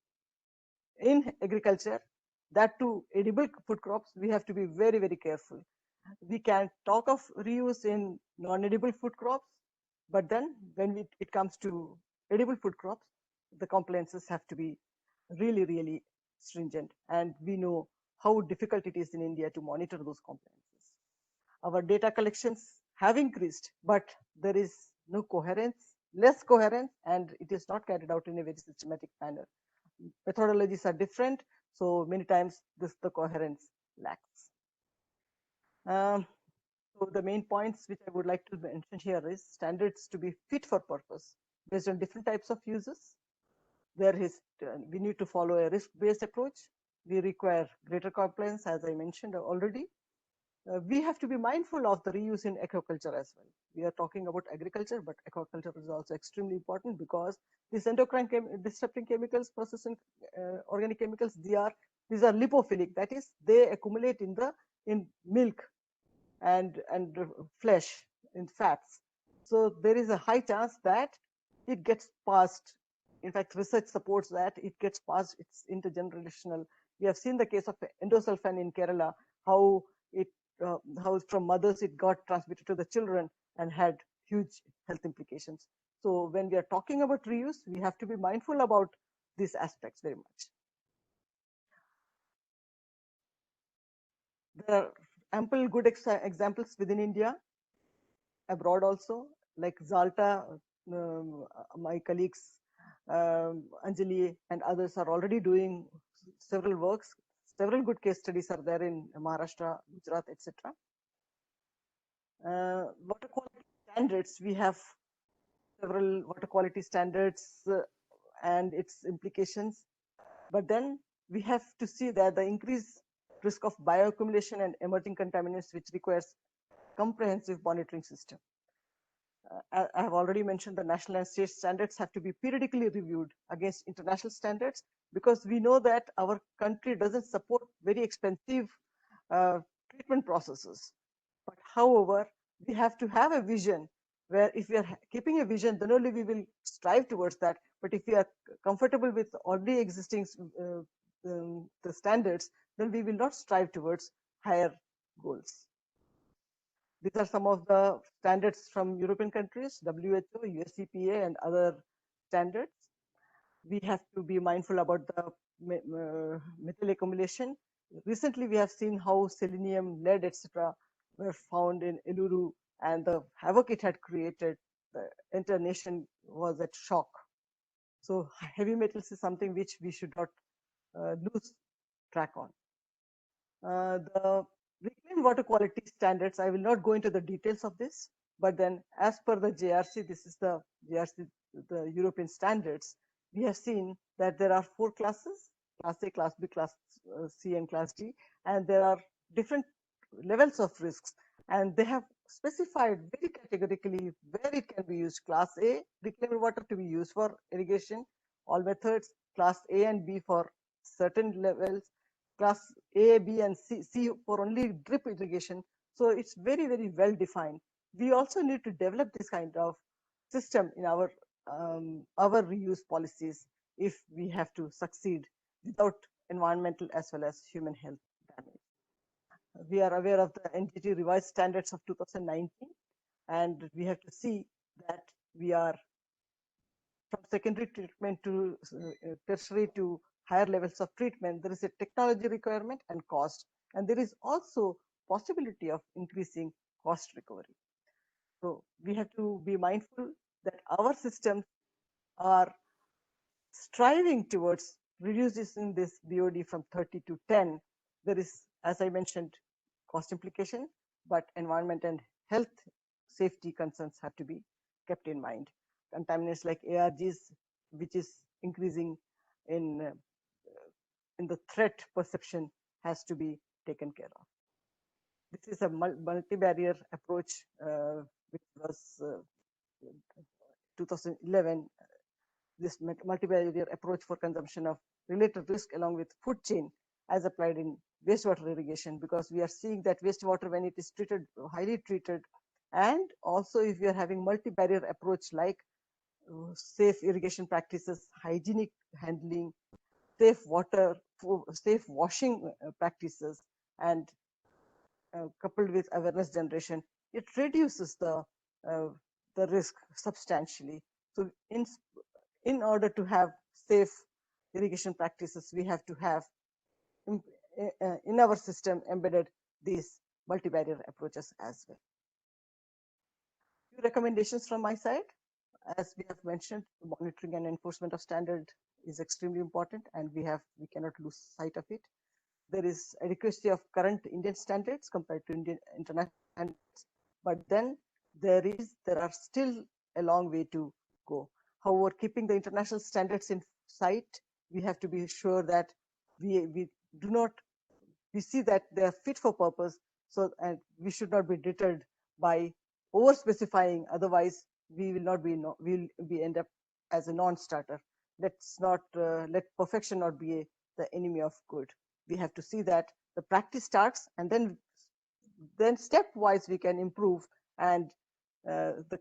[SPEAKER 12] in agriculture, that to edible food crops, we have to be very, very careful. We can talk of reuse in non-edible food crops, but then when it comes to edible food crops, the compliances have to be really, really stringent. And we know how difficult it is in India to monitor those compliances. Our data collections have increased, but there is no coherence, less coherence, and it is not carried out in a very systematic manner. Methodologies are different, so many times the coherence lacks. So the main points which I would like to mention here is standards to be fit for purpose based on different types of uses. There is, we need to follow a risk-based approach. We require greater compliance, as I mentioned already. We have to be mindful of the reuse in aquaculture as well. We are talking about agriculture, but aquaculture is also extremely important because these endocrine disrupting chemicals, processing organic chemicals, these are lipophilic. That is, they accumulate in milk and flesh, in fats. So there is a high chance that it gets passed. In fact, research supports that it gets passed. It's intergenerational. We have seen the case of endosulfan in Kerala, how from mothers it got transmitted to the children and had huge health implications. So when we are talking about reuse, we have to be mindful about these aspects very much. There are ample good examples within India, abroad also, like Zalta. My colleagues Anjali and others are already doing several works. Several good case studies are there in Maharashtra, Gujarat, etc. Water quality standards, we have several water quality standards and its implications, but then we have to see that the increased risk of bioaccumulation and emerging contaminants, which requires comprehensive monitoring system. I have already mentioned the national and state standards have to be periodically reviewed against international standards, because we know that our country doesn't support very expensive treatment processes. But however, we have to have a vision where if we are keeping a vision, then only we will strive towards that. But if we are comfortable with already existing the standards, then we will not strive towards higher goals. These are some of the standards from European countries, WHO, USEPA, and other standards. We have to be mindful about the metal accumulation. Recently, we have seen how selenium, lead, etc. were found in Eluru, and the havoc it had created. The entire nation was at shock. So heavy metals is something which we should not lose track on. The reclaimed water quality standards, I will not go into the details of this, but then as per the JRC, this is the JRC, the European standards, we have seen that there are 4 classes, class A, class B, class C, and class D, and there are different levels of risks, and they have specified very categorically where it can be used. Class A, reclaimed water to be used for irrigation, all methods, class A and B for certain levels, class A, B, and C for only drip irrigation. So it's very, very well defined. We also need to develop this kind of system in our reuse policies if we have to succeed without environmental as well as human health damage. We are aware of the NGT revised standards of 2019, and we have to see that we are from secondary treatment to tertiary to higher levels of treatment. There is a technology requirement and cost, and there is also possibility of increasing cost recovery. So we have to be mindful that our systems are striving towards reducing this BOD from 30 to 10. There is, as I mentioned, cost implication, but environment and health safety concerns have to be kept in mind. Contaminants like ARGs, which is increasing in the threat perception, has to be taken care of. This is a multi-barrier approach, which was 2011. This multi-barrier approach for consumption of related risk along with food chain as applied in wastewater irrigation, because we are seeing that wastewater, when it is treated, highly treated, and also if we are having multi-barrier approach like safe irrigation practices, hygienic handling, safe water, safe washing practices, and coupled with awareness generation, it reduces the risk substantially. So in order to have safe irrigation practices, we have to have in our system embedded these multi-barrier approaches as well. Few recommendations from my side. As we have mentioned, monitoring and enforcement of standard is extremely important, and we cannot lose sight of it. There is adequacy of current Indian standards compared to international standards, but then there are still a long way to go. However, keeping the international standards in sight, we have to be sure that we see that they are fit for purpose. So, and we should not be deterred by over specifying. Otherwise, we will not be end up as a non-starter. Let's not let perfection not be the enemy of good. We have to see that the practice starts, and then stepwise we can improve, and the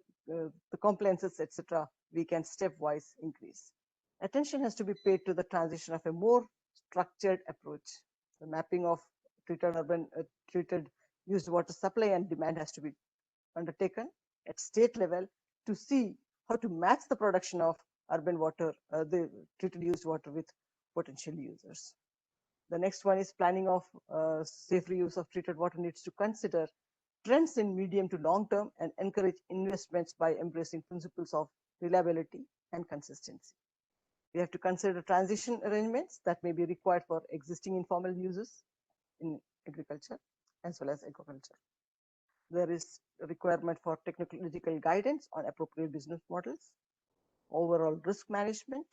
[SPEAKER 12] compliances, etc., we can stepwise increase. Attention has to be paid to the transition of a more structured approach. The mapping of treated used water supply and demand has to be undertaken at state level to see how to match the production of urban water, the treated used water, with potential users. The next one is planning of safe reuse of treated water needs to consider trends in medium to long term and encourage investments by embracing principles of reliability and consistency. We have to consider transition arrangements that may be required for existing informal uses in agriculture as well as aquaculture. There is a requirement for technological guidance on appropriate business models, overall risk management.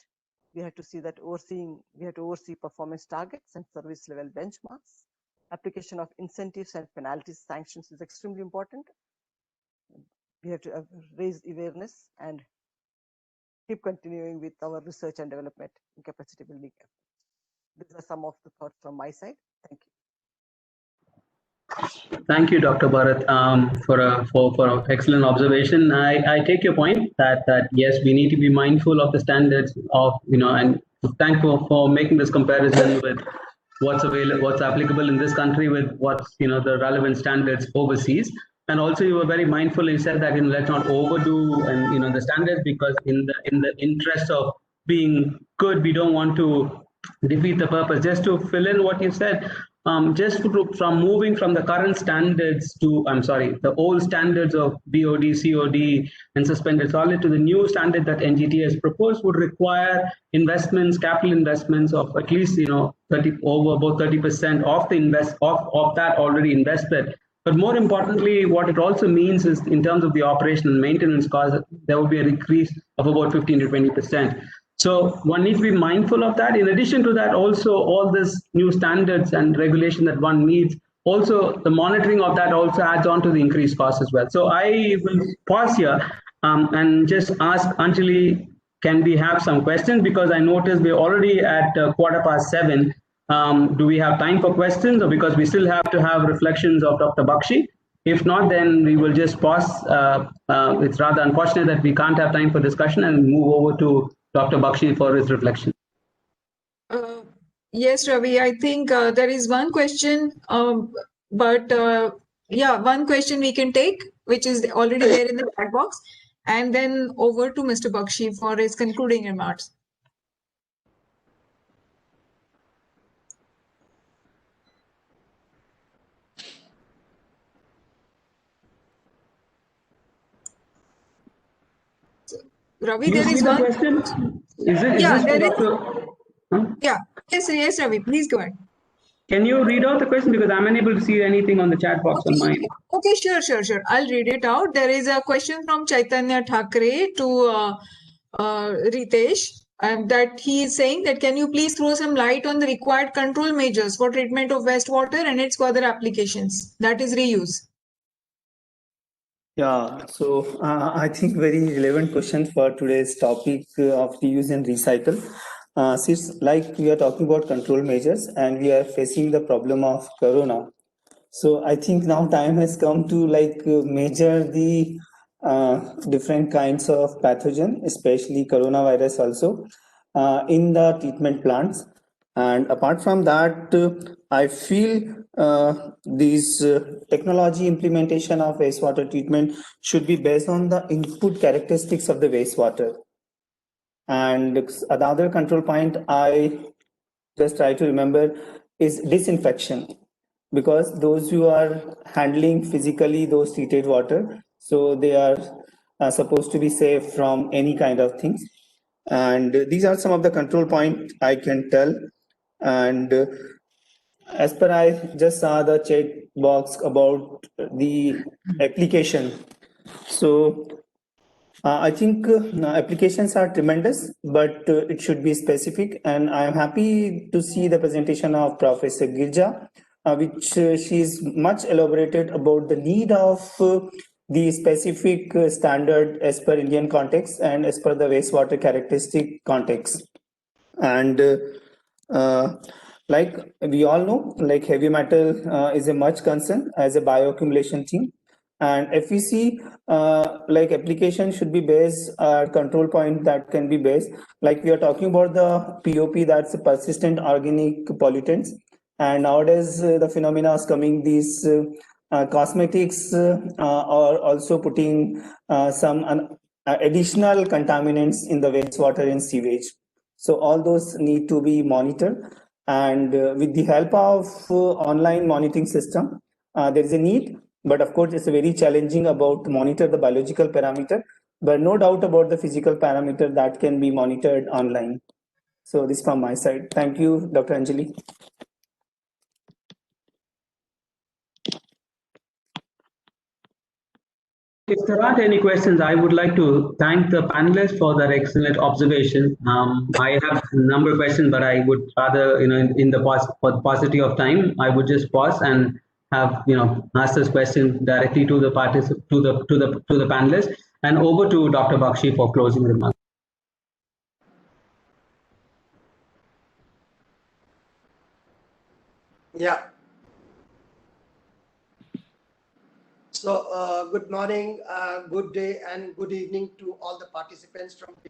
[SPEAKER 12] We have to see that we have to oversee performance targets and service level benchmarks. Application of incentives and penalties, sanctions is extremely important. We have to raise awareness and keep continuing with our research and development and capacity building efforts. These are some of the thoughts from my side. Thank you.
[SPEAKER 8] Thank you, Dr. Bharat, for an excellent observation. I take your point that yes, we need to be mindful of the standards of, and thankful for making this comparison with what's available, what's applicable in this country with what's the relevant standards overseas. And also, you were very mindful. You said that let's not overdo the standards, because in the interest of being good, we don't want to defeat the purpose. Just to fill in what you said, from moving from the current standards to, the old standards of BOD, COD, and suspended solid to the new standard that NGT has proposed would require investments, capital investments of at least over about 30% of that already invested. But more importantly, what it also means is, in terms of the operation and maintenance cost, there will be an increase of about 15 to 20%. So one needs to be mindful of that. In addition to that, also all this new standards and regulation that one needs, also the monitoring of that also adds on to the increased cost as well. So I will pause here and just ask Anjali, can we have some questions? Because I noticed we're already at 7:15. Do we have time for questions, or because we still have to have reflections of Dr. Bakshi? If not, then we will just pause. It's rather unfortunate that we can't have time for discussion, and move over to Dr. Bakshi for his reflection.
[SPEAKER 3] Yes, Ravi, I think there is one question, one question we can take, which is already there in the chat box. and then over to Mr. Bakshi for his concluding remarks. Ravi, there is one
[SPEAKER 8] question. Is
[SPEAKER 3] yeah,
[SPEAKER 8] this
[SPEAKER 3] there is.
[SPEAKER 8] Dr. Huh?
[SPEAKER 3] Yeah, yes, Ravi, please go ahead.
[SPEAKER 8] Can you read out the question, because I'm unable to see anything on the chat box on mine?
[SPEAKER 3] Okay, sure. I'll read it out. There is a question from Chaitanya Thakre to Ritesh, that he is saying that can you please throw some light on the required control measures for treatment of wastewater and its further applications, that is reuse.
[SPEAKER 10] Yeah, so I think very relevant question for today's topic of reuse and recycle. Since like we are talking about control measures and we are facing the problem of corona. So I think now time has come to measure the different kinds of pathogen, especially coronavirus also, in the treatment plants. And apart from that, I feel these technology implementation of wastewater treatment should be based on the input characteristics of the wastewater. And another control point I just try to remember is disinfection, because those who are handling physically those treated water, so they are supposed to be safe from any kind of things. And these are some of the control points I can tell. And as per I just saw the chat box about the application. So I think applications are tremendous, but it should be specific. And I am happy to see the presentation of Professor Girja, which she is much elaborated about the need of the specific standard as per Indian context and as per the wastewater characteristic context. And like we all know, like heavy metal is a much concern as a bioaccumulation thing. And if we see like application should be based, control point that can be based, like we are talking about the POP, that's persistent organic pollutants. And nowadays the phenomena is coming, these cosmetics are also putting some additional contaminants in the wastewater and sewage. So all those need to be monitored. And with the help of online monitoring system, there is a need, but of course it's very challenging about to monitor the biological parameter, but no doubt about the physical parameter that can be monitored online. So this from my side. Thank you, Dr. Anjali.
[SPEAKER 8] If there aren't any questions, I would like to thank the panelists for their excellent observation. I have a number of questions, but I would rather, in the for the paucity of time, I would just pause and have, ask this question directly to the to the panelists, and over to Dr. Bakshi for closing remarks.
[SPEAKER 13] Yeah. So good morning, good day, and good evening to all the participants from the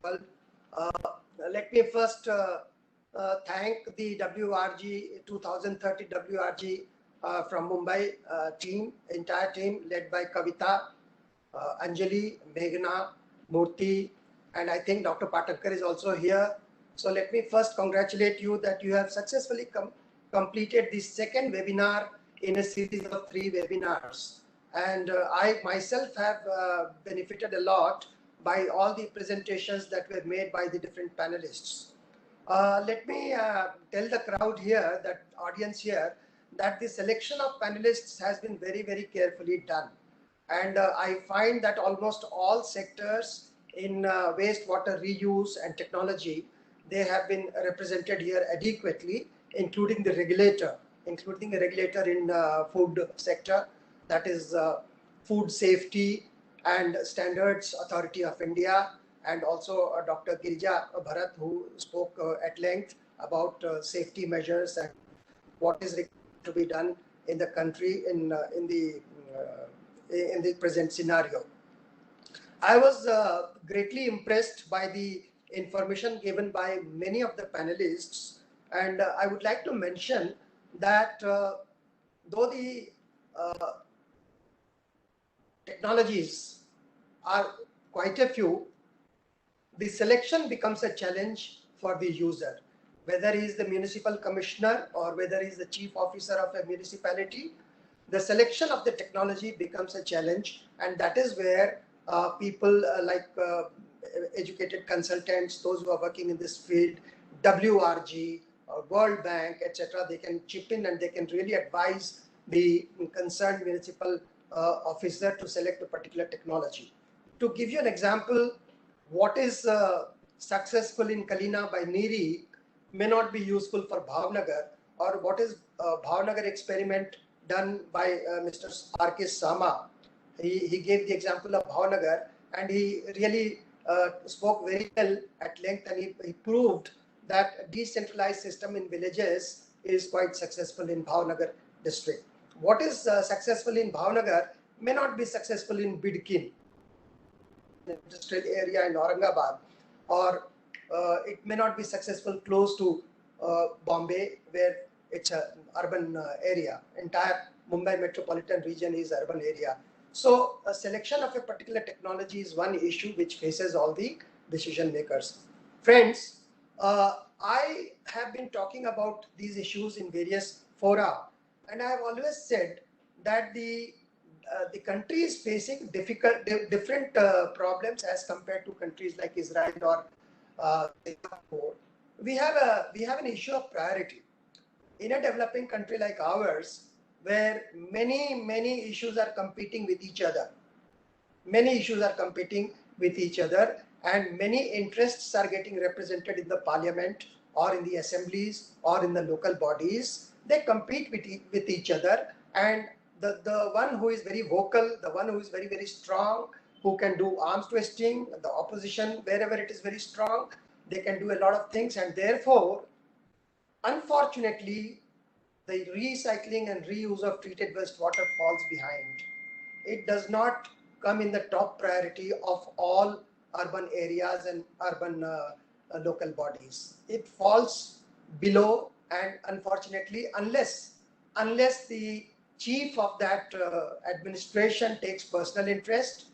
[SPEAKER 13] world. Let me first thank the WRG 2030 WRG from Mumbai team, entire team led by Kavita, Anjali, Meghna, Murthy, and I think Dr. Patakkar is also here. So let me first congratulate you that you have successfully completed the second webinar in a series of 3 webinars. And I myself have benefited a lot by all the presentations that were made by the different panelists. Let me tell the crowd here, that audience here, that the selection of panelists has been very, very carefully done. And I find that almost all sectors in wastewater reuse and technology, they have been represented here adequately, including the regulator, including a regulator in food sector, that is Food Safety and Standards Authority of India, and also Dr. Girja Bharat, who spoke at length about safety measures and what is required to be done in the country in the present scenario. I was greatly impressed by the information given by many of the panelists, and I would like to mention that though the technologies are quite a few, the selection becomes a challenge for the user, whether he is the municipal commissioner or whether he is the chief officer of a municipality. The selection of the technology becomes a challenge, and that is where people like educated consultants, those who are working in this field, WRG, World Bank, etc., they can chip in and they can really advise the concerned municipal officer to select a particular technology. To give you an example, what is successful in Kalina by Niri may not be useful for Bhavnagar, or what is Bhavnagar experiment done by Mr. R.K. Sama. He gave the example of Bhavnagar, and he really spoke very well at length, and he proved that a decentralized system in villages is quite successful in Bhavnagar district. What is successful in Bhavnagar may not be successful in Bidkin, industrial area in Aurangabad, or it may not be successful close to Bombay, where it's an urban area. Entire Mumbai metropolitan region is urban area. So a selection of a particular technology is one issue which faces all the decision makers. Friends, I have been talking about these issues in various fora, and I have always said that the country is facing different problems as compared to countries like Israel or Singapore. We have an issue of priority. In a developing country like ours, where many issues are competing with each other, and many interests are getting represented in the parliament or in the assemblies or in the local bodies. They compete with each other, and the one who is very vocal, the one who is very, very strong, who can do arms twisting, the opposition, wherever it is very strong, they can do a lot of things, and therefore, unfortunately, the recycling and reuse of treated wastewater falls behind. It does not come in the top priority of all urban areas and urban local bodies. It falls below, and unfortunately, unless the chief of that administration takes personal interest,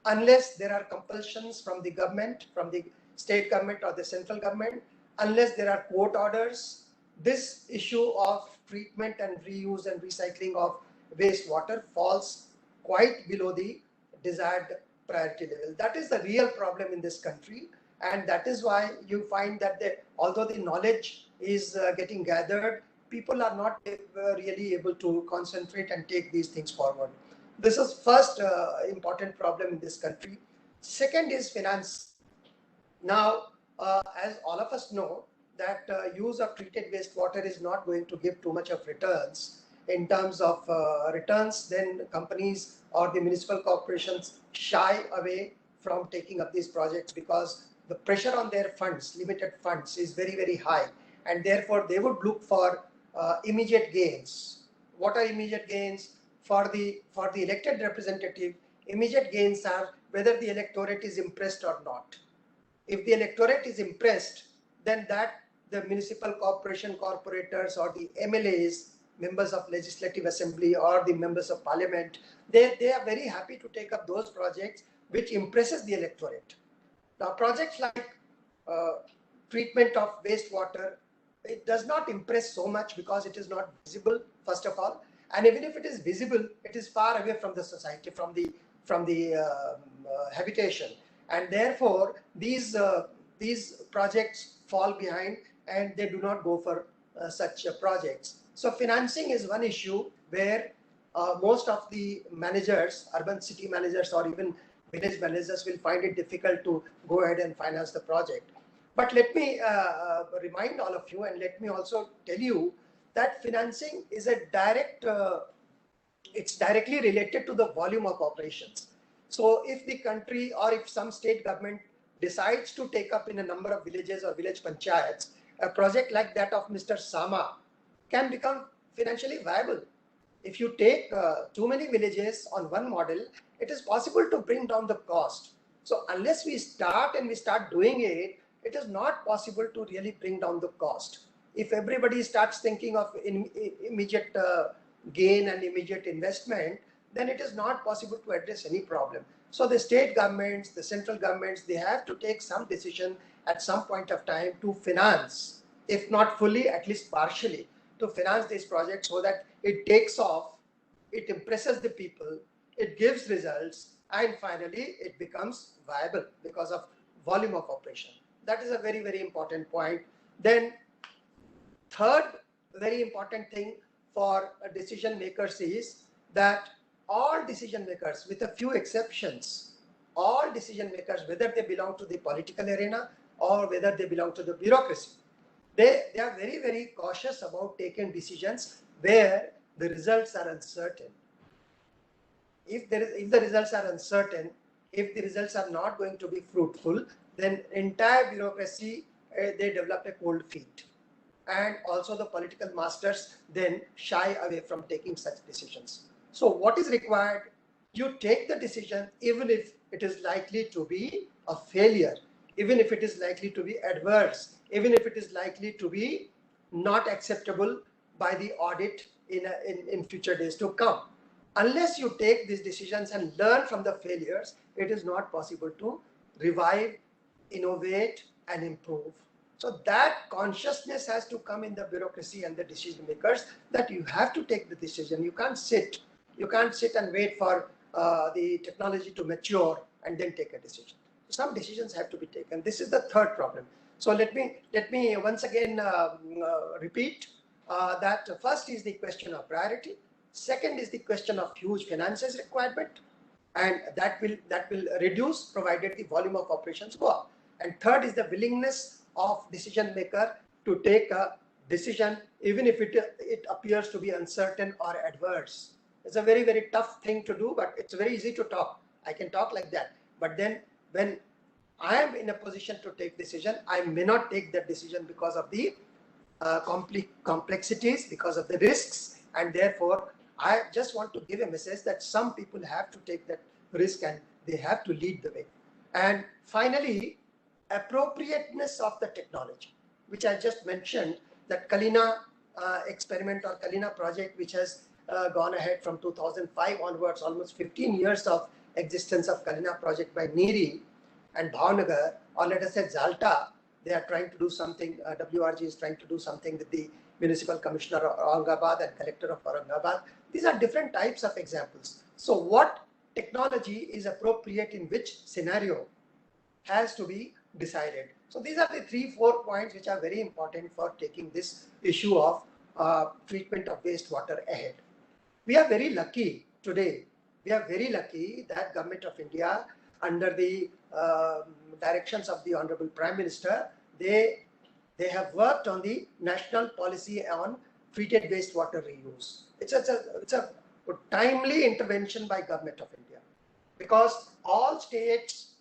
[SPEAKER 13] unless there are compulsions from the government, from the state government or the central government, unless there are court orders, this issue of treatment and reuse and recycling of wastewater falls quite below the desired priority level. That is the real problem in this country, and that is why you find that although the knowledge is getting gathered, people are not really able to concentrate and take these things forward. This is first important problem in this country. Second is finance. Now, as all of us know, that use of treated wastewater is not going to give too much of returns. In terms of returns, then companies or the municipal corporations shy away from taking up these projects because the pressure on their funds, limited funds, is very, very high, and therefore they would look for immediate gains. What are immediate gains? For the elected representative, immediate gains are whether the electorate is impressed or not. If the electorate is impressed, then that the municipal corporation corporators or the MLAs, members of legislative assembly, or the members of parliament, they are very happy to take up those projects which impresses the electorate. Now, projects like treatment of wastewater, it does not impress so much because it is not visible, first of all, and even if it is visible, it is far away from the society, from the habitation, and therefore these projects fall behind and they do not go for such projects. So financing is one issue where most of the managers, urban city managers or even village managers, will find it difficult to go ahead and finance the project. But let me remind all of you, and let me also tell you that financing is a direct, it's directly related to the volume of operations. So if the country or if some state government decides to take up in a number of villages or village panchayats, a project like that of Mr. Sama can become financially viable. If you take too many villages on one model, it is possible to bring down the cost. So unless we start doing it, it is not possible to really bring down the cost. If everybody starts thinking of immediate gain and immediate investment, then it is not possible to address any problem. So the state governments, the central governments, they have to take some decision at some point of time to finance, if not fully, at least partially, to finance these projects so that it takes off, it impresses the people, it gives results, and finally it becomes viable because of volume of operation. That is a very, very important point. Then third very important thing for decision makers is that all decision makers, with a few exceptions, all decision makers, whether they belong to the political arena or whether they belong to the bureaucracy, they are very, very cautious about taking decisions where the results are uncertain. If the results are uncertain, if the results are not going to be fruitful, then entire bureaucracy, they develop a cold feet. And also the political masters then shy away from taking such decisions. So what is required? You take the decision even if it is likely to be a failure, even if it is likely to be adverse, even if it is likely to be not acceptable by the audit in future days to come. Unless you take these decisions and learn from the failures, it is not possible to revive, innovate, and improve. So that consciousness has to come in the bureaucracy and the decision makers, that you have to take the decision. You can't sit and wait for the technology to mature and then take a decision. Some decisions have to be taken. This is the third problem. So let me once again repeat that first is the question of priority. Second is the question of huge finances requirement, and that will reduce provided the volume of operations go up. And third is the willingness of decision maker to take a decision even if it appears to be uncertain or adverse. It's a very, very tough thing to do, but it's very easy to talk. I can talk like that, but then when I am in a position to take decision, I may not take that decision because of the complexities, because of the risks, and therefore I just want to give a message that some people have to take that risk and they have to lead the way. And finally, appropriateness of the technology, which I just mentioned, that Kalina experiment or Kalina project, which has gone ahead from 2005 onwards, almost 15 years of existence of Kalina project by NEERI and Bhavnagar, or let us say Zalta, they are trying to do something, WRG is trying to do something with the Municipal Commissioner of Aurangabad and Collector of Aurangabad. These are different types of examples. So what technology is appropriate in which scenario has to be decided. So these are the 3-4 points which are very important for taking this issue of treatment of wastewater ahead. We are very lucky today. We are very lucky that Government of India, under the directions of the Honorable Prime Minister, they have worked on the national policy on treated wastewater reuse. It's a timely intervention by Government of India, because all states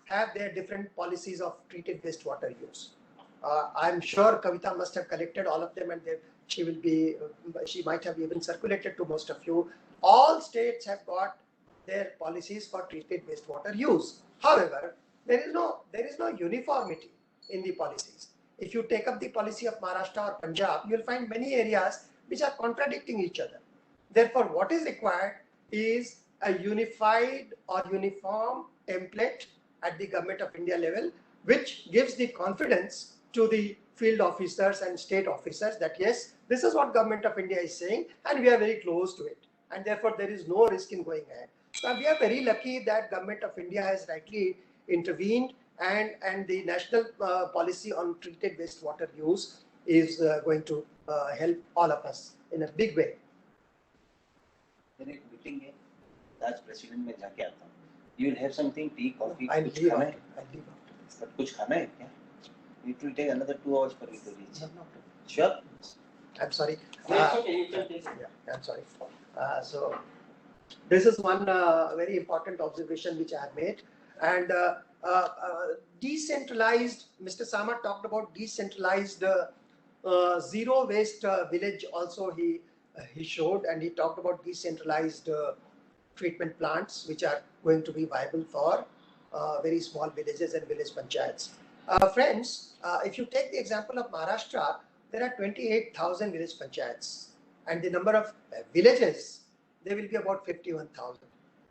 [SPEAKER 13] have their different policies of treated wastewater use. I'm sure Kavita must have collected all of them, and she might have even circulated to most of you. All states have got their policies for treated wastewater use. However, there is no uniformity in the policies. If you take up the policy of Maharashtra or Punjab, you'll find many areas which are contradicting each other. Therefore, what is required is a unified or uniform template at the Government of India level, which gives the confidence to the field officers and state officers that yes, this is what Government of India is saying, and we are very close to it, and therefore there is no risk in going ahead. So we are very lucky that Government of India has rightly intervened, and the national policy on treated wastewater use is going to help all of us in a big way.
[SPEAKER 14] You will have something, tea, coffee.
[SPEAKER 13] I'll leave after.
[SPEAKER 14] But kuch khana hai kya? It will take another 2 hours for you to reach. Sure.
[SPEAKER 13] I'm sorry.
[SPEAKER 14] Okay, you can take it.
[SPEAKER 13] Yeah, I'm sorry. So this is one very important observation which I have made. And decentralized, Mr. Sama talked about decentralized zero waste village also he showed, and he talked about decentralized treatment plants which are going to be viable for very small villages and village panchayats. Friends, if you take the example of Maharashtra, there are 28,000 village panchayats, and the number of villages, there will be about 51,000.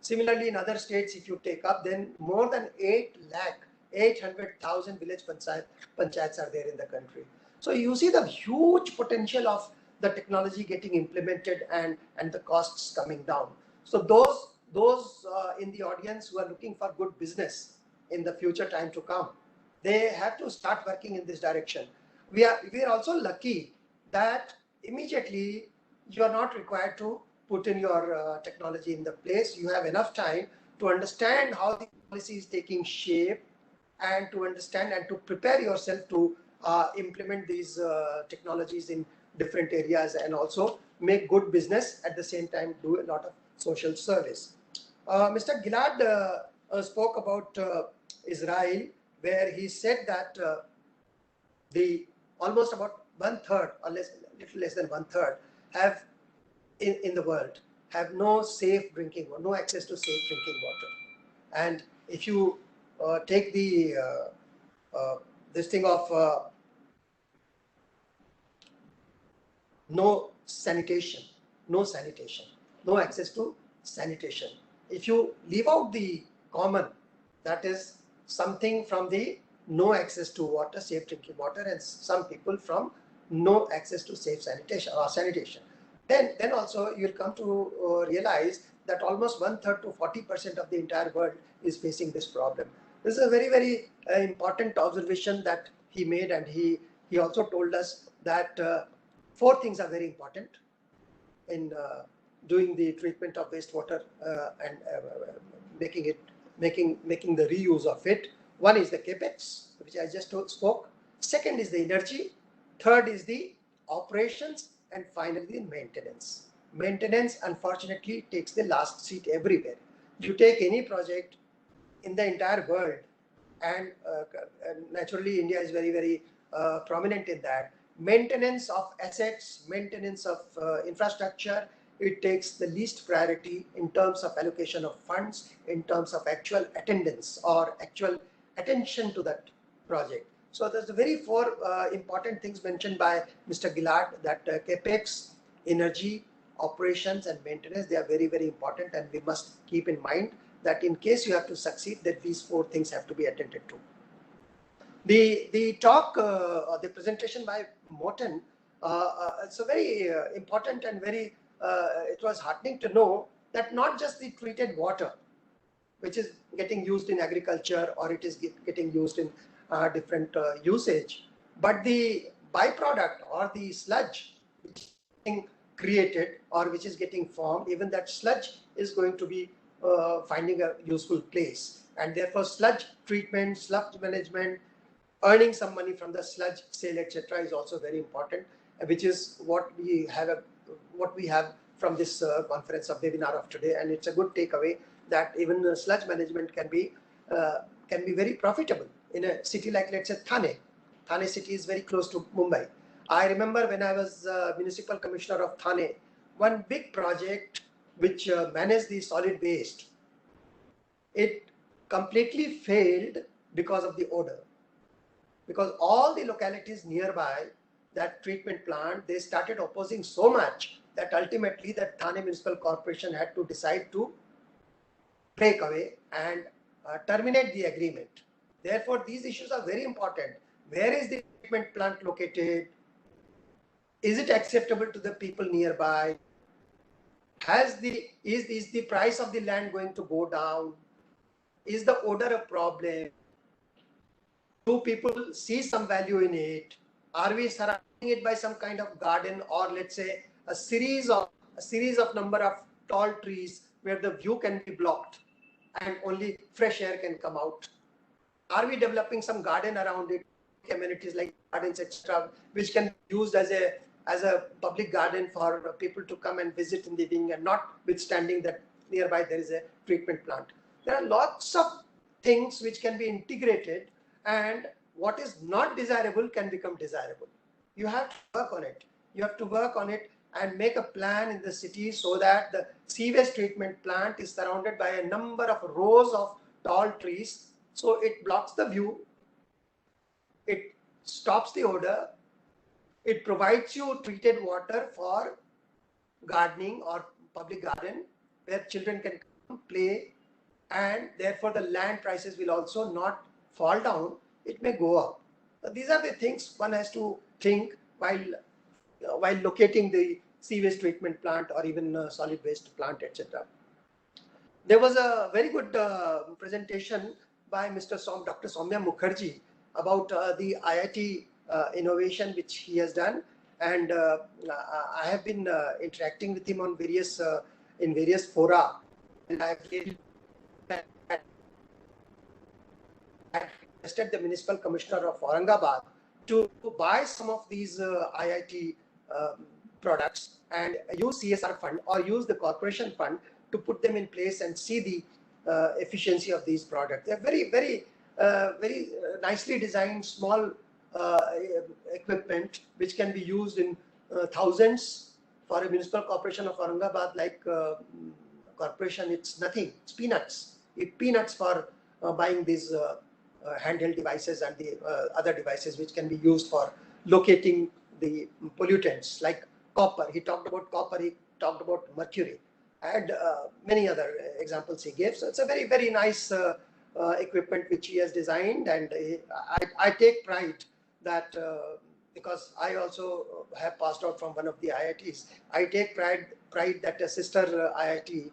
[SPEAKER 13] Similarly, in other states, if you take up, then more than 800,000 village panchayats are there in the country. So you see the huge potential of the technology getting implemented and the costs coming down. So those in the audience who are looking for good business in the future time to come, they have to start working in this direction. We are also lucky that immediately you are not required to put in your technology in the place. You have enough time to understand how the policy is taking shape and to understand and to prepare yourself to implement these technologies in different areas and also make good business at the same time, do a lot of social service. Mr. Gilad spoke about Israel, where he said that the almost about 1/3 or little less than 1/3 have in the world have no safe drinking or no access to safe drinking water. And if you take the this thing of no sanitation, no access to sanitation. If you leave out the common, that is something from the no access to water, safe drinking water, and some people from no access to safe sanitation or sanitation. Then also you'll come to realize that almost 1/3 to 40% of the entire world is facing this problem. This is a very, very important observation that he made, and he also told us that 4 things are very important in doing the treatment of wastewater and making the reuse of it. One is the capex, which I just spoke. Second is the energy. Third is the operations, and finally the maintenance. Maintenance, unfortunately, takes the last seat everywhere. You take any project in the entire world, and naturally India is very, very prominent in that. Maintenance of assets, maintenance of infrastructure, it takes the least priority in terms of allocation of funds, in terms of actual attendance or actual attention to that project. So there's the very 4 important things mentioned by Mr. Gilad, that capex, energy, operations and maintenance, they are very, very important, and we must keep in mind that in case you have to succeed, that these 4 things have to be attended to. The talk or the presentation by Morton, it's a very important and very, it was heartening to know that not just the treated water, which is getting used in agriculture or it is getting used in different usage, but the byproduct or the sludge which is getting created or which is getting formed, even that sludge is going to be finding a useful place. And therefore sludge treatment, sludge management, earning some money from the sludge sale, etc., is also very important, which is what we have from this conference of webinar of today. And it's a good takeaway that even sludge management can be very profitable in a city like, let's say, Thane. Thane city is very close to Mumbai. I remember when I was municipal commissioner of Thane, one big project which managed the solid waste, it completely failed because of the odor. Because all the localities nearby that treatment plant, they started opposing so much that ultimately that Thane Municipal Corporation had to decide to break away and terminate the agreement. Therefore, these issues are very important. Where is the treatment plant located? Is it acceptable to the people nearby? Is the price of the land going to go down? Is the odor a problem? Do people see some value in it? Are we surrounding it by some kind of garden, or let's say a series of number of tall trees where the view can be blocked and only fresh air can come out? Are we developing some garden around it, amenities like gardens, etc., which can be used as a public garden for people to come and visit in the evening, and notwithstanding that nearby there is a treatment plant? There are lots of things which can be integrated, and what is not desirable can become desirable. You have to work on it. You have to work on it and make a plan in the city so that the sewage treatment plant is surrounded by a number of rows of tall trees. So it blocks the view, it stops the odor, it provides you treated water for gardening or public garden where children can play, and therefore the land prices will also not fall down, it may go up. These are the things one has to think while locating the sewage treatment plant or even solid waste plant, etc. There was a very good presentation by Dr. Soumya Mukherjee about the IIT innovation which he has done, and I have been interacting with him on in various fora, and I have requested the municipal commissioner of Aurangabad to buy some of these IIT products and use CSR fund or use the corporation fund to put them in place and see the efficiency of these products. They're very nicely designed small equipment which can be used in thousands. For a municipal corporation of Aurangabad like corporation, it's nothing, it's peanuts. It's peanuts for buying these handheld devices and the other devices which can be used for locating the pollutants like copper. He talked about copper, he talked about mercury, and many other examples he gave. So it's a very nice equipment which he has designed, and I take pride that because I also have passed out from one of the IITs, I take pride that a sister IIT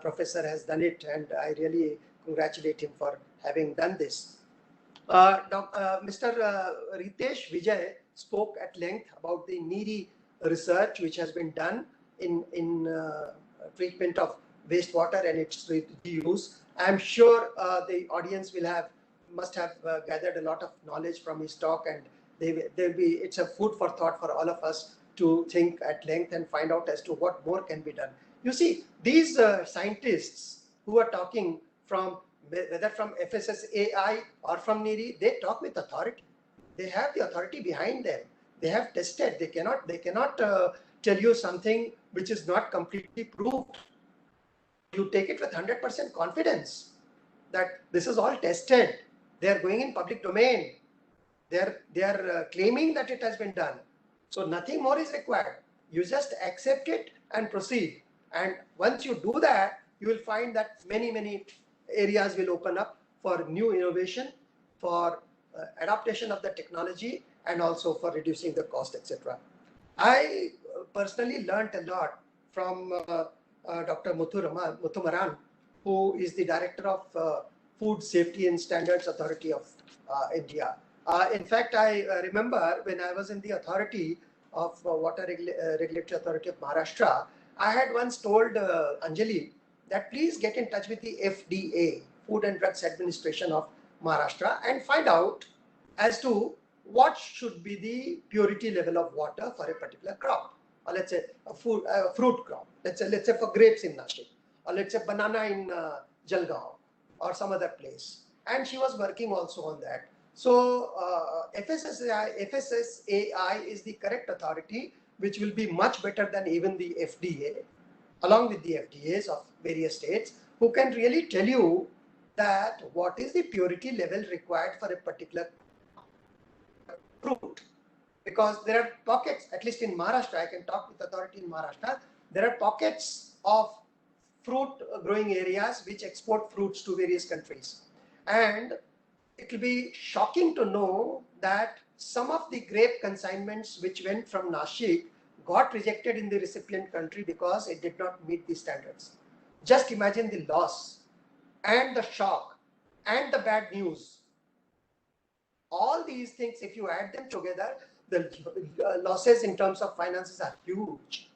[SPEAKER 13] professor has done it, and I really congratulate him for having done this. Mr. Ritesh Vijay spoke at length about the NEERI research which has been done in treatment of wastewater and its reuse. I am sure the audience must have gathered a lot of knowledge from his talk, and it's a food for thought for all of us to think at length and find out as to what more can be done. You see, these scientists who are talking from whether from FSSAI or from NEERI, they talk with authority. They have the authority behind them. They have tested. They cannot tell you something which is not completely proved. You take it with 100% confidence that this is all tested. They are going in public domain. They are claiming that it has been done. So nothing more is required. You just accept it and proceed. And once you do that, you will find that many areas will open up for new innovation, for adaptation of the technology, and also for reducing the cost, etc. I personally learned a lot from Dr. Muthumaran, who is the director of Food Safety and Standards Authority of India. In fact, I remember when I was in the authority of Water Regulatory Authority of Maharashtra, I had once told Anjali that please get in touch with the FDA, Food and Drugs Administration of Maharashtra, and find out as to what should be the purity level of water for a particular crop, or let's say a fruit crop. Let's say for grapes in Nashik, or let's say banana in Jalgaon or some other place. And she was working also on that. So FSSAI is the correct authority, which will be much better than even the FDA, along with the FDAs of various states, who can really tell you that what is the purity level required for a particular fruit. Because there are pockets, at least in Maharashtra, I can talk with authority in Maharashtra, there are pockets of fruit growing areas which export fruits to various countries. And it will be shocking to know that some of the grape consignments which went from Nashik got rejected in the recipient country because it did not meet the standards. Just imagine the loss and the shock and the bad news. All these things, if you add them together, the losses in terms of finances are huge.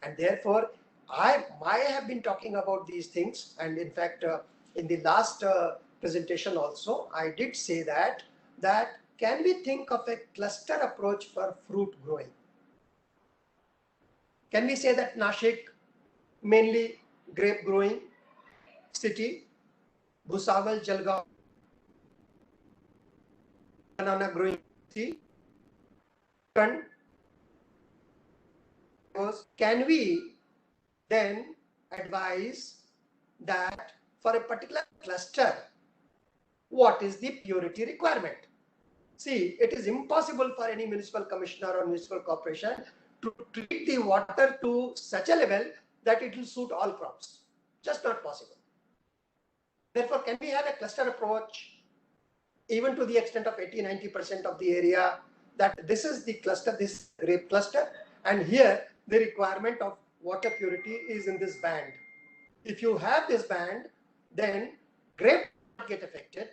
[SPEAKER 13] And therefore, I have been talking about these things. And in fact, in the last presentation also, I did say that can we think of a cluster approach for fruit growing? Can we say that Nashik, mainly grape growing city, Bhusawal, Jalgaon, banana growing city, can we then advise that for a particular cluster, what is the purity requirement? See, it is impossible for any municipal commissioner or municipal corporation to treat the water to such a level that it will suit all crops. Just not possible. Therefore, can we have a cluster approach even to the extent of 80-90% of the area, that this is the cluster, this grape cluster, and here the requirement of water purity is in this band. If you have this band, then grape will not get affected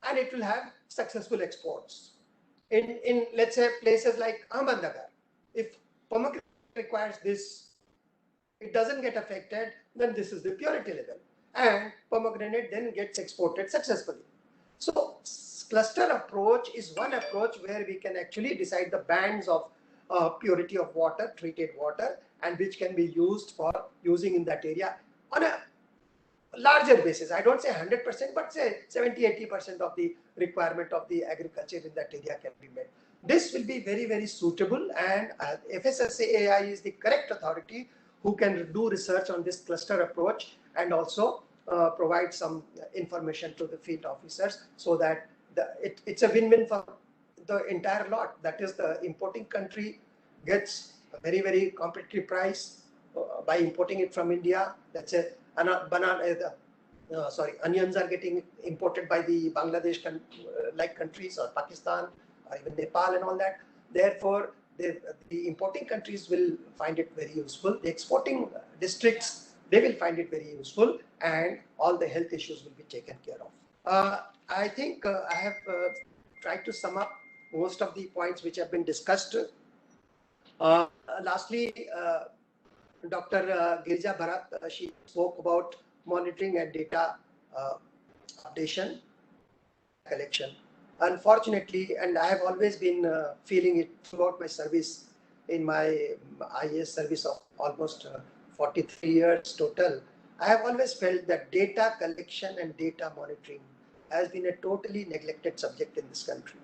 [SPEAKER 13] and it will have successful exports. In let's say places like Ahmednagar, if pomegranate requires this, it doesn't get affected, then this is the purity level, and pomegranate then gets exported successfully. So cluster approach is one approach where we can actually decide the bands of purity of water, treated water, and which can be used for using in that area on a larger basis. I don't say 100%, but say 70-80% of the requirement of the agriculture in that area can be met. This will be very, very suitable, and FSSAI is the correct authority who can do research on this cluster approach and also provide some information to the field officers, so that it's a win-win for the entire lot. That is, the importing country gets a very, very competitive price by importing it from India. That's a onions are getting imported by the Bangladesh like countries, or Pakistan, or even Nepal and all that. Therefore, the importing countries will find it very useful. The exporting districts, they will find it very useful, and all the health issues will be taken care of. I think I have tried to sum up most of the points which have been discussed. Lastly, Dr. Girija Bharat, she spoke about monitoring and data updation, collection. Unfortunately, and I have always been feeling it throughout my service, in my IAS service of almost 43 years total, I have always felt that data collection and data monitoring has been a totally neglected subject in this country.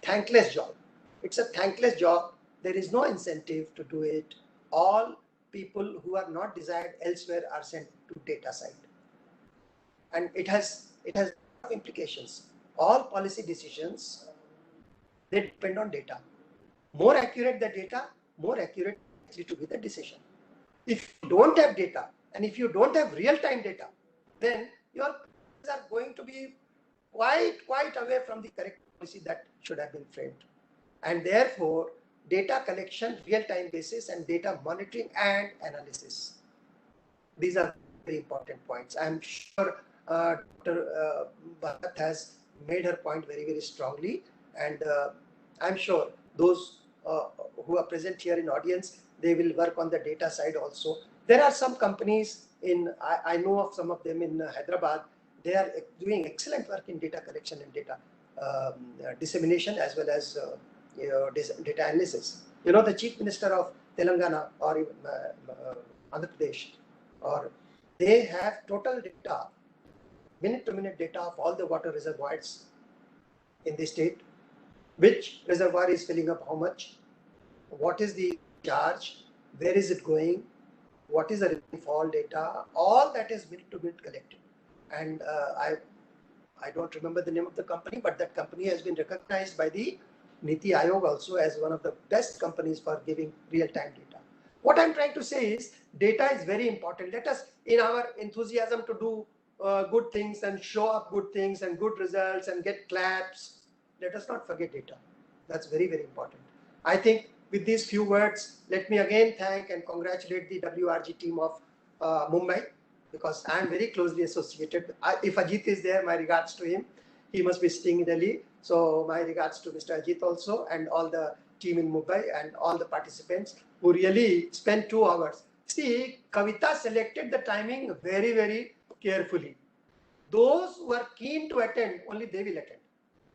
[SPEAKER 13] Thankless job. It's a thankless job. There is no incentive to do it. All people who are not desired elsewhere are sent to data side. And it has implications. All policy decisions, they depend on data. More accurate the data, more accurate likely to be the decision. If you don't have data, and if you don't have real-time data, then your policies are going to be quite away from the correct policy that should have been framed. And therefore, data collection, real-time basis, and data monitoring and analysis. These are very important points. I'm sure Dr. Bharat has made her point very, very strongly, and I'm sure those who are present here in audience, they will work on the data side also. There are some companies I know of some of them in Hyderabad. They are doing excellent work in data collection and data dissemination, as well as data analysis. You know, the Chief Minister of Telangana or even Andhra Pradesh, or they have total data, minute-to-minute data of all the water reservoirs in the state, which reservoir is filling up how much, what is the charge, where is it going, what is the rainfall data, all that is minute-to-minute collected. And I don't remember the name of the company, but that company has been recognized by the Niti Aayog also as one of the best companies for giving real-time data. What I'm trying to say is data is very important. Let us, in our enthusiasm to do good things and show up good things and good results and get claps, let us not forget data. That's very, very important. I think with these few words, let me again thank and congratulate the WRG team of Mumbai, because I am very closely associated. If Ajit is there, my regards to him. He must be staying in Delhi. So my regards to Mr. Ajit also, and all the team in Mumbai and all the participants who really spent 2 hours. See, Kavita selected the timing very, very carefully. Those who are keen to attend, only they will attend.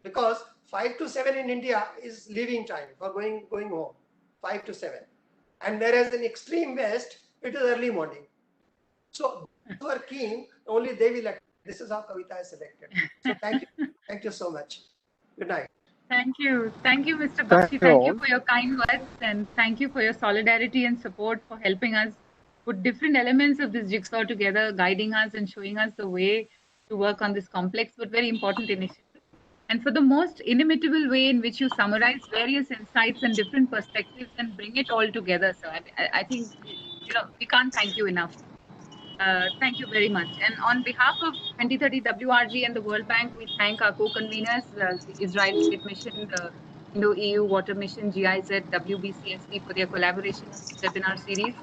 [SPEAKER 13] Because 5 to 7 in India is leaving time for going home, 5 to 7. And whereas in extreme west, it is early morning. So those who are keen, only they will attend. This is how Kavita is selected. So thank you. Thank you so much. Good night.
[SPEAKER 1] Thank you. Thank you, Mr. Bakshi. Thank you for your kind words, and thank you for your solidarity and support for helping us put different elements of this jigsaw together, guiding us and showing us the way to work on this complex but very important initiative. And for the most inimitable way in which you summarize various insights and different perspectives and bring it all together. So I think, we can't thank you enough. Thank you very much. And on behalf of 2030 WRG and the World Bank, we thank our co-conveners, the Israel State Mission, the Indo-EU Water Mission, GIZ, WBCSD for their collaboration on this webinar series.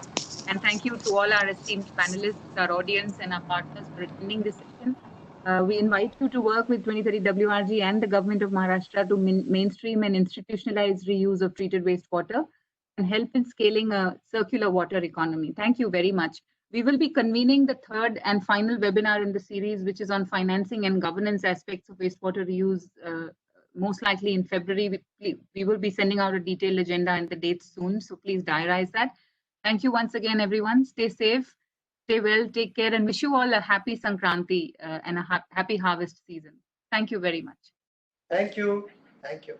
[SPEAKER 1] And thank you to all our esteemed panelists, our audience, and our partners for attending this session. We invite you to work with 2030 WRG and the government of Maharashtra to mainstream and institutionalize reuse of treated wastewater and help in scaling a circular water economy. Thank you very much. We will be convening the third and final webinar in the series, which is on financing and governance aspects of wastewater reuse, most likely in February. We will be sending out a detailed agenda and the dates soon, so please diarize that. Thank you once again, everyone. Stay safe, stay well, take care, and wish you all a happy Sankranti and a happy harvest season. Thank you very much.
[SPEAKER 13] Thank you. Thank you.